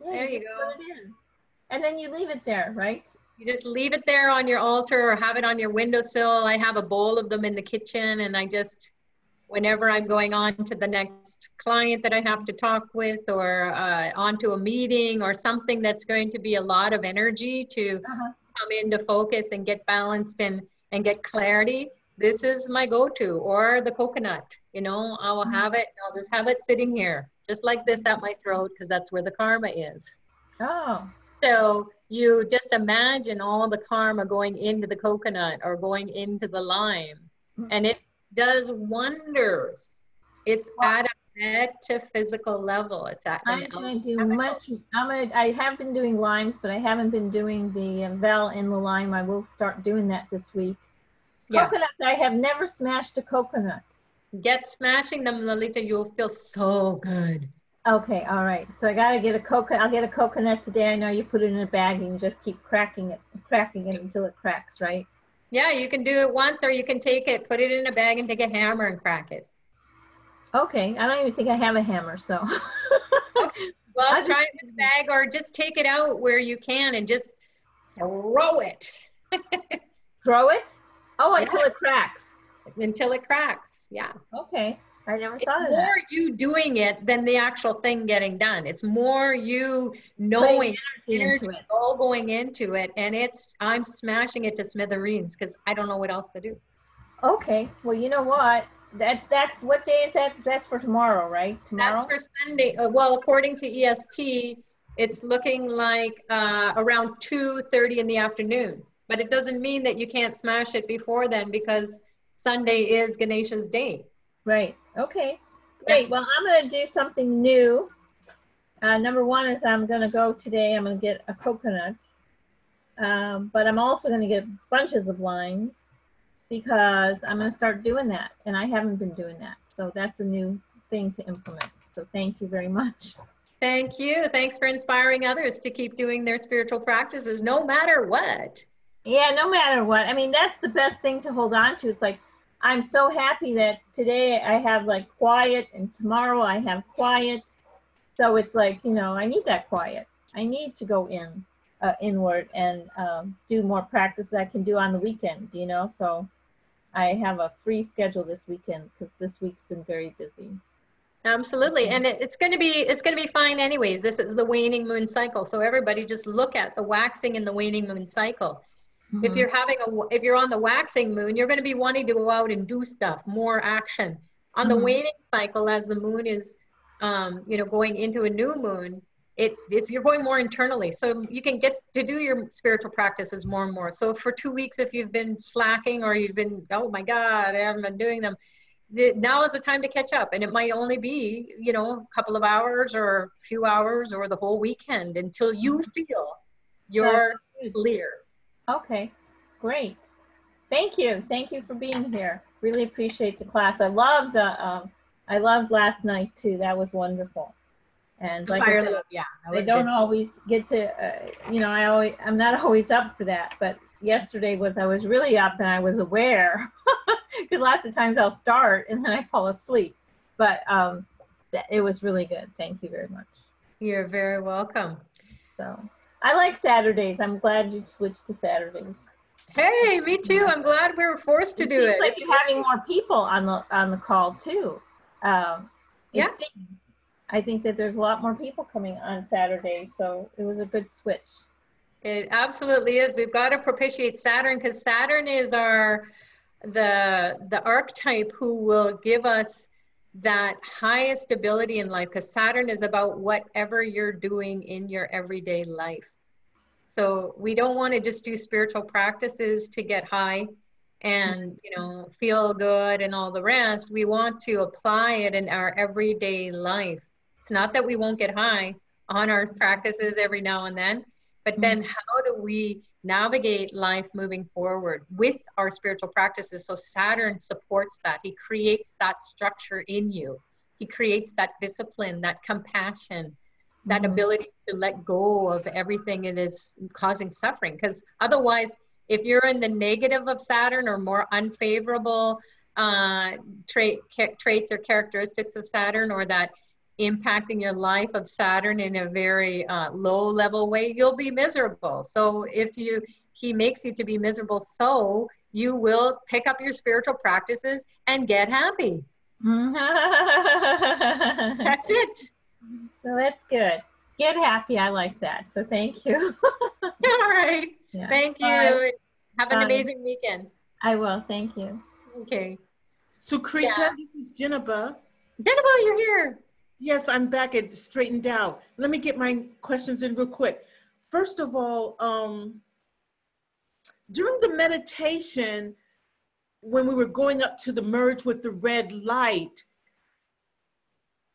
Yeah, There you just go. put it in. And then you leave it there, right? You just leave it there on your altar or have it on your windowsill. I have a bowl of them in the kitchen, and I just, whenever I'm going on to the next client that I have to talk with, or onto a meeting or something that's going to be a lot of energy to come into focus and get balanced and get clarity, this is my go-to. Or the coconut, you know, I will have it, I'll just have it sitting here, just like this at my throat, because that's where the karma is. Oh. So you just imagine all the karma going into the coconut or going into the lime, and it does wonders. It's at a metaphysical level. It's at I'm going to do much. I have been doing limes, but I haven't been doing the vel in the lime. I will start doing that this week. Yeah. Coconuts, I have never smashed a coconut. Get smashing them, Lalita. You'll feel so good. Okay, all right. So I gotta get a coconut. I'll get a coconut today. I know you put it in a bag and you just keep cracking it until it cracks, right? Yeah, you can do it once, or you can take it, put it in a bag, and take a hammer and crack it. Okay, I don't even think I have a hammer, so. Okay. Well, try it with the bag, or just take it out where you can and just throw it. Throw it? Oh, until it cracks. Until it cracks, yeah. Okay, I never It's thought of that. more you doing it than the actual thing getting done. It's more you knowing energy all going into it, and I'm smashing it to smithereens because I don't know what else to do. Okay, well, you know what? That's what day is that? That's for tomorrow, right? Tomorrow? That's for Sunday. Well, according to EST, it's looking like around 2:30 in the afternoon. But it doesn't mean that you can't smash it before then, because Sunday is Ganesha's day. Right. Okay. Great. Yeah. Well, I'm going to do something new. Number one is I'm going to go today. I'm going to get a coconut. But I'm also going to get bunches of limes, because I'm going to start doing that. And I haven't been doing that. So that's a new thing to implement. So thank you very much. Thank you. Thanks for inspiring others to keep doing their spiritual practices no matter what. Yeah, no matter what. I mean, that's the best thing to hold on to. It's like, I'm so happy that today I have like quiet, and tomorrow I have quiet. So it's like, you know, I need that quiet. I need to go inward and do more practice that I can do on the weekend, you know. So I have a free schedule this weekend because this week's been very busy. Absolutely. And it's going to be fine anyways. This is the waning moon cycle. So everybody just look at the waxing and the waning moon cycle. Mm-hmm. If you're on the waxing moon, you're going to be wanting to go out and do stuff, more action. On the waning cycle, as the moon is, going into a new moon, you're going more internally. So you can get to do your spiritual practices more and more. So for 2 weeks, if you've been slacking or you've been, oh my God, I haven't been doing them, now is the time to catch up. And it might only be, a couple of hours or a few hours or the whole weekend until you feel you're clear. Okay, great. Thank you. Thank you for being here. Really appreciate the class. I loved I loved last night too. That was wonderful. And like I said, I don't always get to, I'm not always up for that. But yesterday I was really up and I was aware, because lots of times I'll start and then I fall asleep. But it was really good. Thank you very much. You're very welcome. So I like Saturdays. I'm glad you switched to Saturdays. Hey, me too. I'm glad we were forced to do it. Like you're having more people on the call too. I think that there's a lot more people coming on Saturdays, so it was a good switch. It absolutely is. We've got to propitiate Saturn because Saturn is the archetype who will give us that highest ability in life, because Saturn is about whatever you're doing in your everyday life. So we don't want to just do spiritual practices to get high and, you know, feel good and all the rest. We want to apply it in our everyday life. It's not that we won't get high on our practices every now and then, but then how do we navigate life moving forward with our spiritual practices? So Saturn supports that. He creates that structure in you. He creates that discipline, that compassion, that ability to let go of everything that is causing suffering. Because otherwise, if you're in the negative of Saturn or more unfavorable traits or characteristics of Saturn, or that impacting your life of Saturn in a very low level way, you'll be miserable. So if he makes you to be miserable, so you will pick up your spiritual practices and get happy. That's it. So that's good. Get happy. I like that. So thank you. All right. Yeah. Thank you. Bye. Have an Bye. amazing weekend. I will. Thank you. Okay. Sukrita, this is Jennifer. Jennifer, you're here. Yes, I'm back and straightened out. Let me get my questions in real quick. First of all, during the meditation, when we were going up to the merge with the red light,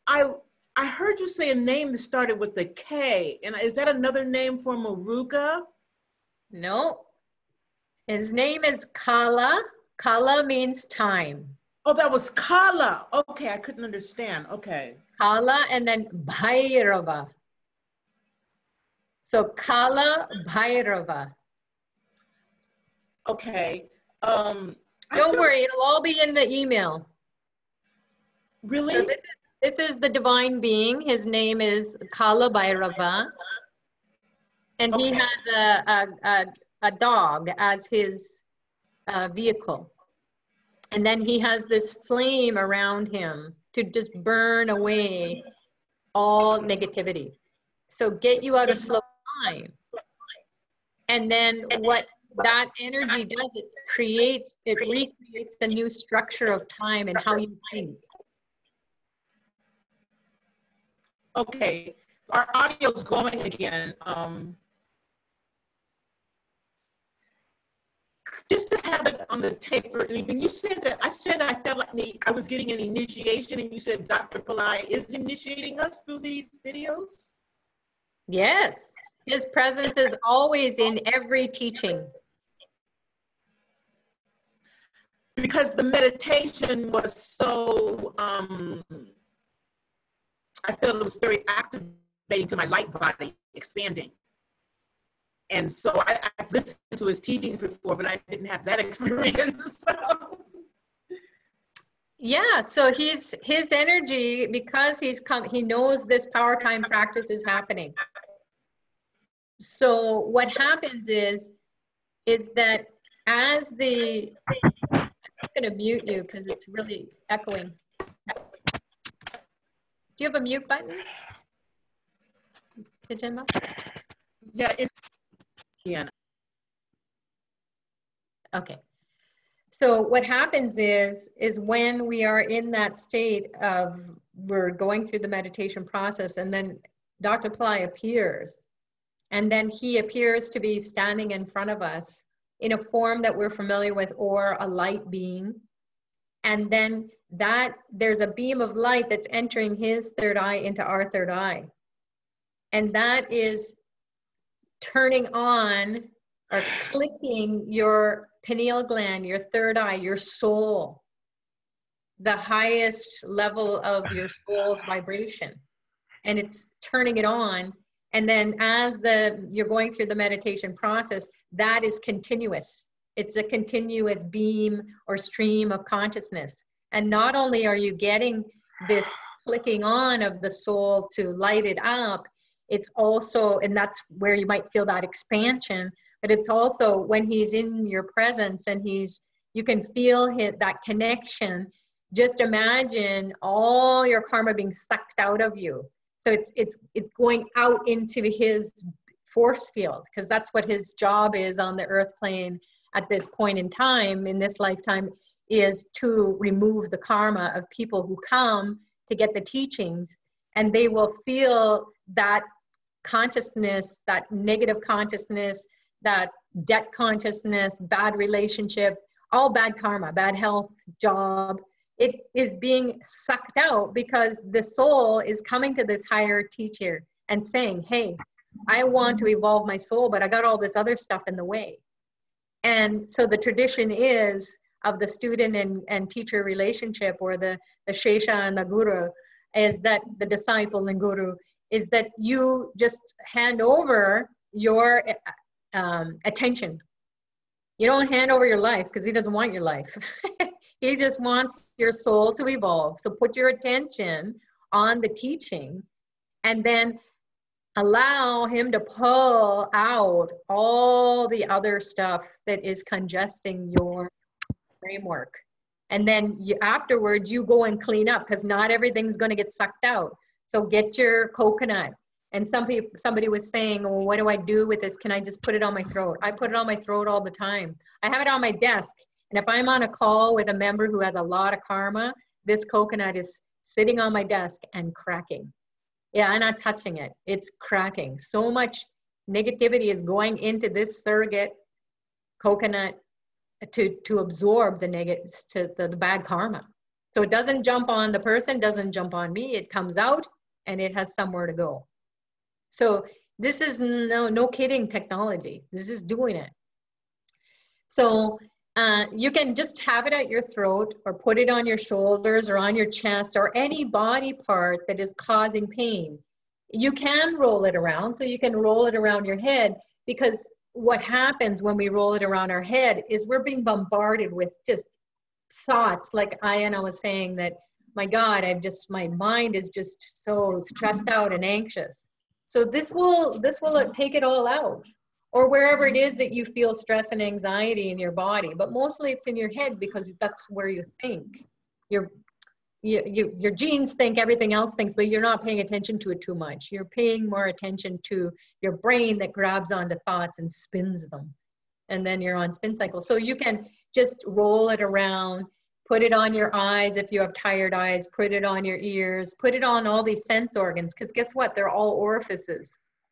I heard you say a name that started with a K. And is that another name for Muruga? No. His name is Kala. Kala means time. Oh, that was Kala. Okay, I couldn't understand. Okay. Kala and then Bhairava. So Kala Bhairava. Okay. Don't worry, it'll all be in the email. Really? So this is the divine being. His name is Kala Bhairava. And he has a dog as his vehicle. And then he has this flame around him to just burn away all negativity. So get you out of slow time. And then what that energy does, it recreates a new structure of time and how you think. Okay, our audio's going again. Just to have it on the tape, when you said that, I said I felt like I was getting an initiation, and you said Dr. Pillai is initiating us through these videos? Yes, his presence is always in every teaching. Because the meditation was so, I felt it was very activating to my light body, expanding. And so I've listened to his teachings before, but I didn't have that experience. So. Yeah, so his energy, because he knows this power time practice is happening. So what happens is that as I'm just going to mute you because it's really echoing. Do you have a mute button? Jimbo? Yeah, it's yeah. Okay. So what happens is when we are in that state of we're going through the meditation process, and then Dr. Pillai appears, and then he appears to be standing in front of us in a form that we're familiar with, or a light being. And then there's a beam of light that's entering his third eye into our third eye. And that is turning on or clicking your pineal gland, your third eye, your soul, the highest level of your soul's vibration. And it's turning it on. And then as you're going through the meditation process, that is continuous. It's a continuous beam or stream of consciousness. And not only are you getting this clicking on of the soul to light it up, it's also, and that's where you might feel that expansion, but it's also when he's in your presence and you can feel that connection. Just imagine all your karma being sucked out of you. So it's going out into his force field, because that's what his job is on the earth plane at this point in time, in this lifetime, is to remove the karma of people who come to get the teachings, and they will feel that consciousness, that negative consciousness, that debt consciousness, bad relationship, all bad karma, bad health, job. It is being sucked out because the soul is coming to this higher teacher and saying, hey, I want to evolve my soul, but I got all this other stuff in the way. And so the tradition is of the student and teacher relationship, or the shesha and the guru, is that the disciple and guru, is that you just hand over your attention. You don't hand over your life, because he doesn't want your life. He just wants your soul to evolve. So put your attention on the teaching, and then allow him to pull out all the other stuff that is congesting your framework. And then afterwards, you go and clean up, because not everything's going to get sucked out. So get your coconut. And somebody was saying, well, what do I do with this? Can I just put it on my throat? I put it on my throat all the time. I have it on my desk. And if I'm on a call with a member who has a lot of karma, this coconut is sitting on my desk and cracking. Yeah, I'm not touching it. It's cracking. So much negativity is going into this surrogate coconut to absorb the negatives, to the bad karma. So it doesn't jump on the person, doesn't jump on me. It comes out and it has somewhere to go. So this is no kidding technology. This is doing it. So you can just have it at your throat, or put it on your shoulders or on your chest, or any body part that is causing pain. You can roll it around, so you can roll it around your head, because what happens when we roll it around our head is we're being bombarded with just thoughts, like Ayana was saying, that, my God, my mind is just so stressed out and anxious. So this will take it all out, or wherever it is that you feel stress and anxiety in your body. But mostly it's in your head, because that's where you think. Your genes think, everything else thinks, but you're not paying attention to it too much. You're paying more attention to your brain that grabs onto thoughts and spins them. And then you're on spin cycle. So you can just roll it around, put it on your eyes if you have tired eyes, put it on your ears, put it on all these sense organs, because guess what? They're all orifices,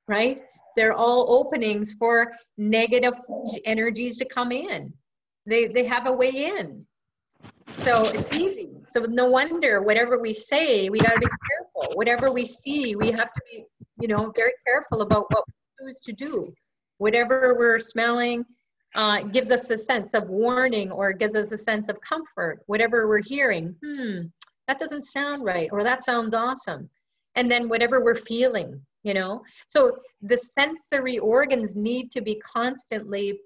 right? They're all openings for negative energies to come in. They have a way in. So it's easy. So no wonder whatever we say, we got to be careful. Whatever we see, we have to be, very careful about what we choose to do. Whatever we're smelling gives us a sense of warning, or gives us a sense of comfort. Whatever we're hearing, that doesn't sound right, or that sounds awesome. And then whatever we're feeling, So the sensory organs need to be constantly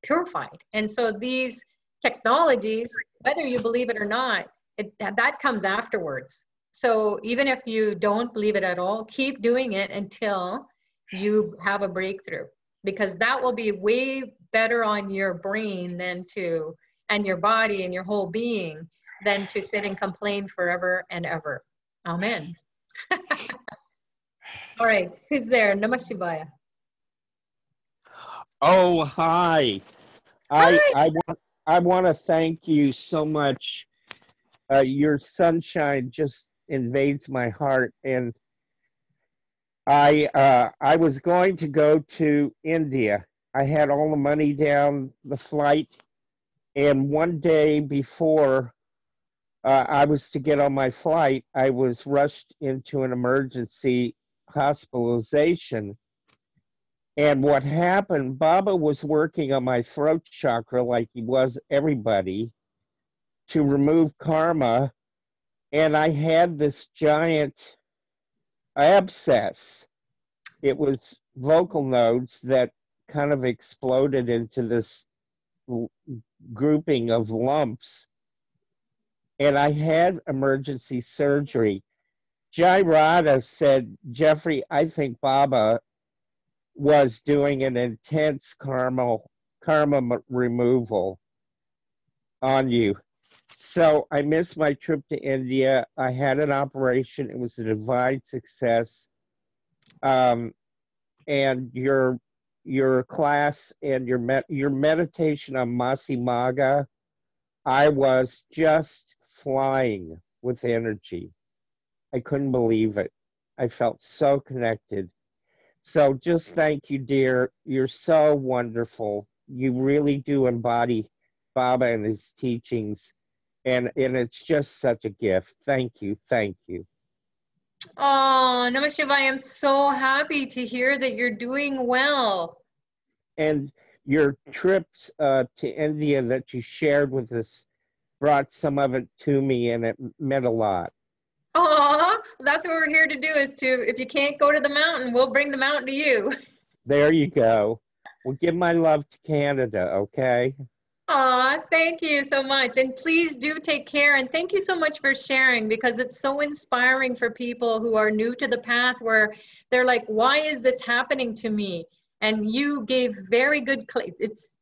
purified. And so these technologies, whether you believe it or not, that comes afterwards. So even if you don't believe it at all, keep doing it until you have a breakthrough, because that will be way better on your brain and your body and your whole being, than to sit and complain forever and ever. Amen. All right, who's there? Namah Shivaya. Oh, hi. I want to thank you so much. Your sunshine just invades my heart, and I was going to go to India. I had all the money down the flight, and one day before I was to get on my flight, I was rushed into an emergency hospitalization. And what happened, Baba was working on my throat chakra like he was everybody to remove karma. And I had this giant abscess. It was vocal nodes that kind of exploded into this grouping of lumps. And I had emergency surgery. Jai Radha said, Jeffrey, I think Baba was doing an intense karma removal on you. So I missed my trip to India. I had an operation. It was a divine success. and your class and your meditation on Masimaga, I was just flying with energy. I couldn't believe it. I felt so connected. So just thank you, dear. You're so wonderful. You really do embody Baba and his teachings, and it's just such a gift. Thank you, thank you. Oh, Namah Shivaya, I'm so happy to hear that you're doing well. And your trips to India that you shared with us brought some of it to me, and it meant a lot. Oh, that's what we're here to do, is to, if you can't go to the mountain, we'll bring the mountain to you. There you go. Well, give my love to Canada, okay? Aw, thank you so much. And please do take care. And thank you so much for sharing, because it's so inspiring for people who are new to the path, where they're like, why is this happening to me? And you gave very good,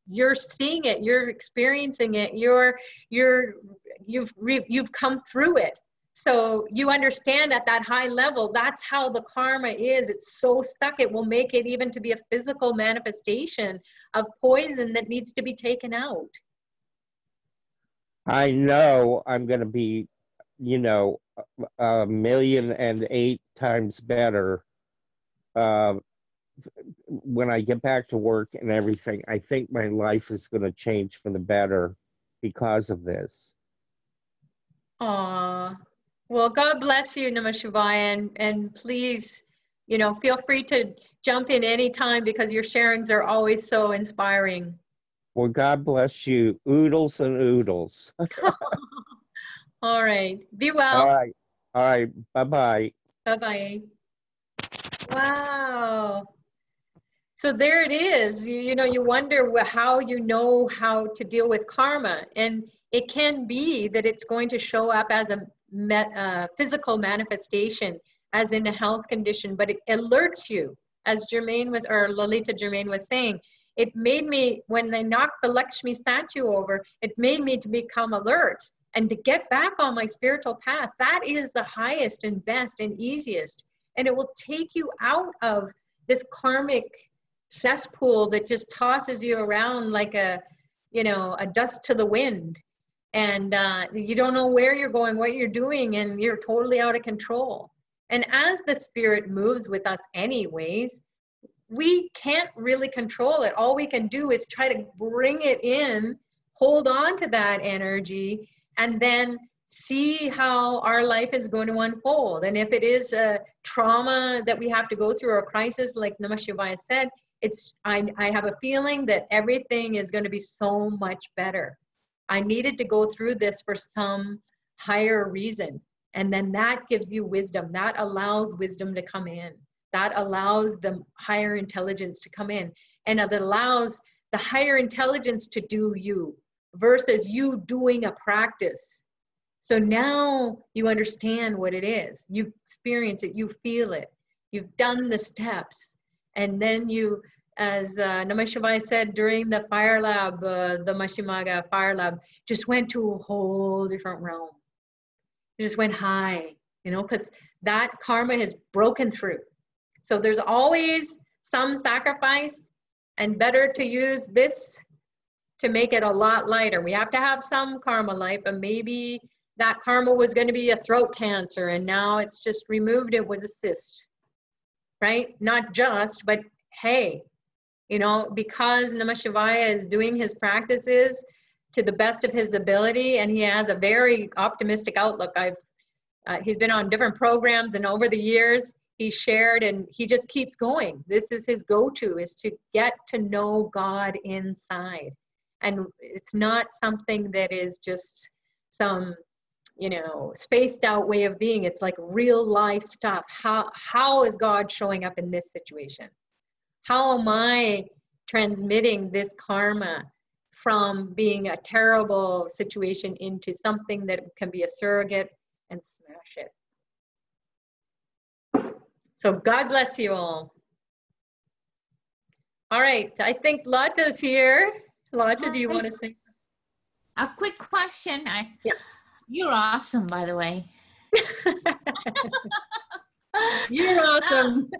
you're seeing it, you're experiencing it, you've come through it. So you understand at that high level, that's how the karma is. It's so stuck, it will make it even to be a physical manifestation of poison that needs to be taken out. I know I'm going to be, you know, 1,000,008 times better when I get back to work and everything. I think my life is going to change for the better because of this. Aw. Well, God bless you, Namah Shivaya, and please, you know, feel free to jump in anytime, because your sharings are always so inspiring. Well, God bless you. Oodles and oodles. All right. Be well. All right. All right. Bye-bye. Bye-bye. Wow. So there it is. You know, you wonder how you know how to deal with karma. And it can be that it's going to show up as a physical manifestation, as in a health condition, but it alerts you, as Germaine was, or Lolita Germaine was saying. It made me, when they knocked the Lakshmi statue over, it made me to become alert and to get back on my spiritual path. That is the highest and best and easiest. And it will take you out of this karmic cesspool that just tosses you around like a, you know, a dust to the wind. And you don't know where you're going, what you're doing, and you're totally out of control. And as the spirit moves with us anyways, we can't really control it. All we can do is try to bring it in, hold on to that energy, and then see how our life is going to unfold. And if it is a trauma that we have to go through, or a crisis, like Namah Shivaya said, I have a feeling that everything is going to be so much better. I needed to go through this for some higher reason. And then that gives you wisdom. That allows wisdom to come in. That allows the higher intelligence to come in. And it allows the higher intelligence to do you versus you doing a practice. So now you understand what it is. You experience it. You feel it. You've done the steps. And then you, as Namah Shivaya said during the fire lab, the Mashimaga fire lab, just went to a whole different realm. It just went high, you know, because that karma has broken through. So there's always some sacrifice, and better to use this to make it a lot lighter. We have to have some karma light, but maybe that karma was going to be a throat cancer, and now it's just removed. It was a cyst, right? Not just, but hey, you know, because Namah Shivaya is doing his practices to the best of his ability, and he has a very optimistic outlook. He's been on different programs, and over the years he shared, and he just keeps going. This is his go-to, is to get to know God inside. And it's not something that is just some, you know, spaced out way of being. It's like real life stuff. How is God showing up in this situation? How am I transmitting this karma from being a terrible situation into something that can be a surrogate and smash it? So God bless you all. All right, I think Lata's here. Lata, do you want to say? A quick question. Yeah. You're awesome, by the way. You're awesome.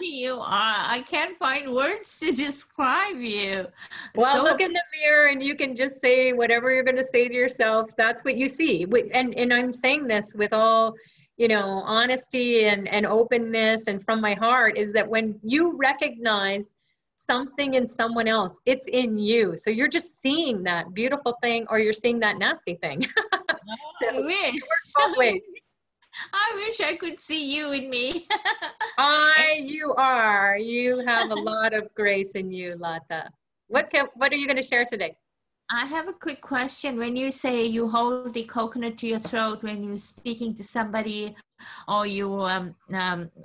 You are. I can't find words to describe you. Well, So- look in the mirror and you can just say whatever you're going to say to yourself. That's what you see. And I'm saying this with all, you know, honesty and openness and from my heart, is that when you recognize something in someone else, it's in you. So you're just seeing that beautiful thing, or you're seeing that nasty thing. So I wish. it works both ways. I wish I could see you in me. You have a lot of grace in you, Lata. What are you going to share today? I have a quick question. When you say you hold the coconut to your throat when you're speaking to somebody, or you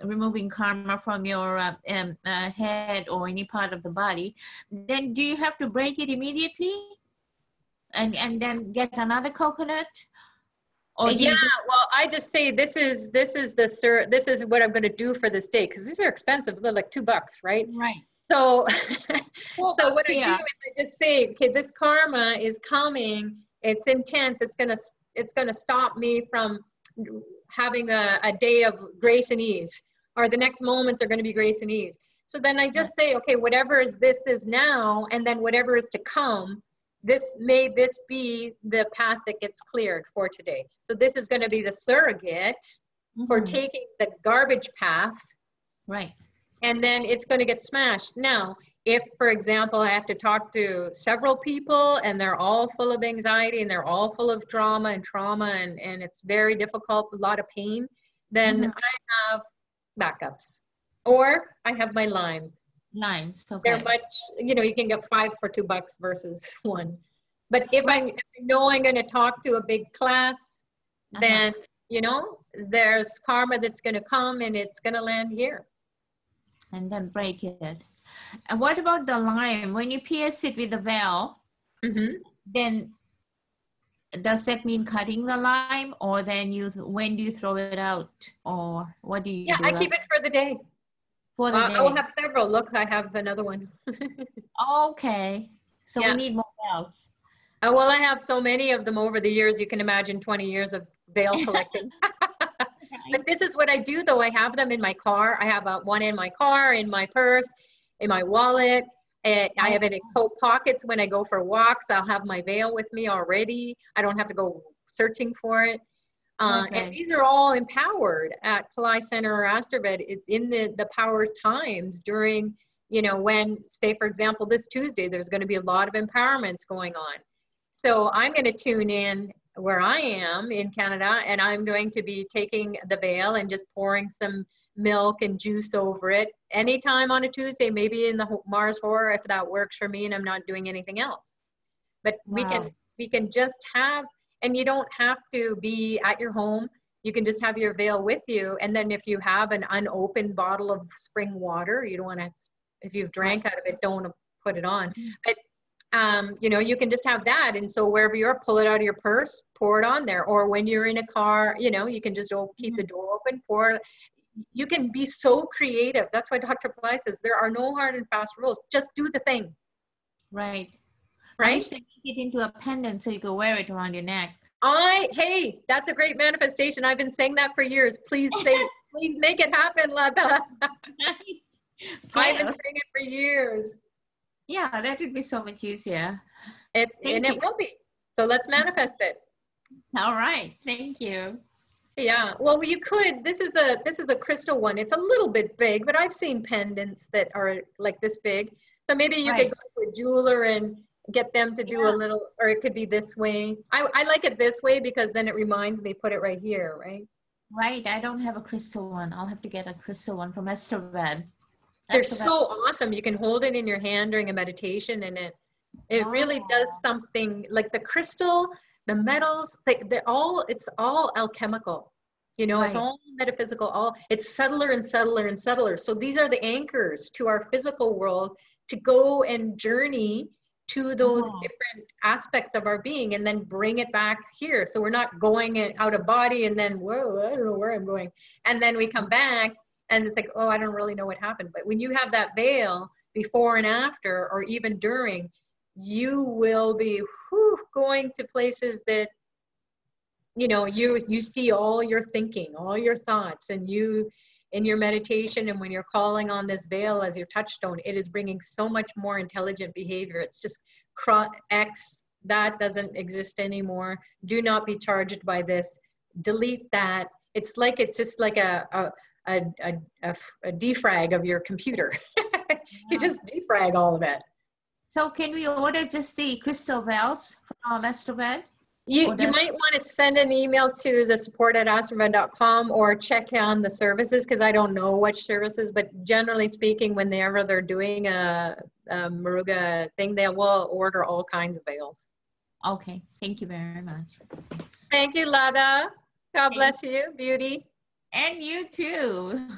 removing karma from your head or any part of the body, then do you have to break it immediately and then get another coconut? Or do you just- Well, I just say this is what I'm going to do for this day, because these are expensive. They're like $2, right? Right. So, Well, so what I do yeah. is I just say, okay, this karma is coming. It's intense. It's gonna stop me from having a day of grace and ease, or the next moments are going to be grace and ease. So then I just say, okay, whatever this is now, and then whatever is to come, this be the path that gets cleared for today. So this is going to be the surrogate for taking the garbage path. Right. And then it's going to get smashed. Now, if, for example, I have to talk to several people and they're all full of anxiety and they're all full of drama and it's very difficult, a lot of pain, then I have backups. Or I have my limes. Limes, okay. They're much, you know, you can get 5 for $2 versus 1. But if I know I'm going to talk to a big class, then, you know, there's karma that's going to come and it's going to land here. And then break it. And what about the lime? When you pierce it with the veil, then does that mean cutting the lime, or then when do you throw it out, or what do you do? I keep it for the day. For the day. I will have several. Look, I have another one. Okay. So we need more veils. Well, I have so many of them over the years. You can imagine 20 years of veil collecting. But this is what I do, though. I have them in my car. I have one in my car, in my purse, in my wallet. I have it in coat pockets when I go for walks. I'll have my veil with me already. I don't have to go searching for it. And these are all empowered at Pillai Center or Astrobed in the powers times during, you know, when, say, for example, this Tuesday, there's going to be a lot of empowerments going on. So I'm going to tune in where I am in Canada, and I'm going to be taking the veil and just pouring some milk and juice over it anytime on a Tuesday, maybe in the Mars Horror, if that works for me and I'm not doing anything else. But we can just have, and you don't have to be at your home. You can just have your veil with you. And then if you have an unopened bottle of spring water, you don't want to, if you've drank out of it, don't put it on. But you know, you can just have that. And so wherever you are, pull it out of your purse, pour it on there. Or when you're in a car, you know, you can just keep the door open, pour. You can be so creative. That's why Dr. Pillai says there are no hard and fast rules. Just do the thing. Right. Right? I wish they make it into a pendant so you could wear it around your neck. Hey, that's a great manifestation. I've been saying that for years. Please make it happen, Lata. I've been saying it for years. Yeah, that would be so much easier. It will be. So let's manifest it. All right. Thank you. Yeah. Well, you could. This is a crystal one. It's a little bit big, but I've seen pendants that are like this big. So maybe you could go to a jeweler and get them to do a little, or it could be this way. I like it this way because then it reminds me, put it right here, right? Right. I don't have a crystal one. I'll have to get a crystal one from Astrobed. They're so awesome. You can hold it in your hand during a meditation, and it really does something. Like the crystal, the metals, it's all alchemical. You know, it's all metaphysical. It's subtler and subtler and subtler. So these are the anchors to our physical world to go and journey to those different aspects of our being, and then bring it back here. So we're not going out of body and then, whoa, I don't know where I'm going. And then we come back and it's like, oh, I don't really know what happened. But when you have that veil before and after, or even during, you will be going to places that, you know, you see all your thinking, all your thoughts, and you in your meditation and when you're calling on this veil as your touchstone, it is bringing so much more intelligent behavior. It's just X, that doesn't exist anymore. Do not be charged by this. Delete that. It's just like a defrag of your computer. You just defrag all of it. So can we order just the crystal bells from Astromed? You might want to send an email to the support@astromed.com or check on the services, because I don't know which services, but generally speaking, whenever they're doing a Muruga thing, they will order all kinds of veils. Okay, thank you very much. Thank you, Lada. God bless you, beauty. And you too.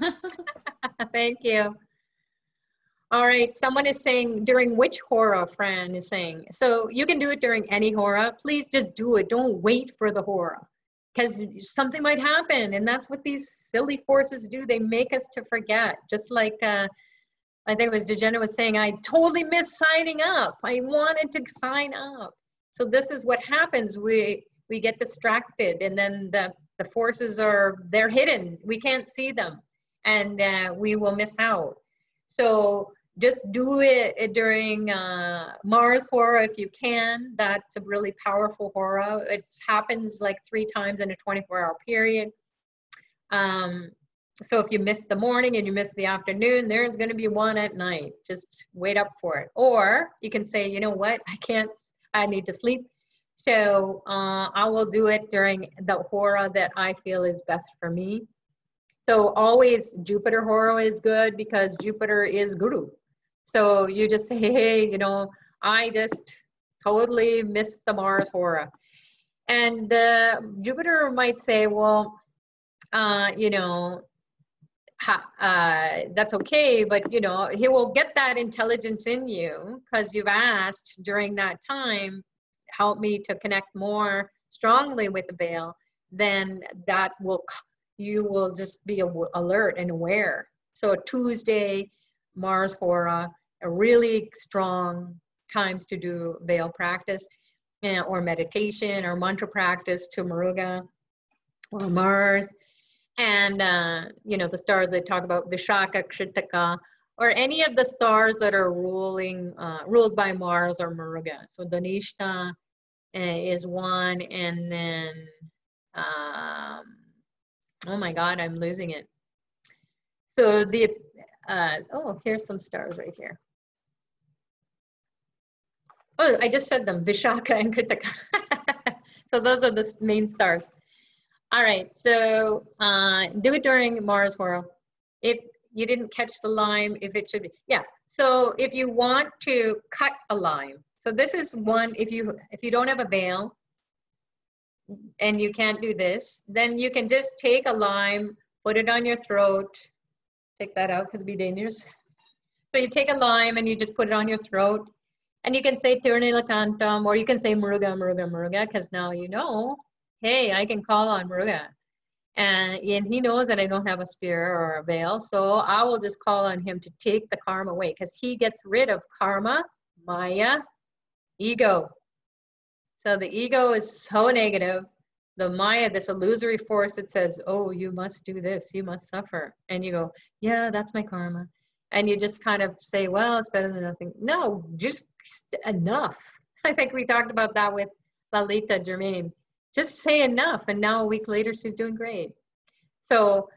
Thank you. All right, someone is saying, during which hora, Fran is saying. So you can do it during any hora. Please just do it. Don't wait for the hora, because something might happen. And that's what these silly forces do. They make us to forget. Just like, I think it was Dejena was saying, I totally missed signing up. I wanted to sign up. So this is what happens. We get distracted, and then the forces they're hidden. We can't see them, and we will miss out. So just do it during Mars hora if you can. That's a really powerful hora. It happens like 3 times in a 24-hour period. So if you miss the morning and you miss the afternoon, there's going to be one at night. Just wait up for it. Or you can say, you know what, I need to sleep. So I will do it during the hora that I feel is best for me. So always Jupiter hora is good, because Jupiter is guru. So you just say, hey, you know, I just totally missed the Mars hora. And Jupiter might say, well, you know, that's okay, but you know, he will get that intelligence in you because you've asked during that time, help me to connect more strongly with the veil. Then that will, you will just be alert and aware. So Tuesday, Mars hora, a really strong times to do veil practice, or meditation or mantra practice to Muruga or Mars. And, you know, the stars they talk about, Vishaka, Kritaka, or any of the stars that are ruled by Mars or Muruga. So Dhanishta is one, and then, oh my God, I'm losing it. So the, oh, here's some stars right here. Oh, I just said them, Vishaka and Kritaka. So those are the main stars. All right, so do it during Mars hora. If you didn't catch the lime, if it should be, yeah. So if you want to cut a lime, so this is one, if you don't have a veil and you can't do this, then you can just take a lime, put it on your throat. Take that out because it'd be dangerous. So you take a lime and you just put it on your throat, and you can say Tirunilakantam, or you can say Muruga, Muruga, Muruga, because now you know, hey, I can call on Muruga. And he knows that I don't have a spear or a veil, so I will just call on him to take the karma away, because he gets rid of karma, maya, ego. So the ego is so negative. The maya, this illusory force that says, oh, you must do this, you must suffer. And you go, yeah, that's my karma. And you just kind of say, well, it's better than nothing. No, just enough. I think we talked about that with Lalita Germain. Just say enough, and now a week later she's doing great. So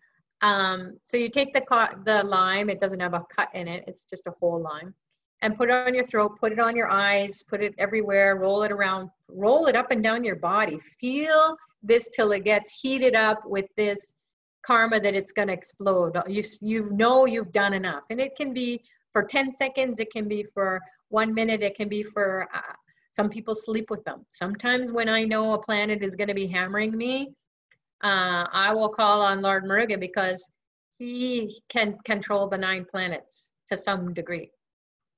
so you take the lime, it doesn't have a cut in it, it's just a whole lime, and put it on your throat, put it on your eyes, put it everywhere, roll it around, roll it up and down your body. Feel this till it gets heated up with this karma that it's going to explode. You know you've done enough, and it can be for 10 seconds, it can be for 1 minute, it can be for some people sleep with them. Sometimes when I know a planet is going to be hammering me, I will call on Lord Muruga, because he can control the 9 planets to some degree,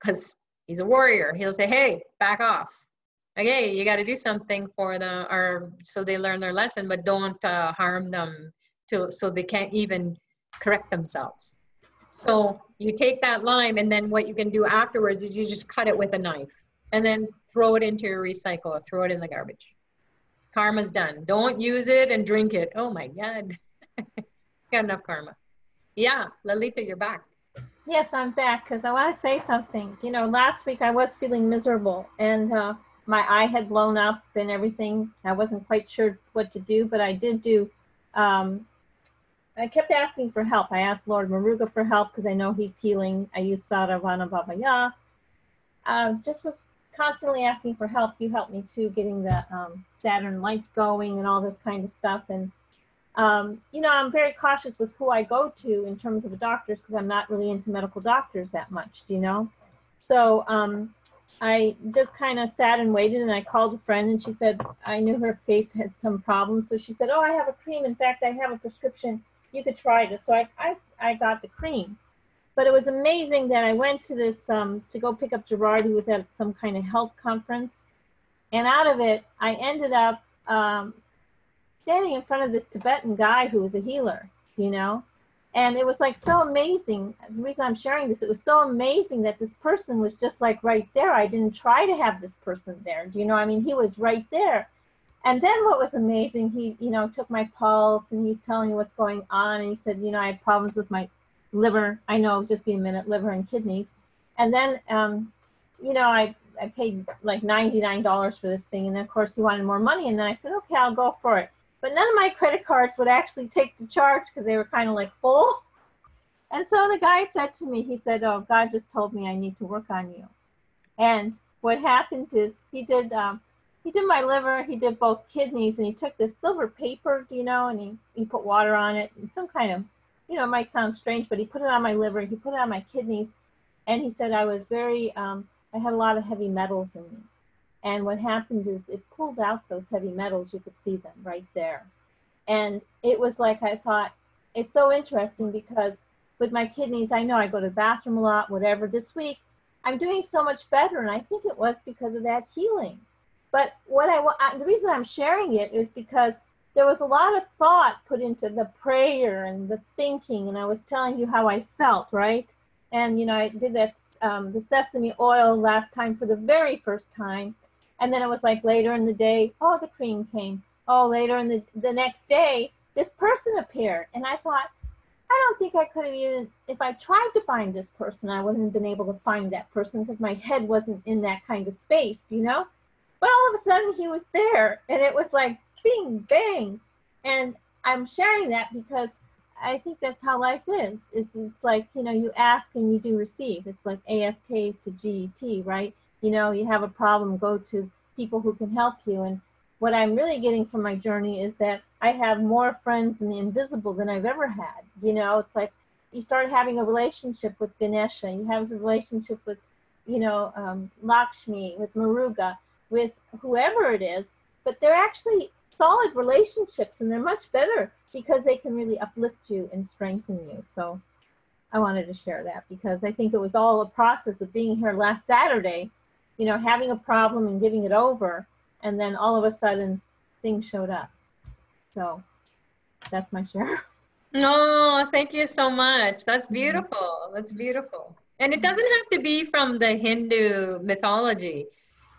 because he's a warrior. He'll say, hey, back off. Okay, you got to do something for them, or so they learn their lesson, but don't harm them so they can't even correct themselves. So you take that lime, and then what you can do afterwards is you just cut it with a knife, and then throw it into your recycle, or throw it in the garbage. Karma's done. Don't use it and drink it. Oh my God. Got enough karma. Yeah, Lalita, you're back. Yes, I'm back because I want to say something. You know, last week I was feeling miserable and my eye had blown up and everything. I wasn't quite sure what to do, but I did do, I kept asking for help. I asked Lord Maruga for help because I know he's healing. I used Saravana Babaya. Just was constantly asking for help. You helped me too, getting the Saturn light going and all this kind of stuff. And you know, I'm very cautious with who I go to in terms of the doctors because I'm not really into medical doctors that much, you know? So I just kind of sat and waited, and I called a friend and she said, I knew her face had some problems. So she said, oh, I have a cream. In fact, I have a prescription. You could try this. So I got the cream. But it was amazing that I went to this, to go pick up Gerard, who was at some kind of health conference. And out of it, I ended up standing in front of this Tibetan guy who was a healer, you know? And it was like so amazing. The reason I'm sharing this, it was so amazing that this person was just like right there. I didn't try to have this person there. Do you know? I mean, he was right there. And then what was amazing, he, you know, took my pulse and he's telling me what's going on. And he said, you know, I had problems with my liver. I know, just be a minute, liver and kidneys. And then, you know, I paid like $99 for this thing. And then of course he wanted more money. And then I said, okay, I'll go for it. But none of my credit cards would actually take the charge because they were kind of like full. And so the guy said to me, he said, oh, God just told me I need to work on you. And what happened is he did my liver, he did both kidneys, and he took this silver paper, you know, and he put water on it and some kind of, you know, it might sound strange, but he put it on my liver, he put it on my kidneys, and he said I was very, I had a lot of heavy metals in me. And what happened is it pulled out those heavy metals, you could see them right there. And it was like, I thought, it's so interesting because with my kidneys, I know I go to the bathroom a lot, whatever. This week, I'm doing so much better, and I think it was because of that healing. But what the reason I'm sharing it is because there was a lot of thought put into the prayer and the thinking, and I was telling you how I felt, right? And, you know, I did that, the sesame oil last time for the very first time, and then it was like later in the day, oh, the cream came. Oh, later in the next day, this person appeared, and I thought, I don't think I could have even, if I tried to find this person, I wouldn't have been able to find that person because my head wasn't in that kind of space, you know? But all of a sudden he was there, and it was like bing, bang. And I'm sharing that because I think that's how life is. It's like, you know, you ask and you do receive. It's like ASK to GET, right? You know, you have a problem, go to people who can help you. And what I'm really getting from my journey is that I have more friends in the invisible than I've ever had. You know, it's like you start having a relationship with Ganesha, you have a relationship with, you know, Lakshmi, with Maruga, with whoever it is, but they're actually solid relationships and they're much better because they can really uplift you and strengthen you. So I wanted to share that because I think it was all a process of being here last Saturday, you know, having a problem and giving it over. And then all of a sudden things showed up. So that's my share. Oh, thank you so much. That's beautiful. That's beautiful. And it doesn't have to be from the Hindu mythology.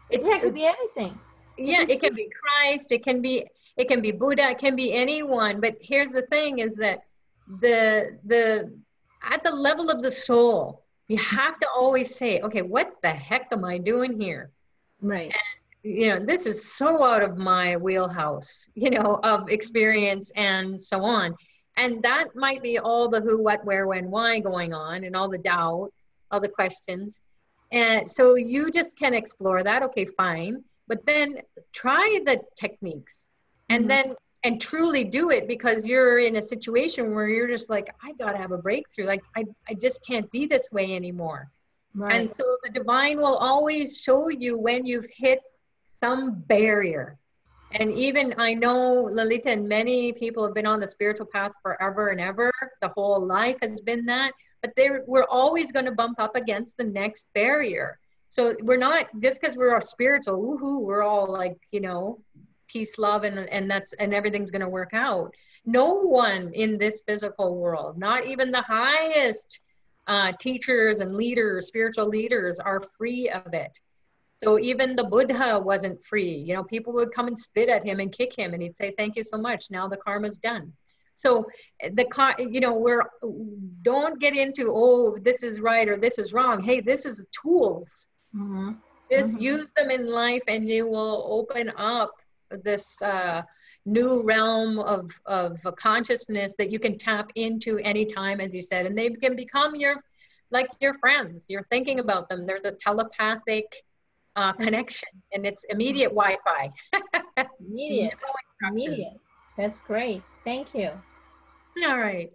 It could be anything. Yeah, it can be Christ, it can be Buddha, it can be anyone. But here's the thing is that at the level of the soul, you have to always say, okay, what the heck am I doing here? Right. And, you know, this is so out of my wheelhouse, you know, of experience and so on. And that might be all the who, what, where, when, why going on and all the doubt, all the questions. And so you just can explore that. Okay, fine. But then try the techniques and then, and truly do it because you're in a situation where you're just like, I got to have a breakthrough. Like, I just can't be this way anymore. Right. And so the divine will always show you when you've hit some barrier. And even I know Lalita and many people have been on the spiritual path forever and ever. The whole life has been that. But we're always going to bump up against the next barrier. So we're not, just because we're all spiritual, woohoo, we're all like, you know, peace, love, and everything's going to work out. No one in this physical world, not even the highest teachers and leaders, spiritual leaders, are free of it. So even the Buddha wasn't free. You know, people would come and spit at him and kick him and he'd say, thank you so much. Now the karma's done. So don't get into, oh, this is right or this is wrong. Hey, this is tools. Mm-hmm. Just use them in life and you will open up this new realm of consciousness that you can tap into anytime, as you said, and they can become your friends. You're thinking about them. There's a telepathic connection, and it's immediate Wi-Fi. Immediate. That's great. Thank you. All right.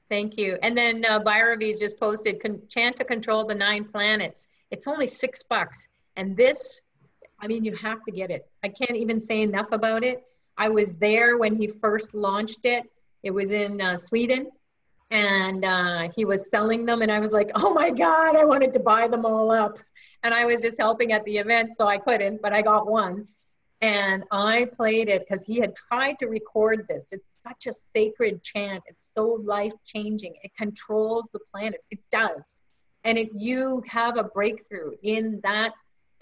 Thank you. And then Bhairavi's just posted, chant to control the 9 planets. It's only $6. And this, I mean, you have to get it. I can't even say enough about it. I was there when he first launched it. It was in Sweden. And he was selling them. And I was like, oh my God, I wanted to buy them all up. And I was just helping at the event, so I couldn't, but I got one. And I played it because he had tried to record this. It's such a sacred chant. It's so life-changing. It controls the planets. It does. And you have a breakthrough in that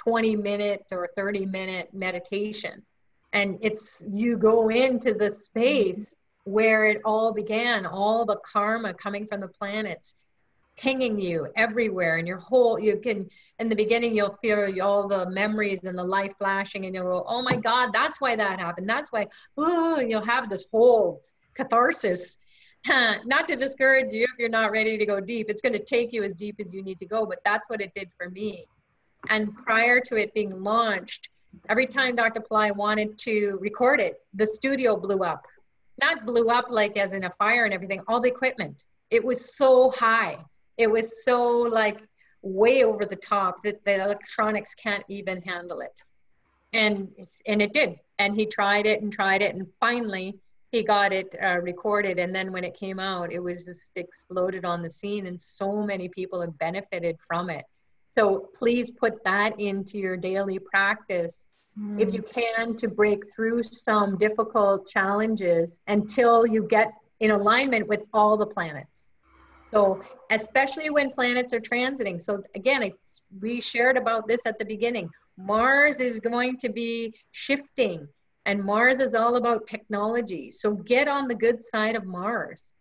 20-minute or 30-minute meditation. And you go into the space where it all began, all the karma coming from the planets, pinging you everywhere, and in the beginning, you'll feel all the memories and the life flashing, and you'll go, oh my God, that's why that happened. That's why, and you'll have this whole catharsis. Not to discourage you if you're not ready to go deep. It's going to take you as deep as you need to go, but that's what it did for me. And prior to it being launched, every time Dr. Pillai wanted to record it, the studio blew up. Not blew up like as in a fire and everything, all the equipment. It was so high. It was so like way over the top that the electronics can't even handle it. And it did. And he tried it. And finally he got it recorded. And then when it came out, it was just exploded on the scene, and so many people have benefited from it. So please put that into your daily practice if you can, to break through some difficult challenges until you get in alignment with all the planets. So especially when planets are transiting. So again, we shared about this at the beginning. Mars is going to be shifting, and Mars is all about technology. So get on the good side of Mars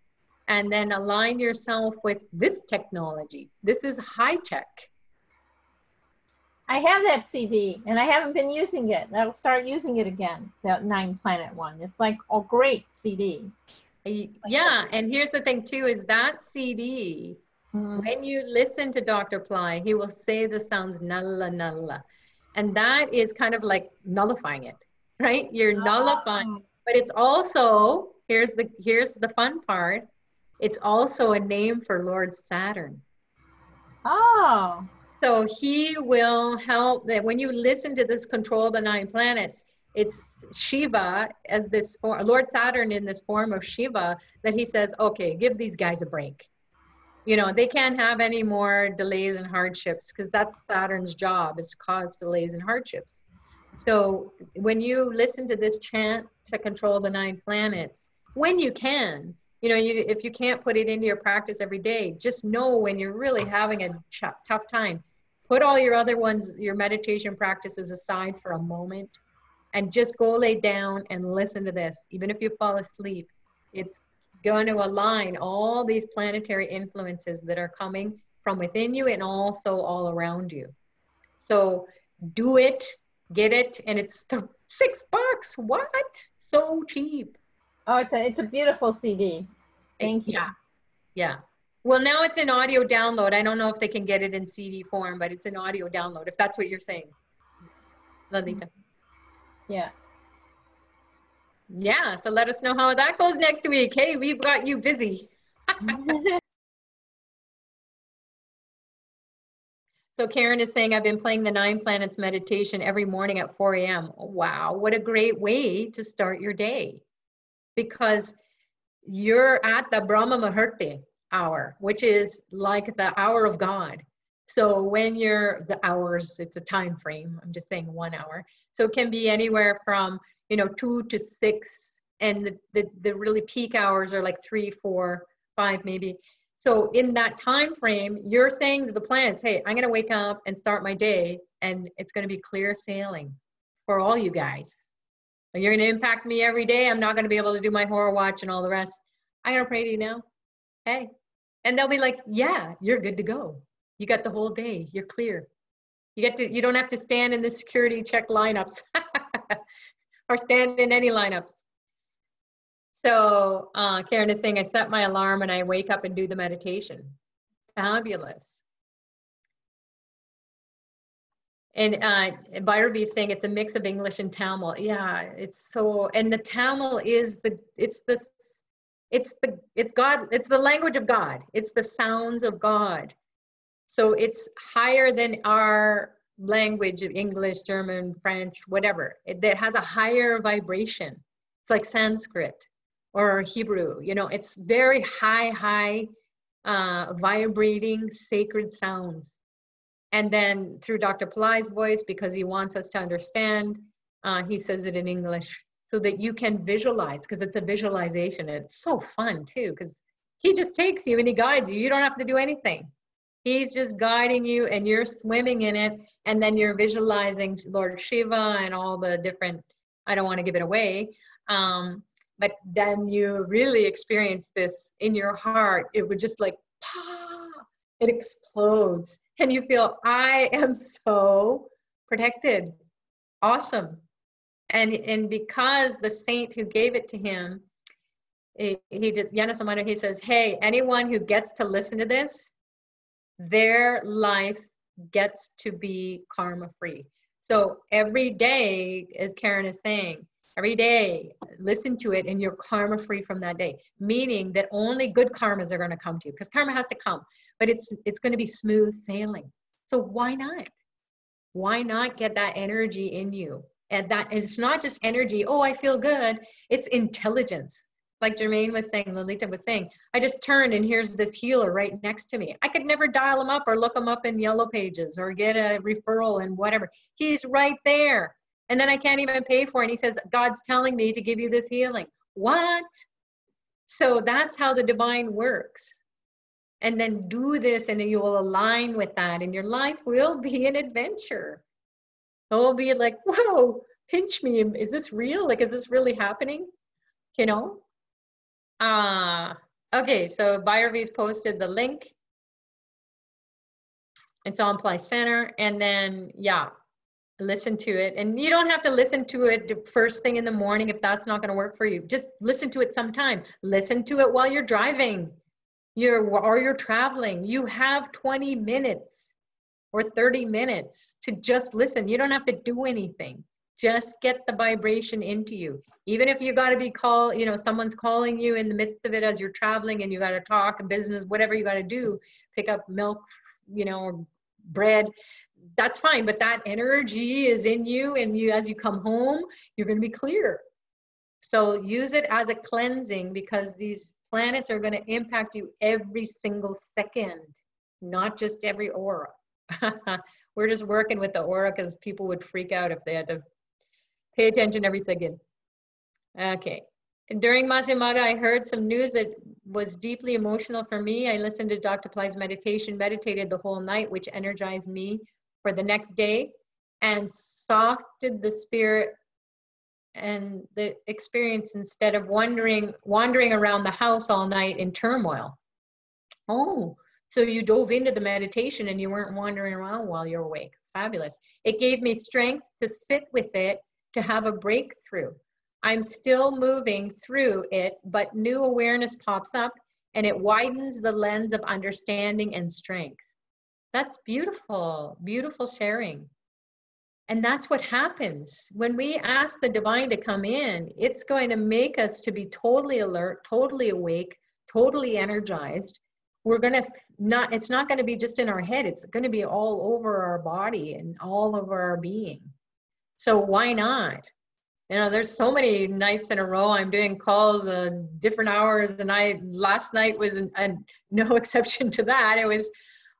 and then align yourself with this technology. This is high tech. I have that CD and I haven't been using it. I'll start using it again, that 9 planet one. It's like a great CD. Yeah, and here's the thing too, is that CD, when you listen to Dr. Pillai, he will say the sounds nulla nulla. And that is kind of like nullifying it, right? You're nullifying, but it's also, here's the fun part, it's also a name for Lord Saturn. Oh. So he will help that when you listen to this Control the 9 Planets, it's Shiva as this Lord Saturn in this form of Shiva, that he says, okay, give these guys a break. You know, they can't have any more delays and hardships, because that's Saturn's job, is to cause delays and hardships. So when you listen to this chant to control the 9 planets, when you can, you know, if you can't put it into your practice every day, just know when you're really having a tough time, put all your other ones, your meditation practices aside for a moment, and just go lay down and listen to this. Even if you fall asleep, it's going to align all these planetary influences that are coming from within you and also all around you. So do it, get it, and it's $6. What? So cheap. Oh, it's a beautiful CD. Thank you. Yeah. Well, now it's an audio download. I don't know if they can get it in CD form, but it's an audio download, if that's what you're saying, Lalita. Yeah. Yeah, so let us know how that goes next week. Hey, we've got you busy. So Karen is saying, I've been playing the 9 Planets meditation every morning at 4 a.m. Oh, wow, what a great way to start your day. Because you're at the Brahma Muhurta hour, which is like the hour of God. So when the hours, it's a time frame, I'm just saying 1 hour. So it can be anywhere from, 2 to 6, and the really peak hours are like 3, 4, 5 maybe. So in that time frame, you're saying to the planets, hey, I'm gonna wake up and start my day, and it's gonna be clear sailing for all you guys. You're gonna impact me every day. I'm not gonna be able to do my horror watch and all the rest. I'm going to pray to you now. Hey. And they'll be like, yeah, you're good to go. You got the whole day. You're clear. You don't have to stand in the security check lineups or stand in any lineups. So Karen is saying, I set my alarm and I wake up and do the meditation. Fabulous. And Bhairavi is saying it's a mix of English and Tamil. Yeah, it's so, and the Tamil is it's God, it's the language of God. It's the sounds of God. So it's higher than our language of English, German, French, whatever. It has a higher vibration. It's like Sanskrit or Hebrew, you know, it's very high, vibrating, sacred sounds. And then through Dr. Pillai's voice, because he wants us to understand, he says it in English so that you can visualize, because it's a visualization. It's so fun too, because he just takes you and he guides you. You don't have to do anything. He's just guiding you and you're swimming in it. And then you're visualizing Lord Shiva and all the different, I don't want to give it away. But then you really experience this in your heart. It would just like, it explodes. And you feel, I am so protected. Awesome. And because the saint who gave it to him, he just, Yanasamana, he says, hey, anyone who gets to listen to this, their life gets to be karma free. So every day, as Karen is saying, every day, listen to it and you're karma free from that day. Meaning that only good karmas are going to come to you, because karma has to come, but it's going to be smooth sailing. So why not? Why not get that energy in you? And that it's not just energy, oh, I feel good. It's intelligence. Like Jermaine was saying, Lolita was saying, I just turned and here's this healer right next to me. I could never dial him up or look him up in Yellow Pages or get a referral and whatever. He's right there. And then I can't even pay for it. And he says, God's telling me to give you this healing. What? So that's how the divine works. And then do this and you will align with that and your life will be an adventure. It will be like, whoa, pinch me. Is this real? Like, is this really happening? You know? Okay, so Bhairavi's posted the link. It's on Pillai Center. And then, yeah, listen to it. And you don't have to listen to it first thing in the morning if that's not going to work for you. Just listen to it sometime. Listen to it while you're driving or you're traveling. You have 20 minutes or 30 minutes to just listen. You don't have to do anything. Just get the vibration into you. Even if you got to be called, you know, someone's calling you in the midst of it as you're traveling and you got to talk business, whatever you got to do, pick up milk, you know, bread, that's fine. But that energy is in you and you, as you come home, you're going to be clear. So use it as a cleansing because these planets are going to impact you every single second, not just every aura. We're just working with the aura because people would freak out if they had to pay attention every second. Okay. And during Masemaga, I heard some news that was deeply emotional for me. I listened to Dr. Pillai's meditation, meditated the whole night, which energized me for the next day and softened the spirit and the experience instead of wandering around the house all night in turmoil. Oh, so you dove into the meditation and you weren't wandering around while you're awake. Fabulous. It gave me strength to sit with it, to have a breakthrough. I'm still moving through it, but new awareness pops up and it widens the lens of understanding and strength. That's beautiful, beautiful sharing. And that's what happens. When we ask the divine to come in, it's going to make us to be totally alert, totally awake, totally energized. We're going to it's not going to be just in our head. It's going to be all over our body and all over our being. So why not? You know, there's so many nights in a row I'm doing calls different hours, and last night was no exception to that. It was,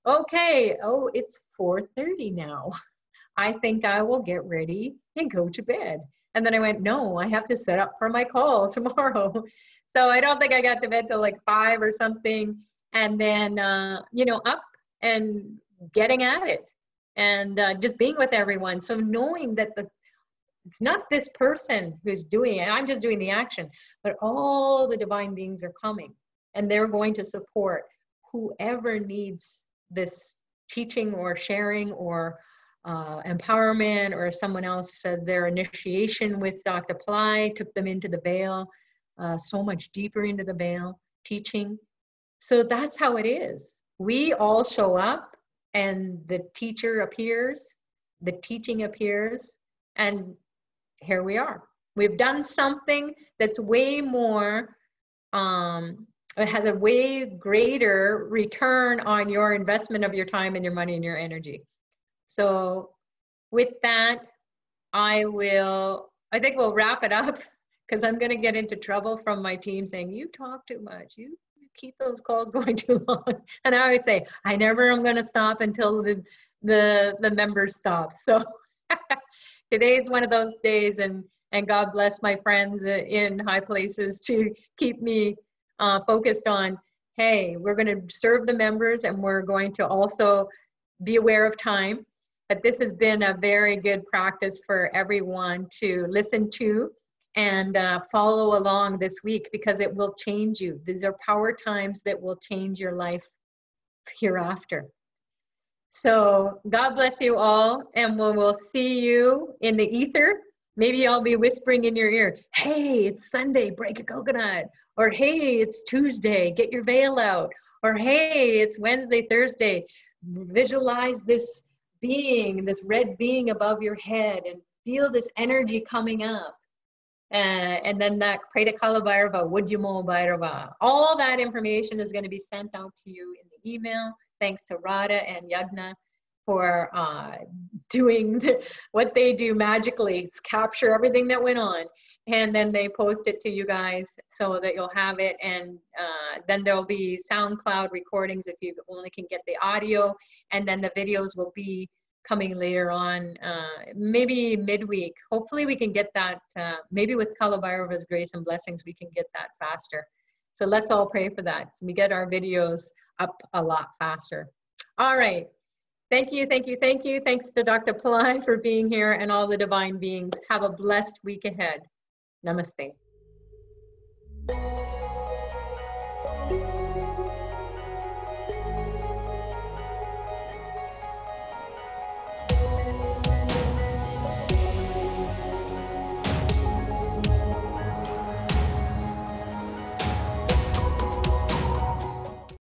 okay, oh, it's 4:30 now. I think I will get ready and go to bed. And then I went, no, I have to set up for my call tomorrow. So I don't think I got to bed till like 5 or something. And then, you know, up and getting at it and just being with everyone. So knowing that It's not this person who's doing it. I'm just doing the action, but all the divine beings are coming, and they're going to support whoever needs this teaching or sharing or empowerment, or someone else said their initiation with Dr. Pillai took them into the veil, so much deeper into the veil, teaching. So that's how it is. We all show up and the teacher appears, the teaching appears, and here we are. We've done something that's way more, it has a way greater return on your investment of your time and your money and your energy. So with that, I think we'll wrap it up, because I'm going to get into trouble from my team saying, you talk too much, you keep those calls going too long. And I always say, I never am going to stop until the members stop. So today is one of those days, and God bless my friends in high places to keep me focused on, hey, we're going to serve the members, and we're going to also be aware of time. But this has been a very good practice for everyone to listen to and follow along this week, because it will change you. These are power times that will change your life hereafter. So God bless you all, and we'll see you in the ether. Maybe I'll be whispering in your ear, hey, it's Sunday, break a coconut. Or hey, it's Tuesday, get your veil out. Or hey, it's Wednesday, Thursday, visualize this being, this red being above your head, and feel this energy coming up. And then that Preta Kala Bhairava, Wudyamo Bhairava. All that information is going to be sent out to you in the email. Thanks to Radha and Yagna for doing what they do magically, capture everything that went on. And then they post it to you guys so that you'll have it. And then there'll be SoundCloud recordings if you only can get the audio. And then the videos will be coming later on, maybe midweek. Hopefully we can get that, maybe with Kala Bhairava's grace and blessings, we can get that faster. So let's all pray for that. We get our videos up a lot faster. All right. Thank you, thank you, thank you. Thanks to Dr. Pillai for being here, and all the divine beings. Have a blessed week ahead. Namaste.